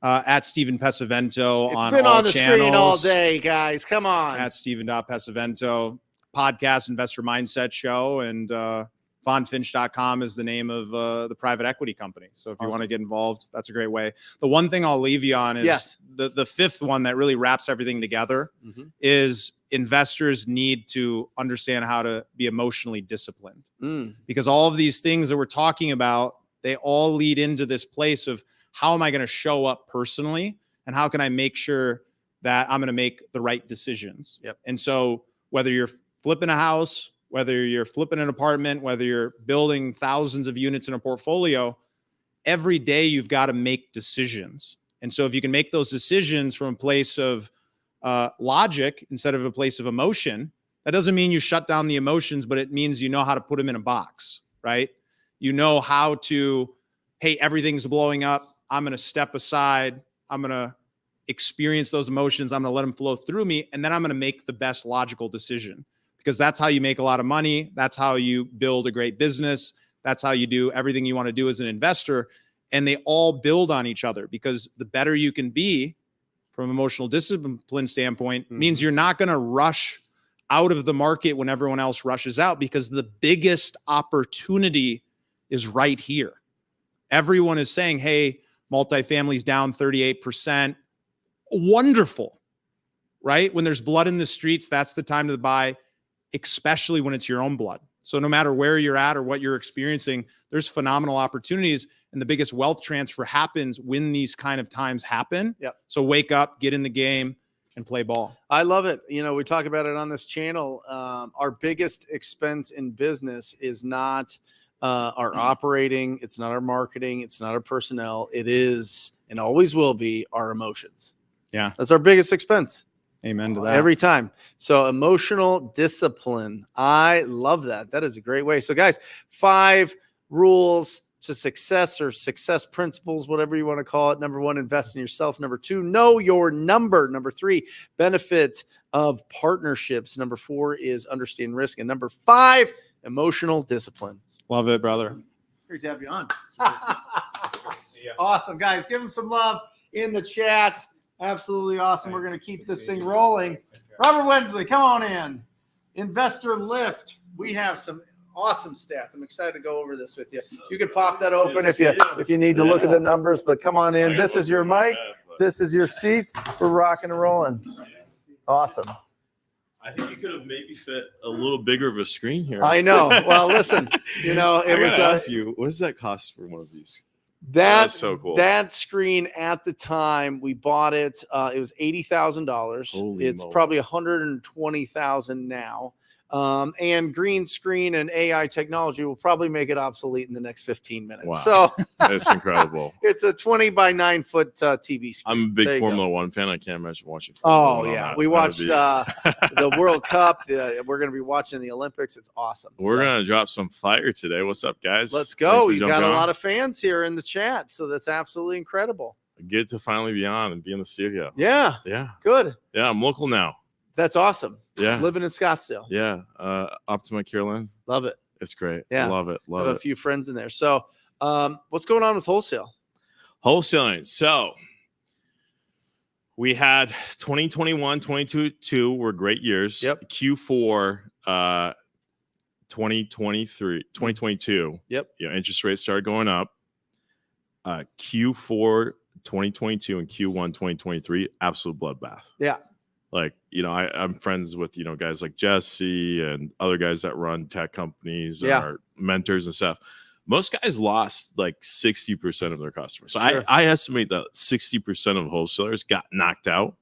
At Steven Pesavento It's on been all on the channels. screen all day, guys. Come on. At Steven.Pesavento, podcast, Investor Mindset Show, and fonfinch.com is the name of the private equity company. So if you want to get involved, that's a great way. The one thing I'll leave you on is the fifth one that really wraps everything together is investors need to understand how to be emotionally disciplined. Because all of these things that we're talking about, they all lead into this place of, how am I going to show up personally, and how can I make sure that I'm going to make the right decisions? Yep. And so whether you're flipping a house, whether you're flipping an apartment, whether you're building thousands of units in a portfolio, every day you've got to make decisions. And so if you can make those decisions from a place of logic instead of a place of emotion, that doesn't mean you shut down the emotions, but it means you know how to put them in a box, right? You know how to, hey, everything's blowing up. I'm going to step aside. I'm going to experience those emotions. I'm going to let them flow through me. And then I'm going to make the best logical decision, because that's how you make a lot of money. That's how you build a great business. That's how you do everything you want to do as an investor. And they all build on each other, because the better you can be from an emotional discipline standpoint means you're not going to rush out of the market when everyone else rushes out, because the biggest opportunity is right here. Everyone is saying, hey, multifamily's down 38%. Wonderful, right? When there's blood in the streets, that's the time to buy, especially when it's your own blood. So no matter where you're at or what you're experiencing, there's phenomenal opportunities. And the biggest wealth transfer happens when these kind of times happen. Yep. So wake up, get in the game, and play ball. I love it. We talk about it on this channel. Our biggest expense in business is not our operating. It's not our marketing. It's not our personnel. It is, and always will be, our emotions. Yeah. That's our biggest expense. Amen to that. Every time. So emotional discipline. I love that. That is a great way. So guys, 5 rules to success or success principles, whatever you want to call it. Number 1, invest in yourself. Number 2, know your number. Number 3, benefit of partnerships. Number 4 is understand risk. And number 5, emotional discipline. Love it, brother. Great to have you on. Awesome, guys. Give them some love in the chat. Absolutely awesome. We're going to keep this thing rolling. Robert Wensley, come on in. Investor Lift. We have some awesome stats. I'm excited to go over this with you. You can pop that open if you need to look at the numbers, but come on in. This is your mic. This is your seat. We're rocking and rolling. Awesome. I think you could have maybe fit a little bigger of a screen here. I know. Well, listen, it was ask you, what does that cost for one of these? That's so cool. That screen at the time we bought it, it was $80,000. It's moly. probably $120,000 now. And green screen and AI technology will probably make it obsolete in the next 15 minutes. Wow. So That's incredible. it's a 20 by 9 foot TV screen. I'm a There big you Formula One fan. I can't imagine watching. Oh Formula yeah, One. we That would watched be- the World Cup. We're going to be watching the Olympics. It's awesome. We're So, gonna drop some fire today. What's up, guys? let's go. You got jumping a on. lot of fans here in the chat, so that's absolutely incredible. Good to finally be on and be in the studio. Yeah, Yeah, good. yeah. I'm local now. That's awesome. Yeah, Living in Scottsdale. yeah. Optima Carolyn. Love it. It's great. Yeah. Love it. I Love have it. a few friends in there. So, what's going on with wholesale? Wholesaling. So we had 2021, 2022 were great years. Yep. Q4 2022. Yep. Interest rates started going up. Q4 2022 and Q1 2023, absolute bloodbath. Yeah. Like, I'm friends with, guys like Jesse and other guys that run tech companies and Yeah. are mentors and stuff. Most guys lost like 60% of their customers. So Sure. I estimate that 60% of wholesalers got knocked out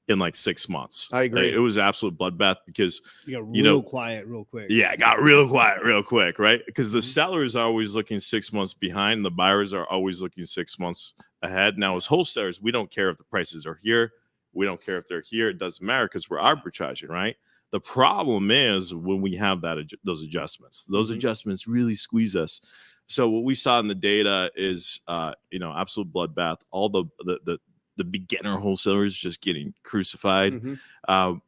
in like 6 months. I agree. Like, it was absolute bloodbath because You got You real know- quiet real quick. yeah, it got real quiet real quick, right? Because the Mhm. sellers are always looking 6 months behind. The buyers are always looking 6 months ahead. Now, as wholesalers, we don't care if the prices are here. We don't care if they're here. It doesn't matter because we're arbitraging, right? The problem is when we have those adjustments. Those Mhm. adjustments really squeeze us. So what we saw in the data is, absolute bloodbath. All the beginner wholesalers just getting crucified. Mhm.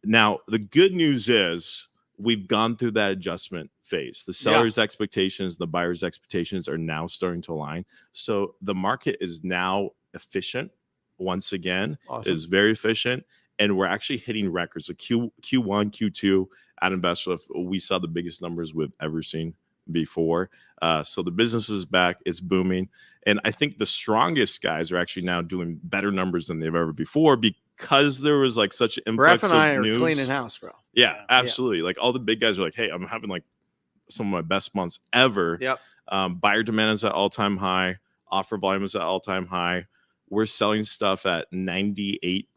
Now, the good news is we've gone through that adjustment phase. The seller's expectations, the buyer's expectations are now starting to align. So the market is now efficient once again. Awesome. Is very efficient. And we're actually hitting records. So Q1, Q2 at Investor Lift, we saw the biggest numbers we've ever seen before. So the business is back. It's booming. And I think the strongest guys are actually now doing better numbers than they've ever before because there was like such an influx Bref and I of are news. cleaning house, bro. Yeah, absolutely. Like all the big guys are like, hey, I'm having like some of my best months ever. Yep. Buyer demand is at all-time high. Offer volume is at all-time high. We're selling stuff at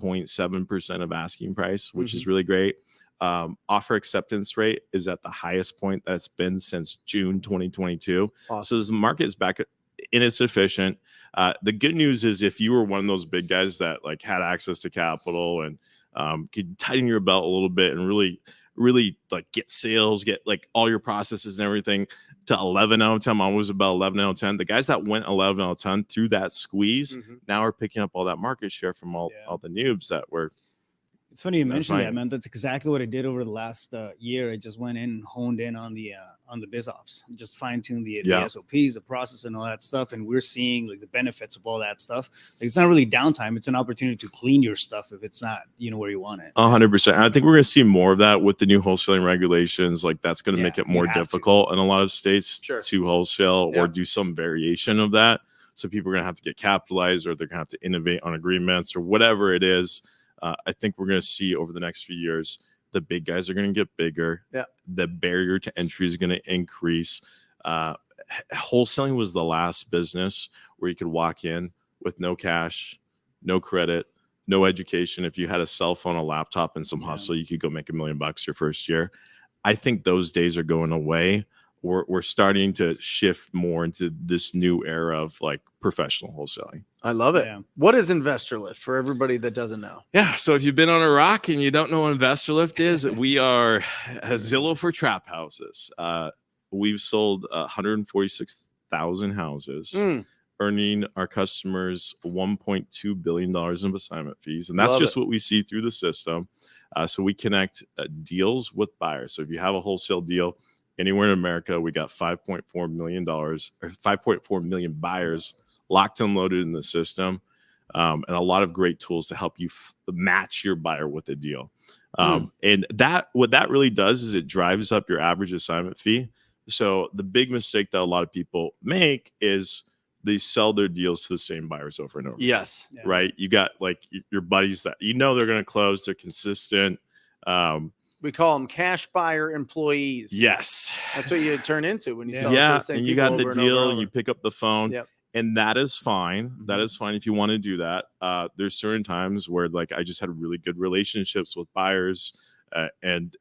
98.7% of asking price, which is really great. Offer acceptance rate is at the highest point that's been since June 2022. Awesome. So this market is back and it's efficient. The good news is if you were one of those big guys that like had access to capital and could tighten your belt a little bit and really like get sales, get like all your processes and everything to 11 out of 10. Mine was about 11 out of 10. The guys that went 11 out of 10 through that squeeze now are picking up all that market share from all the noobs that were. It's funny you mentioned fine. that, man. That's exactly what I did over the last year. I just went in and honed in on the biz ops, just fine tuned the SOPs, the process, and all that stuff. And we're seeing like the benefits of all that stuff. Like, it's not really downtime; it's an opportunity to clean your stuff if it's not, where you want it. 100%. I think we're going to see more of that with the new wholesaling regulations. Like that's going to make it more difficult in a lot of states to wholesale or do some variation of that. So people are going to have to get capitalized, or they're going to have to innovate on agreements or whatever it is. I think we're going to see over the next few years, the big guys are going to get bigger. Yeah. The barrier to entry is going to increase. Wholesaling was the last business where you could walk in with no cash, no credit, no education. If you had a cell phone, a laptop, and some hustle, you could go make $1 million your first year. I think those days are going away. We're starting to shift more into this new era of like professional wholesaling. I love it. Yeah. What is Investor Lift for everybody that doesn't know? Yeah. So if you've been on a rock and you don't know what Investor Lift is, we are a Zillow for trap houses. We've sold 1,000 houses, Mm, earning our customers $1.2 billion in assignment fees. And that's Love just it. what we see through the system. So we connect deals with buyers. So if you have a wholesale deal anywhere in America, we got $5.4 million or 5.4 million buyers locked and loaded in the system. And a lot of great tools to help you match your buyer with a deal. And what that really does is it drives up your average assignment fee. So the big mistake that a lot of people make is they sell their deals to the same buyers over and over. yes. Yeah. Right. You got like your buddies that they're going to close. They're consistent. We call them cash buyer employees. Yes. That's what you turn into when you sell it to Yeah. the same And you people got the over and over and deal. over. You pick up the phone. Yep. And that is fine. That is fine if you want to do that. There's certain times where like I just had really good relationships with buyers, and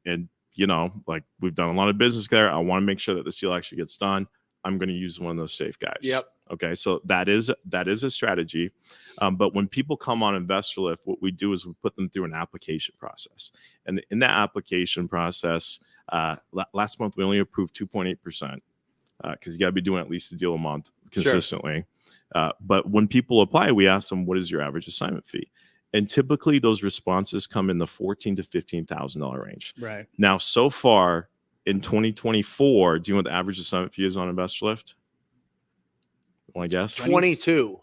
you know, like we've done a lot of business there. I want to make sure that this deal actually gets done. I'm going to use one of those safe guys. Yep. Okay. So that is a strategy. But when people come on Investor Lift, what we do is we put them through an application process. And in that application process, last month we only approved 2.8%, because you got to be doing at least a deal a month consistently. Sure. But when people apply, we ask them, what is your average assignment fee? And typically those responses come in the $14,000 to $15,000 range. Right. Now, so far in 2024, do you know what the average assignment fee is on Investor Lift? Want to guess? 22.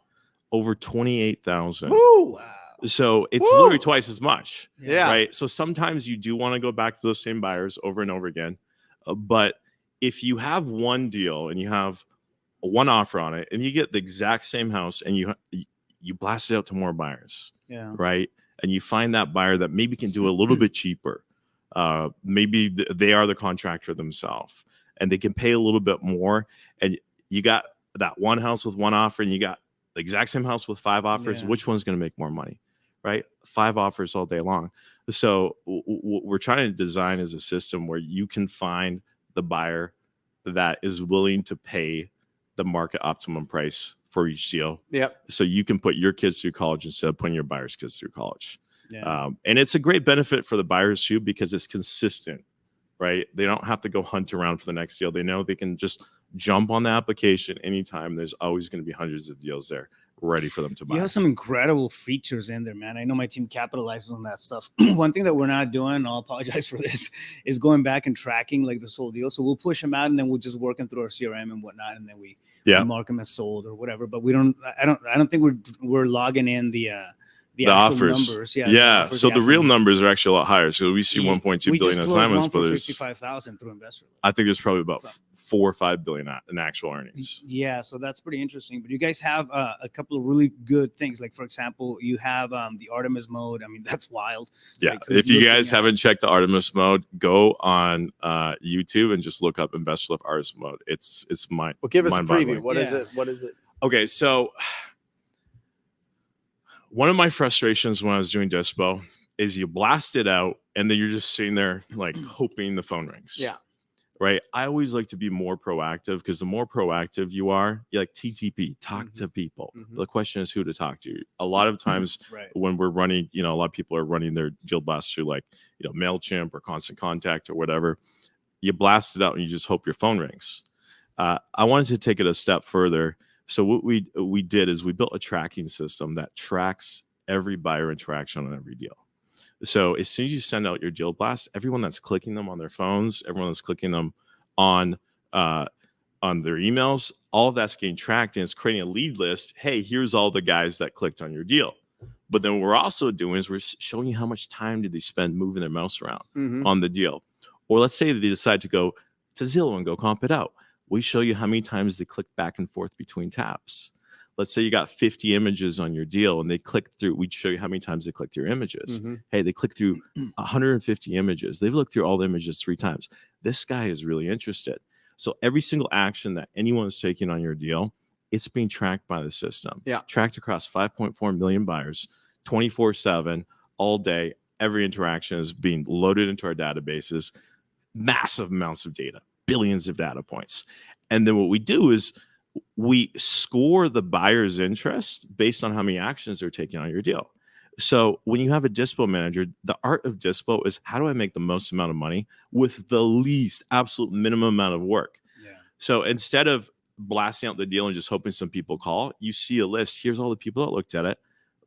Over 28,000. Woo! Wow. So it's Woo! literally twice as much. Yeah. Right. So sometimes you do want to go back to those same buyers over and over again. But if you have one deal and you have one offer on it and you get the exact same house and you blast it out to more buyers. Yeah. Right. And you find that buyer that maybe can do a little bit cheaper. Maybe they are the contractor themselves and they can pay a little bit more. And you got that one house with one offer and you got the exact same house with 5 offers. Yeah. Which one's going to make more money? Right. 5 offers all day long. So what we're trying to design is a system where you can find the buyer that is willing to pay the market optimum price for each deal. Yep. So you can put your kids through college instead of putting your buyer's kids through college. Yeah. And it's a great benefit for the buyers too, because it's consistent, right? They don't have to go hunt around for the next deal. They know they can just jump on the application anytime. There's always going to be hundreds of deals there ready for them to buy. You have some incredible features in there, man. I know my team capitalizes on that stuff. One thing that we're not doing, and I'll apologize for this, is going back and tracking like this whole deal. So we'll push them out and then we'll just work them through our CRM and whatnot, and then we mark them as sold or whatever. But I don't think we're logging in the actual offers. Numbers. Yeah. So the real numbers are actually a lot higher. So we see 1.2 we billion just assignments, but for there's 55,000 through Investor. I think there's probably about 4 or 5 billion in actual earnings. Yeah, so that's pretty interesting. But you guys have a couple of really good things. Like, for example, you have the Artemis mode. I mean, that's wild. Yeah. Like, If you guys haven't checked the Artemis mode, go on YouTube and just look up Investor Lift Artemis mode. It's Well, give us a mind-boggling. preview. What is it? What is it? Okay, so one of my frustrations when I was doing Dispo is you blast it out and then you're just sitting there like hoping the phone rings. Yeah. Right. I always like to be more proactive because the more proactive you are, you like TTP, talk to people. The question is who to talk to. A lot of times when we're running, a lot of people are running their deal blasts through like, MailChimp or Constant Contact or whatever. You blast it out and you just hope your phone rings. I wanted to take it a step further. So what we did is we built a tracking system that tracks every buyer interaction on every deal. So as soon as you send out your deal blasts, everyone that's clicking them on their phones, everyone that's clicking them on their emails, all of that's getting tracked and it's creating a lead list. Hey, here's all the guys that clicked on your deal. But then what we're also doing is we're showing you how much time did they spend moving their mouse around on the deal. Or let's say that they decide to go to Zillow and go comp it out. We show you how many times they click back and forth between tabs. Let's say you got 50 images on your deal and they click through, we'd show you how many times they clicked through images. Hey, they click through 150 images. They've looked through all the images 3 times. This guy is really interested. So every single action that anyone is taking on your deal, it's being tracked by the system. Yeah. Tracked across 5.4 million buyers, 24/7, all day. Every interaction is being loaded into our databases, massive amounts of data, billions of data points. And then what we do is we score the buyer's interest based on how many actions they're taking on your deal. So when you have a dispo manager, the art of dispo is how do I make the most amount of money with the least absolute minimum amount of work? Yeah. So instead of blasting out the deal and just hoping some people call. You see a list. Here's all the people that looked at it,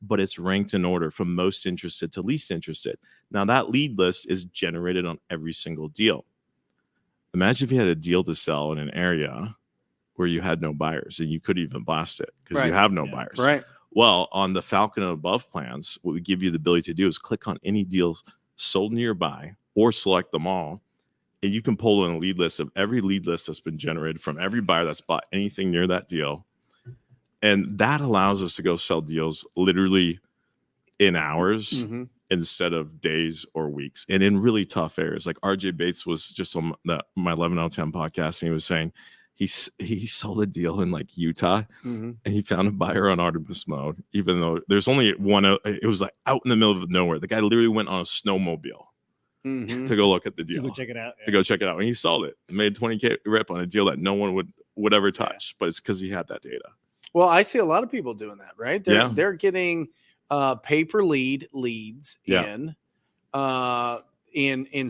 but it's ranked in order from most interested to least interested. Now that lead list is generated on every single deal. Imagine if you had a deal to sell in an area where you had no buyers and you couldn't even blast it because you have no buyers. Right. Well, on the Falcon and Above plans, what we give you the ability to do is click on any deals sold nearby or select them all. And you can pull in a lead list of every lead list that's been generated from every buyer that's bought anything near that deal. And that allows us to go sell deals literally in hours instead of days or weeks, and in really tough areas. Like RJ Bates was just on my 11 out of 10 podcast, and he was saying he sold a deal in like Utah, and he found a buyer on Artemis mode, even though there's only one. It was like out in the middle of nowhere. The guy literally went on a snowmobile to go look at the deal, To go check it out. to go check it out, and he sold it and made 20K rip on a deal that no one would ever touch, but it's because he had that data. Well, I see a lot of people doing that, right? They're getting pay-per leads in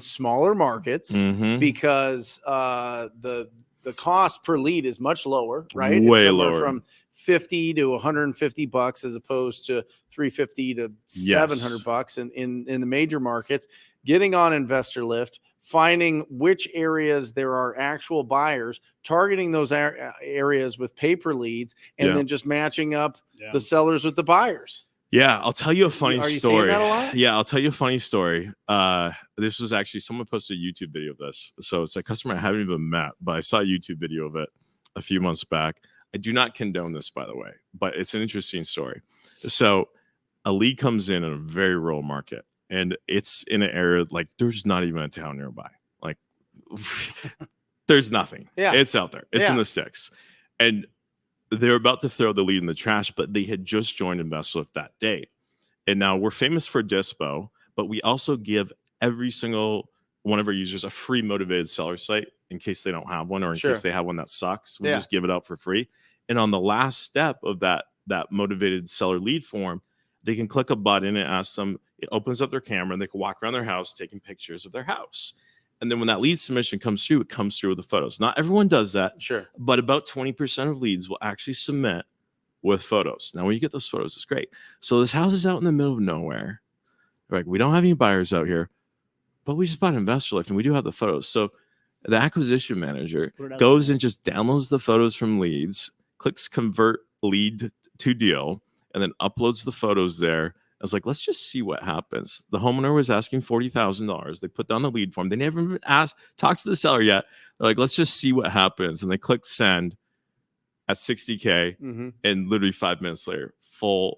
smaller markets because the cost per lead is much lower, right? Way it's lower, from $50 to $150 as opposed to $350 to $700 in the major markets. Getting on Investor Lift, finding which areas there are actual buyers, targeting those areas with paper leads, and then just matching up the sellers with the buyers. Yeah, I'll tell you a funny story. Seeing that a lot? Yeah, I'll tell you a funny story. This was actually, someone posted a YouTube video of this. So it's a customer I haven't even met, but I saw a YouTube video of it a few months back. I do not condone this, by the way, but it's an interesting story. So a lead comes in a very rural market, and it's in an area like there's not even a town nearby. Like there's nothing. Yeah, it's out there. It's in the sticks. And they're about to throw the lead in the trash, but they had just joined InvestLift that day. And now we're famous for Dispo, but we also give every single one of our users a free motivated seller site in case they don't have one, or in case they have one that sucks. We just give it out for free. And on the last step of that motivated seller lead form, they can click a button and ask them, it opens up their camera and they can walk around their house taking pictures of their house. And then when that lead submission comes through, it comes through with the photos. Not everyone does that, but about 20% of leads will actually submit with photos. Now, when you get those photos, it's great. So this house is out in the middle of nowhere. Like, we don't have any buyers out here, but we just bought an Investor Lift and we do have the photos. So the acquisition manager goes and just downloads the photos from leads, clicks convert lead to deal, and then uploads the photos there. I was like, let's just see what happens. The homeowner was asking $40,000. They put down the lead form. They never even talked to the seller yet. They're like, let's just see what happens. And they click send at $60K. And literally 5 minutes later, full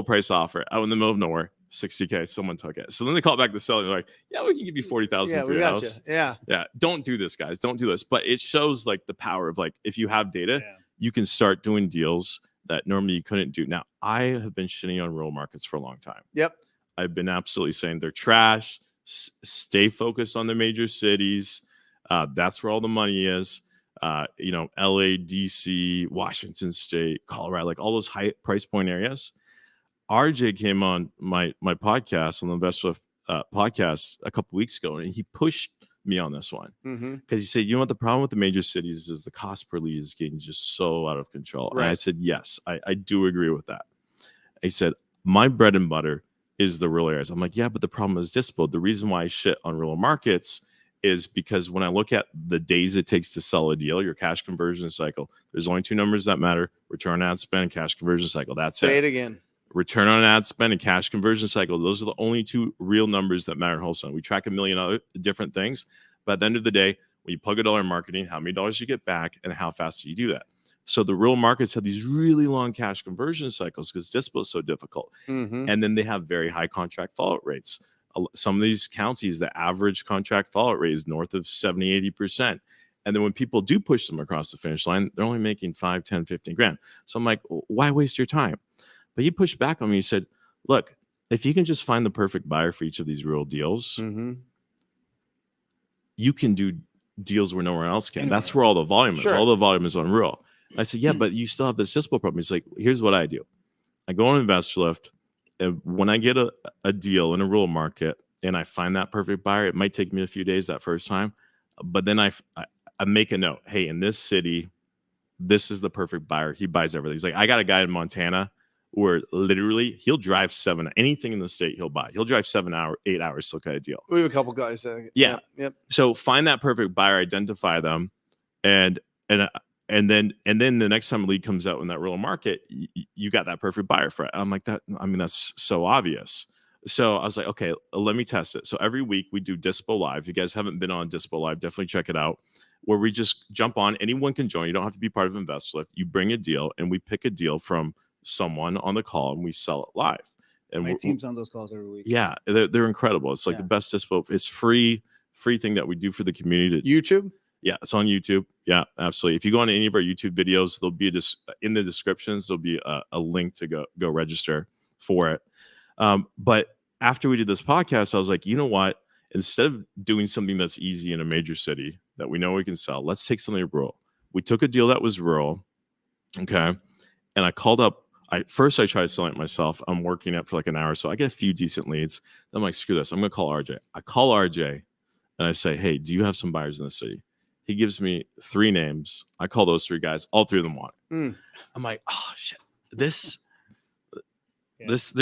price offer out in the middle of nowhere, $60K. Someone took it. So then they call back the seller. They're like, yeah, we can give you $40,000 for your house. Yeah. Don't do this, guys. Don't do this. But it shows like the power of like, if you have data, you can start doing deals that normally you couldn't do. Now, I have been shitting on rural markets for a long time. I've been absolutely saying they're trash. Stay focused on the major cities. That's where all the money is. LA, DC, Washington State, Colorado, like all those high price point areas. RJ came on my podcast, on the Investor podcast a couple weeks ago, and he pushed me on this one because he said, you know what, the problem with the major cities is the cost per lead is getting just so out of control. And I said, yes, I do agree with that. He said, my bread and butter is the rural areas. I'm like, yeah, but the problem is dispo. The reason why I shit on rural markets is because when I look at the days it takes to sell a deal, your cash conversion cycle, there's only two numbers that matter: return on ad spend and cash conversion cycle. That's Say it again. Return on ad spend and cash conversion cycle. Those are the only two real numbers that matter in wholesale. We track a million other different things, but at the end of the day, when you plug a dollar in marketing, how many dollars you get back and how fast do you do that? So the rural markets have these really long cash conversion cycles because dispo is so difficult. And then they have very high contract fallout rates. Some of these counties, the average contract fallout rate is north of 70, 80%. And then when people do push them across the finish line, they're only making 5, 10, 15 grand. So I'm like, why waste your time? But he pushed back on me. He said, look, if you can just find the perfect buyer for each of these rural deals, you can do deals where nowhere else can. That's where all the volume is. All the volume is on rural. I said, yeah, but you still have this dispo problem. He's like, here's what I do. I go on InvestLift, and when I get a deal in a rural market and I find that perfect buyer, it might take me a few days that first time, but then I make a note. Hey, in this city, this is the perfect buyer. He buys everything. He's like, I got a guy in Montana where literally he'll drive anything in the state he'll buy. He'll drive 8 hours to look at a deal. We have a couple guys that, Yeah. Yep. So find that perfect buyer, identify them, and then the next time a lead comes out in that real market, you got that perfect buyer for it. I'm like that. I mean, that's so obvious. So I was like, okay, let me test it. So every week we do Dispo Live. If you guys haven't been on Dispo Live, definitely check it out, where we just jump on. Anyone can join. You don't have to be part of InvestLift. You bring a deal and we pick a deal from someone on the call and we sell it live. And my team's on those calls every week. Yeah, they're incredible. It's like the best Dispo. It's free thing that we do for the community. YouTube? Yeah, it's on YouTube. Yeah, absolutely. If you go on any of our YouTube videos, there'll be in the descriptions, there'll be a link to go register for it. But after we did this podcast, I was like, you know what? Instead of doing something that's easy in a major city that we know we can sell, let's take something rural. We took a deal that was rural. Okay. And I called up. First I tried selling it myself. I'm working it for like an hour. So I get a few decent leads. Then I'm like, screw this. I'm going to call RJ. I call RJ and I say, hey, do you have some buyers in the city? He gives me 3 names. I call those 3 guys. All 3 of them want it. I'm like, oh shit, there's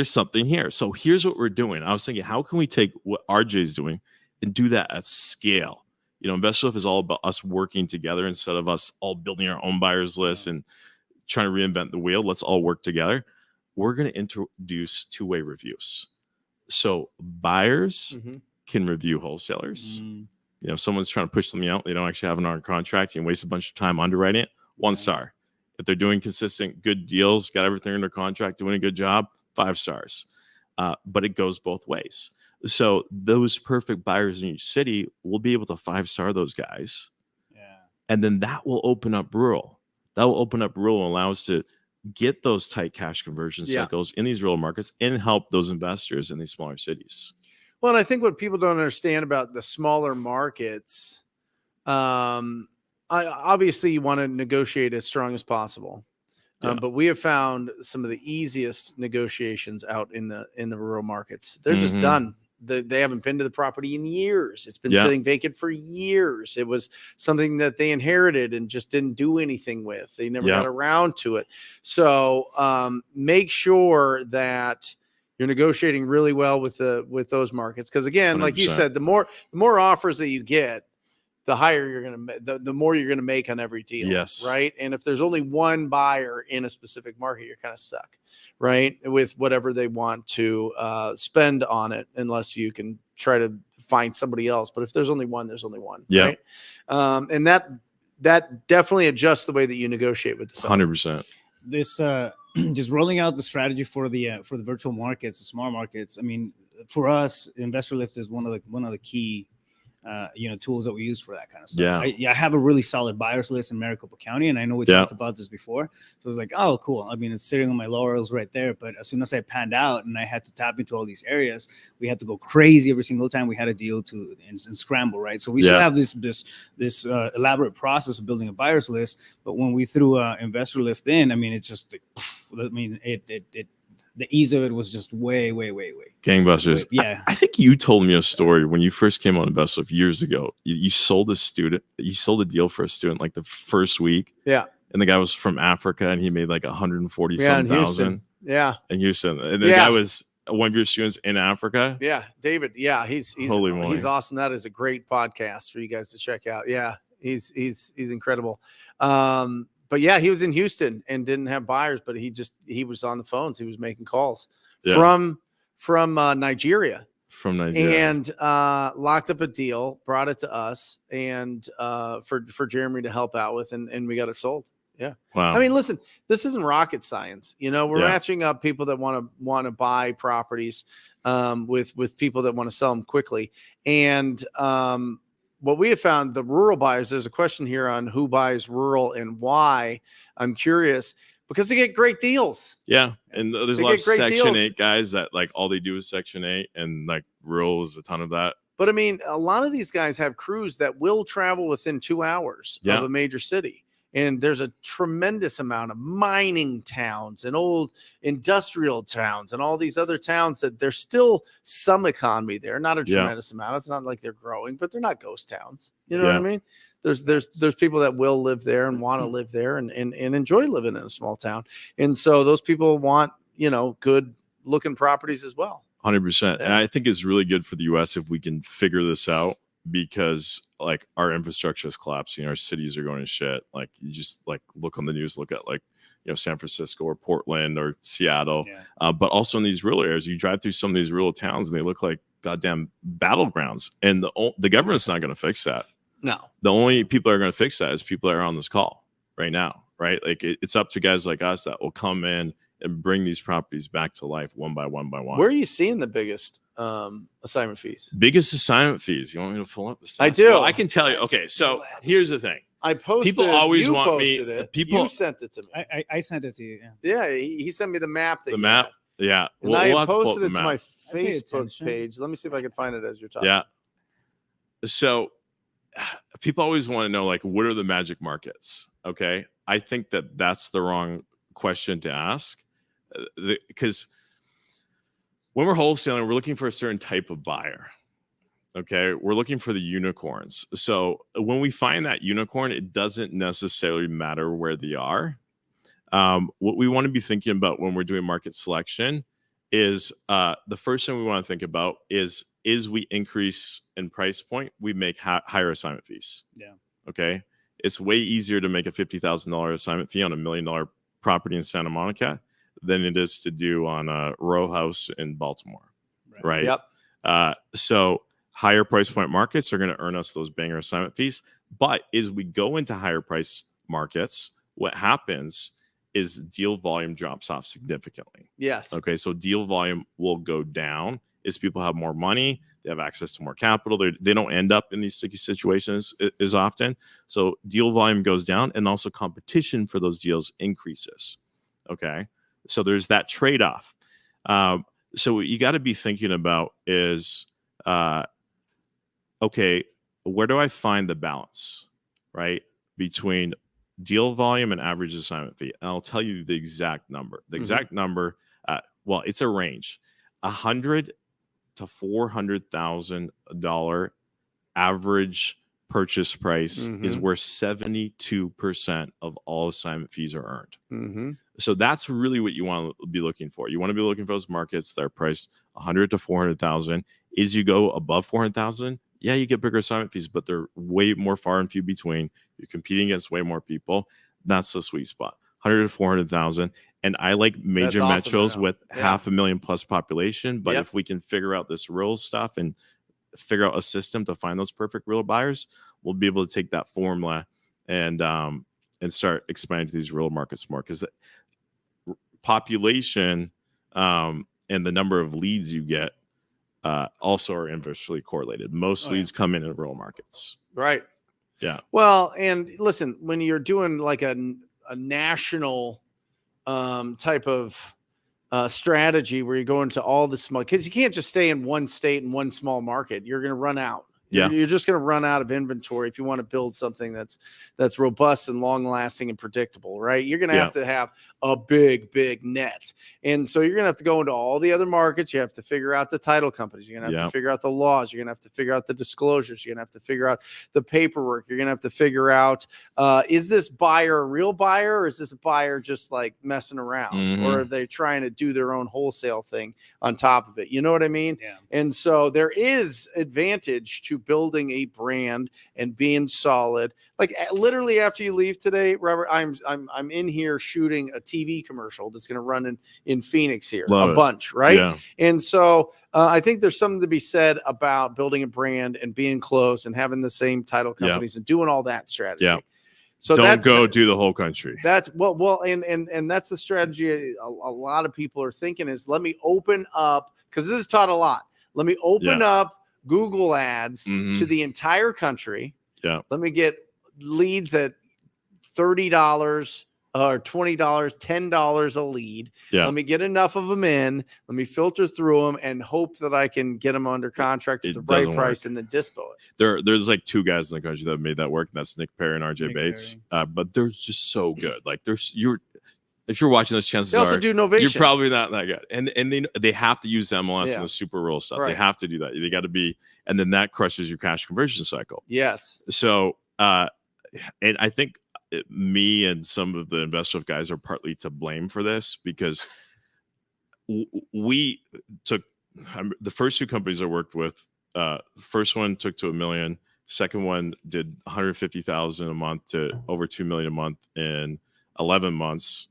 something here. So here's what we're doing. I was thinking, how can we take what RJ is doing and do that at scale? You know, InvestLift is all about us working together instead of us all building our own buyers list and trying to reinvent the wheel. Let's all work together. We're going to introduce 2-way reviews. So buyers can review wholesalers. You know, if someone's trying to push something out, they don't actually have an on contract, and waste a bunch of time underwriting it, 1 star. If they're doing consistent, good deals, got everything under contract, doing a good job, 5 stars. But it goes both ways. So those perfect buyers in each city will be able to 5-star those guys. Yeah. And then that will open up rural. That will open up rural and allow us to get those tight cash conversion cycles in these rural markets and help those investors in these smaller cities. Well, and I think what people don't understand about the smaller markets, obviously you want to negotiate as strong as possible. But we have found some of the easiest negotiations out in the rural markets. They're just done. They haven't been to the property in years. It's been sitting vacant for years. It was something that they inherited and just didn't do anything with. They never got around to it. So make sure that you're negotiating really well with those markets. Because again, 100%. Like you said, the more offers that you get, the higher you're going to, the more you're going to make on every deal. Yes. Right. And if there's only one buyer in a specific market, you're kind of stuck, right, with whatever they want to spend on it, unless you can try to find somebody else. But if there's only one, there's only one. Yeah. Right. And that definitely adjusts the way that you negotiate with the seller. 100%. This just rolling out the strategy for the virtual markets, the small markets. I mean, for us, InvestorLift is one of the key tools that we use for that kind of stuff. I have a really solid buyers list in Maricopa County, and I know we talked about this before. So it's like, oh, cool. I mean, it's sitting on my laurels right there. But as soon as I panned out and I had to tap into all these areas, we had to go crazy every single time we had a deal and scramble, right? So we still have this elaborate process of building a buyers list. But when we threw InvestorLift in, I mean, it's just, the ease of it was just way gangbusters. Yeah. I think you told me a story when you first came on InvestLift years ago. You sold a deal for a student like the first week. Yeah. And the guy was from Africa and he made like 140,000. Yeah. In Houston. And the guy was one of your students in Africa. Yeah. David. Yeah. He's awesome. That is a great podcast for you guys to check out. Yeah. He's incredible. But yeah, he was in Houston and didn't have buyers, but he was on the phones. He was making calls from Nigeria. From Nigeria. And locked up a deal, brought it to us and for Jeremy to help out with, and we got it sold. Yeah. Wow. I mean, listen, this isn't rocket science. You know, we're matching up people that want to buy properties with people that want to sell them quickly. And what we have found, the rural buyers, there's a question here on who buys rural and why. I'm curious because they get great deals. Yeah. And there's a lot of Section 8 guys that like all they do is Section 8 and like rural is a ton of that. But I mean, a lot of these guys have crews that will travel within 2 hours of a major city. And there's a tremendous amount of mining towns and old industrial towns and all these other towns that there's still some economy there. Not a tremendous amount. It's not like they're growing, but they're not ghost towns. You know what I mean? there's people that will live there and want to live there and enjoy living in a small town. And so those people want, good looking properties as well. 100%. Yeah. And I think it's really good for the US if we can figure this out, because like our infrastructure is collapsing, our cities are going to shit. Like you just like look on the news, look at like, San Francisco or Portland or Seattle. Yeah. But also in these rural areas, you drive through some of these rural towns and they look like goddamn battlegrounds. And the government's not going to fix that. No. The only people that are going to fix that is people that are on this call right now, right? Like it's up to guys like us that will come in and bring these properties back to life one by one by one. Where are you seeing the biggest assignment fees? Biggest assignment fees. You want me to pull up the stats? I do. Well, I can tell you. Okay, so here's the thing. I posted. People always you want me. posted it. People. You sent it to me. I sent it to you. Yeah. Yeah, he sent me the map. The map. Yeah. And I have to pull up posted the it to map. my pay Facebook attention. page. Let me see if I can find it as you're talking. Yeah. So people always want to know, like, what are the magic markets? Okay. I think that that's the wrong question to ask, because when we're wholesaling, we're looking for a certain type of buyer. Okay. We're looking for the unicorns. So when we find that unicorn, it doesn't necessarily matter where they are. What we want to be thinking about when we're doing market selection is the first thing we want to think about is we increase in price point, we make higher assignment fees. Yeah. Okay. It's way easier to make a $50,000 assignment fee on $1 million property in Santa Monica than it is to do on a row house in Baltimore. Right. Yep. So higher price point markets are going to earn us those banger assignment fees. But as we go into higher price markets, what happens is deal volume drops off significantly. Yes. Okay. So deal volume will go down as people have more money, they have access to more capital. They don't end up in these sticky situations as often. So deal volume goes down, and also competition for those deals increases. Okay. So there's that trade-off. So what you got to be thinking about is, okay, where do I find the balance, right, between deal volume and average assignment fee? And I'll tell you the exact number. The exact number, well, it's a range. $100,000 to $400,000 average purchase price is where 72% of all assignment fees are earned. So that's really what you want to be looking for. You want to be looking for those markets that are priced 100 to 400,000. As you go above 400,000, yeah, you get bigger assignment fees, but they're way more far and few between. You're competing against way more people. That's the sweet spot. 100 to 400,000. And I like major metros with 500,000 plus population. But if we can figure out this rural stuff and figure out a system to find those perfect rural buyers, we'll be able to take that formula and start expanding to these rural markets more, because population and the number of leads you get also are inversely correlated. Most leads come in rural markets. Right. Yeah. Well, and listen, when you're doing like a national type of strategy where you go into all the small, because you can't just stay in one state and one small market. You're going to run out. You're just going to run out of inventory if you want to build something that's robust and long lasting and predictable, right? You're going to have a big net. And so you're going to have to go into all the other markets. You have to figure out the title companies. You're going to have to figure out the laws. You're going to have to figure out the disclosures. You're going to have to figure out the paperwork. You're going to have to figure out, is this buyer a real buyer, or is this a buyer just like messing around? Or are they trying to do their own wholesale thing on top of it? You know what I mean? Yeah. And so there is advantage to building a brand and being solid. Like literally after you leave today, Robert, I'm in here shooting a TV commercial that's going to run in Phoenix here, bunch, right? Yeah. And so I think there's something to be said about building a brand and being close and having the same title companies and doing all that strategy. Yeah. So don't go do the whole country. That's well, and that's the strategy a lot of people are thinking is, let me open up, because this is taught a lot. Let me open up Google ads to the entire country. Yeah. Let me get leads at $30 or $20, $10 a lead. Yeah. Let me get enough of them in. Let me filter through them and hope that I can get them under contract at the right price and then dispo it. There's like two guys in the country that have made that work. And that's Nick Perry and RJ Bates. But they're just so good. Like if you're watching this, chances they also are do Novation. You're probably not that good. And they have to use MLS and the super rural stuff. Right. They have to do that. They got to be, and then that crushes your cash conversion cycle. Yes. So And I think me and some of the investment guys are partly to blame for this because we took the first two companies I worked with. First one took to $1 million. Second one did 150,000 a month to over 2 million a month in 11 months.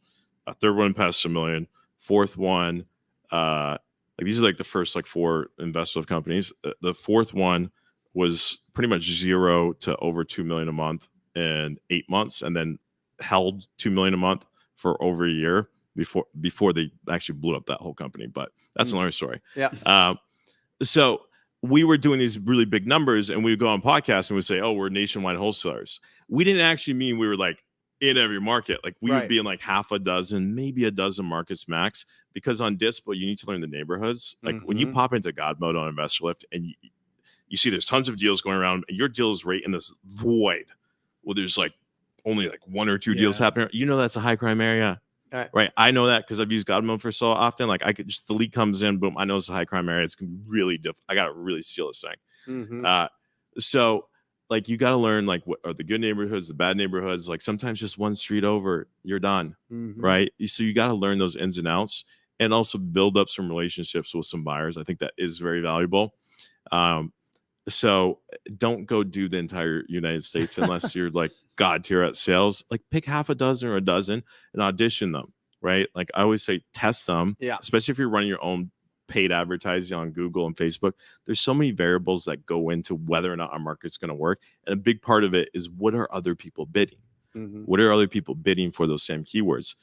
A third one passed $1 million. Fourth one, like these are like the first like 4 investment companies. The fourth one was pretty much 0 to over 2 million a month in 8 months, and then held 2 million a month for over a year before they actually blew up that whole company. But that's another story. Yeah. So we were doing these really big numbers, and we would go on podcasts and we'd say, oh, we're nationwide wholesalers. We didn't actually mean we were like in every market. Like we would be in like half a dozen, maybe a dozen markets max, because on Dispo, you need to learn the neighborhoods. Like when you pop into God mode on Investor Lift and you see there's tons of deals going around, and your deal is right in this void. Well, there's like only like 1 or 2 deals happening. You know, that's a high crime area. Right. I know that because I've used God mode for so often. Like I could just, the lead comes in, boom, I know it's a high crime area. It's gonna be really difficult. I gotta really steal this thing. So like you gotta learn like what are the good neighborhoods, the bad neighborhoods. Like sometimes just one street over, you're done. Right. So you gotta learn those ins and outs and also build up some relationships with some buyers. I think that is very valuable. So don't go do the entire United States unless you're like God tier at sales. Like pick half a dozen or a dozen and audition them, right? Like I always say, test them. Yeah. Especially if you're running your own paid advertising on Google and Facebook. There's so many variables that go into whether or not our market's going to work. And a big part of it is what are other people bidding? What are other people bidding for those same keywords?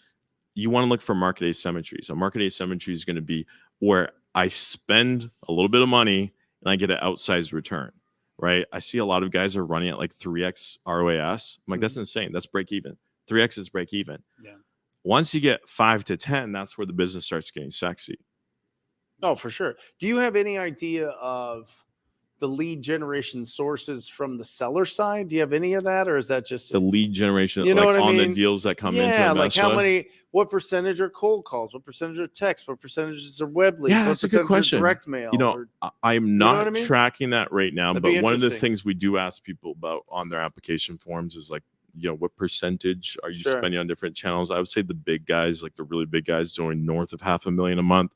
You want to look for market asymmetries. A market asymmetry is going to be where I spend a little bit of money and I get an outsized return, right? I see a lot of guys are running at like 3x ROAS. I'm like, that's insane. That's break even. 3x is break even. Yeah. Once you get 5 to 10, that's where the business starts getting sexy. Oh, for sure. Do you have any idea of the lead generation sources from the seller side? Do you have any of that, or is that just the lead generation, you know like what I on mean? the deals that come into Yeah, like how Investor? many, what percentage are cold calls, what percentage are text, what percentages are web leads, Yeah, what that's a good percentage are question. direct mail? You know, or, I'm not what I mean? tracking that right now, That'd but be one of the interesting. things we do ask people about on their application forms is like, you know, what percentage are you Sure. spending on different channels? I would say the big guys, like the really big guys doing north of $500,000 a month,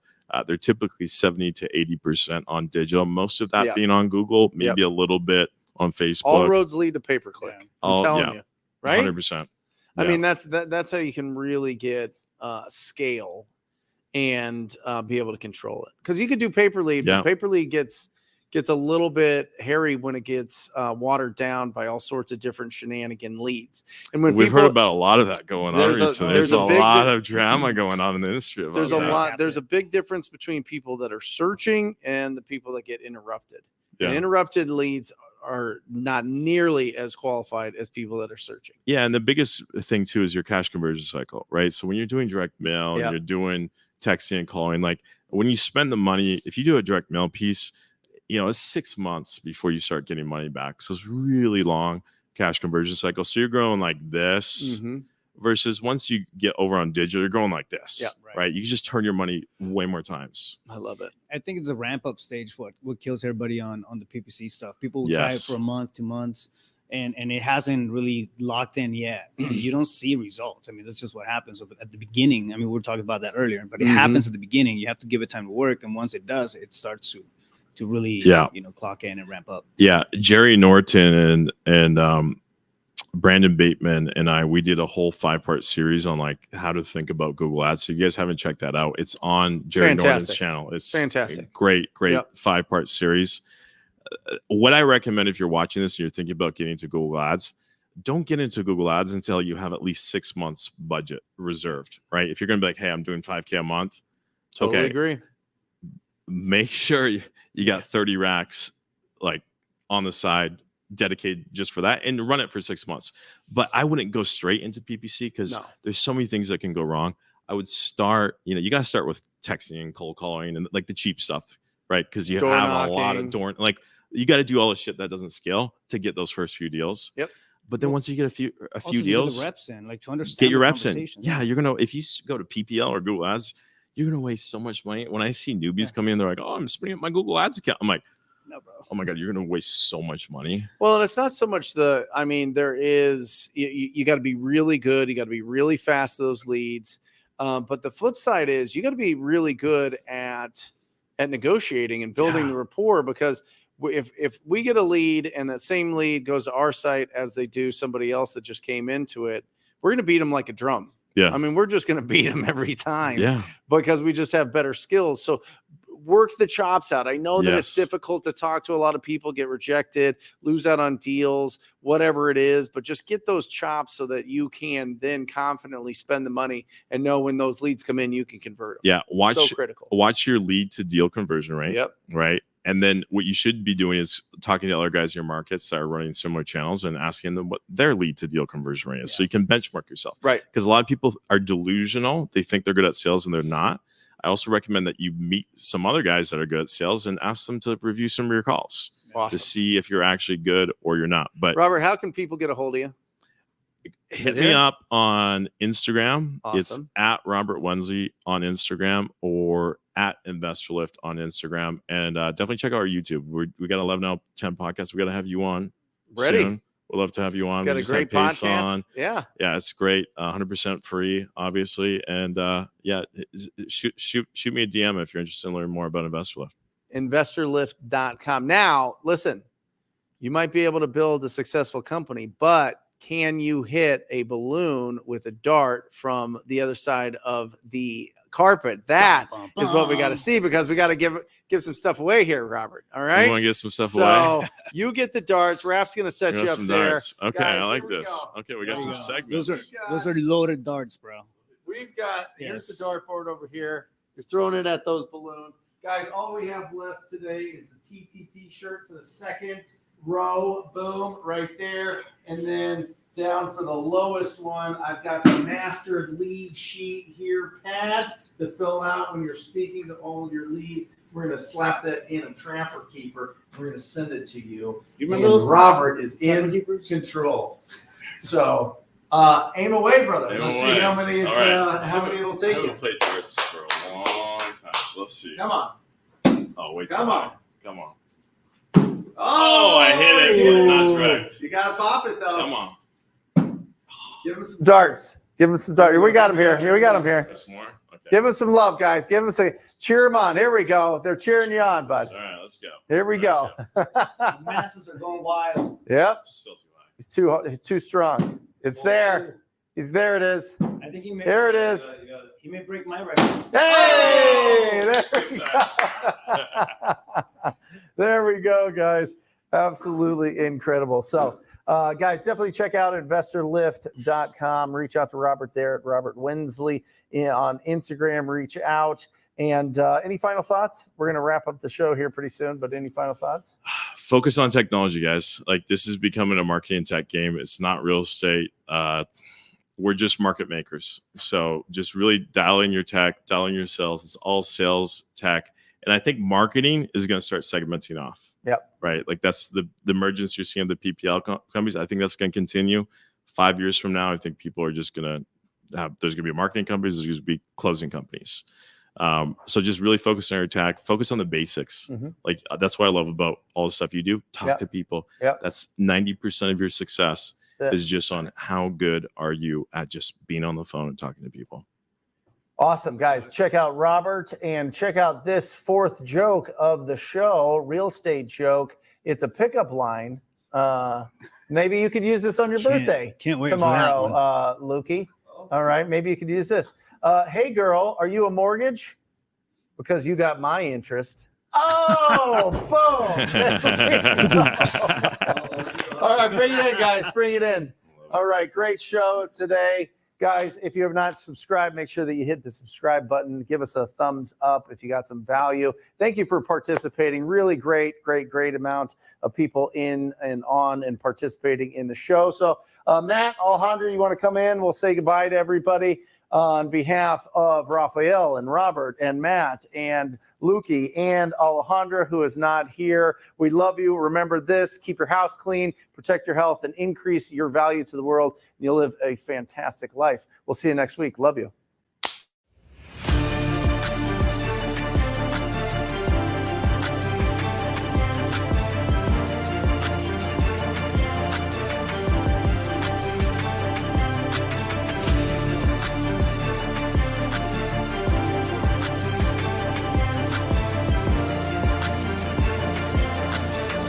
they're typically 70 to 80% on digital. Most of that Yep. being on Google, Yep. maybe a little bit on Facebook. all roads lead to pay-per-click. Yeah. I'm telling you, right? 100%. I mean, that's how you can really get scale and be able to control it. Because you could do paper lead, but paper lead gets a little bit hairy when it gets watered down by all sorts of different shenanigan leads. And when we've heard about a lot of that going on there's a- recently. there's There's a a big lot of drama going on in the industry about there's a that. lot. There's a big difference between people that are searching and the people that get interrupted. And Yeah. interrupted leads are not nearly as qualified as people that are searching. Yeah, and the biggest thing too is your cash conversion cycle, right? So when you're doing direct mail Yep. and you're doing texting and calling, like when you spend the money, if you do a direct mail piece, you know, it's 6 months before you start getting money back. So it's really long cash conversion cycle. So you're growing like this versus once you get over on digital, you're going like this, Yeah, right? You can just turn your money way more times. I love it. I think it's a ramp up stage. What kills everybody on the PPC stuff. People will try it for a month, 2 months, and it hasn't really locked in yet. And you don't see results. I mean, that's just what happens at the beginning. I mean, we were talking about that earlier, but it happens at the beginning. You have to give it time to work, and once it does, it starts to really you know, clock in and ramp up. Yeah, Jerry Norton and Brandon Bateman and we did a whole 5-part series on like how to think about Google Ads. So you guys haven't checked that out. It's on Jerry Norton's channel. It's fantastic. Great 5-part series. What I recommend if you're watching this and you're thinking about getting into Google Ads, don't get into Google Ads until you have at least 6 months budget reserved, right? If you're going to be like, hey, I'm doing $5K a month. Totally agree. Make sure you got 30 racks like on the side dedicated just for that and run it for 6 months. But I wouldn't go straight into PPC because there's so many things that can go wrong. I would start, you know, you got to start with texting and cold calling and like the cheap stuff, right? Because you have a lot of like you got to do all the shit that doesn't scale to get those first few deals. Yep. But then once you get a few deals, get the reps in, like to understand, get your reps in. Yeah, you're gonna if you go to PPL or Google Ads, you're gonna waste so much money. When I see newbies come in, they're like, "Oh, I'm spinning up my Google Ads account." I'm like, No, bro. oh my God, you're going to waste so much money. Well, and it's not so much there is, you got to be really good. You got to be really fast to those leads. But the flip side is you got to be really good at negotiating and building the rapport, because if we get a lead and that same lead goes to our site as they do somebody else that just came into it, we're going to beat them like a drum. Yeah. I mean, we're just going to beat them every time. Yeah. Because we just have better skills. So work the chops out. I know that it's difficult to talk to a lot of people, get rejected, lose out on deals, whatever it is, but just get those chops so that you can then confidently spend the money and know when those leads come in, you can convert them. Yeah. So critical. Watch your lead to deal conversion rate. Yep. Right. And then what you should be doing is talking to other guys in your markets that are running similar channels and asking them what their lead to deal conversion rate is. So you can benchmark yourself. Right. Because a lot of people are delusional. They think they're good at sales and they're not. I also recommend that you meet some other guys that are good at sales and ask them to review some of your calls to see if you're actually good or you're not. But Robert, how can people get a hold of you? Hit me up on Instagram. Awesome. It's at Robert Wensley on Instagram or at InvestorLift on Instagram. And definitely check out our YouTube. We got 11 out of 10 podcasts. We got to have you on. Ready. Soon. We'd love to have you on. It's got a great podcast. Yeah. Yeah, it's great. 100% free, obviously. And shoot me a DM if you're interested in learning more about InvestorLift. InvestorLift.com. Now, listen, you might be able to build a successful company, but can you hit a balloon with a dart from the other side of the carpet? That is what we got to see, because we got to give some stuff away here, Robert. All right. You want to get some stuff away? So you get the darts. Raph's going to set you up there. Darts. Okay, Guys, I like here we this. go. Okay, we got some segments. Those are loaded darts, bro. We've got, here's the dartboard over here. You're throwing it at those balloons. Guys, all we have left today is the TTP shirt for the second row. Boom, right there. And then down for the lowest one, I've got the master lead sheet here, pad to fill out when you're speaking to all of your leads. We're going to slap that in a Trapper Keeper. We're going to send it to you. You remember those? Robert is in control. So aim away, brother. Aim Let's away. see how many it'll take I you. haven't played darts for a long time, so let's see. Come on. Oh, wait. Come on. Come on. Oh, I hit it, but not direct. You got to pop it, though. Come on. Give him some darts. Give him some darts. We got him here. We got him here. That's more? Okay. Give him some love, guys. Give him some. Cheer him on. Here we go. They're cheering you on, bud. All right, let's go. Here we go. The masses are going wild. Yep. Still too high. He's too strong. It's there. He's there. It is. I think he may. There it is. He may break my record. Hey, there we go. There we go, guys. Absolutely incredible. So, guys, definitely check out InvestorLift.com. Reach out to Robert there at Robert Wensley on Instagram. Reach out. And any final thoughts? We're going to wrap up the show here pretty soon, but any final thoughts? Focus on technology, guys. Like, this is becoming a marketing tech game. It's not real estate. We're just market makers. So just really dial in your tech, dial in your sales. It's all sales tech. And I think marketing is going to start segmenting off. Yep. Right. Like, that's the emergence you're seeing of the PPL companies. I think that's going to continue. 5 years from now, I think people are just going to have, there's going to be marketing companies, there's going to be closing companies. So just really focus on your tech, focus on the basics. Mm-hmm. Like, that's what I love about all the stuff you do. Talk to people. Yep. That's 90% of your success is just on how good are you at just being on the phone and talking to people. Awesome, guys. Check out Robert and check out this fourth joke of the show, real estate joke. It's a pickup line. Maybe you could use this on your birthday. Can't wait tomorrow, for that one. Lukey. All right, maybe you could use this. Hey, girl, are you a mortgage? Because you got my interest. Oh, boom. All right, bring it in, guys. Bring it in. All right, great show today. Guys, if you have not subscribed, make sure that you hit the subscribe button. Give us a thumbs up if you got some value. Thank you for participating. Really great amount of people in and on and participating in the show. So, Matt, Alejandro, you want to come in? We'll say goodbye to everybody on behalf of Rafael and Robert and Matt and Lukey and Alejandra, who is not here. We love you. Remember this: keep your house clean, protect your health, and increase your value to the world. You'll live a fantastic life. We'll see you next week. Love you.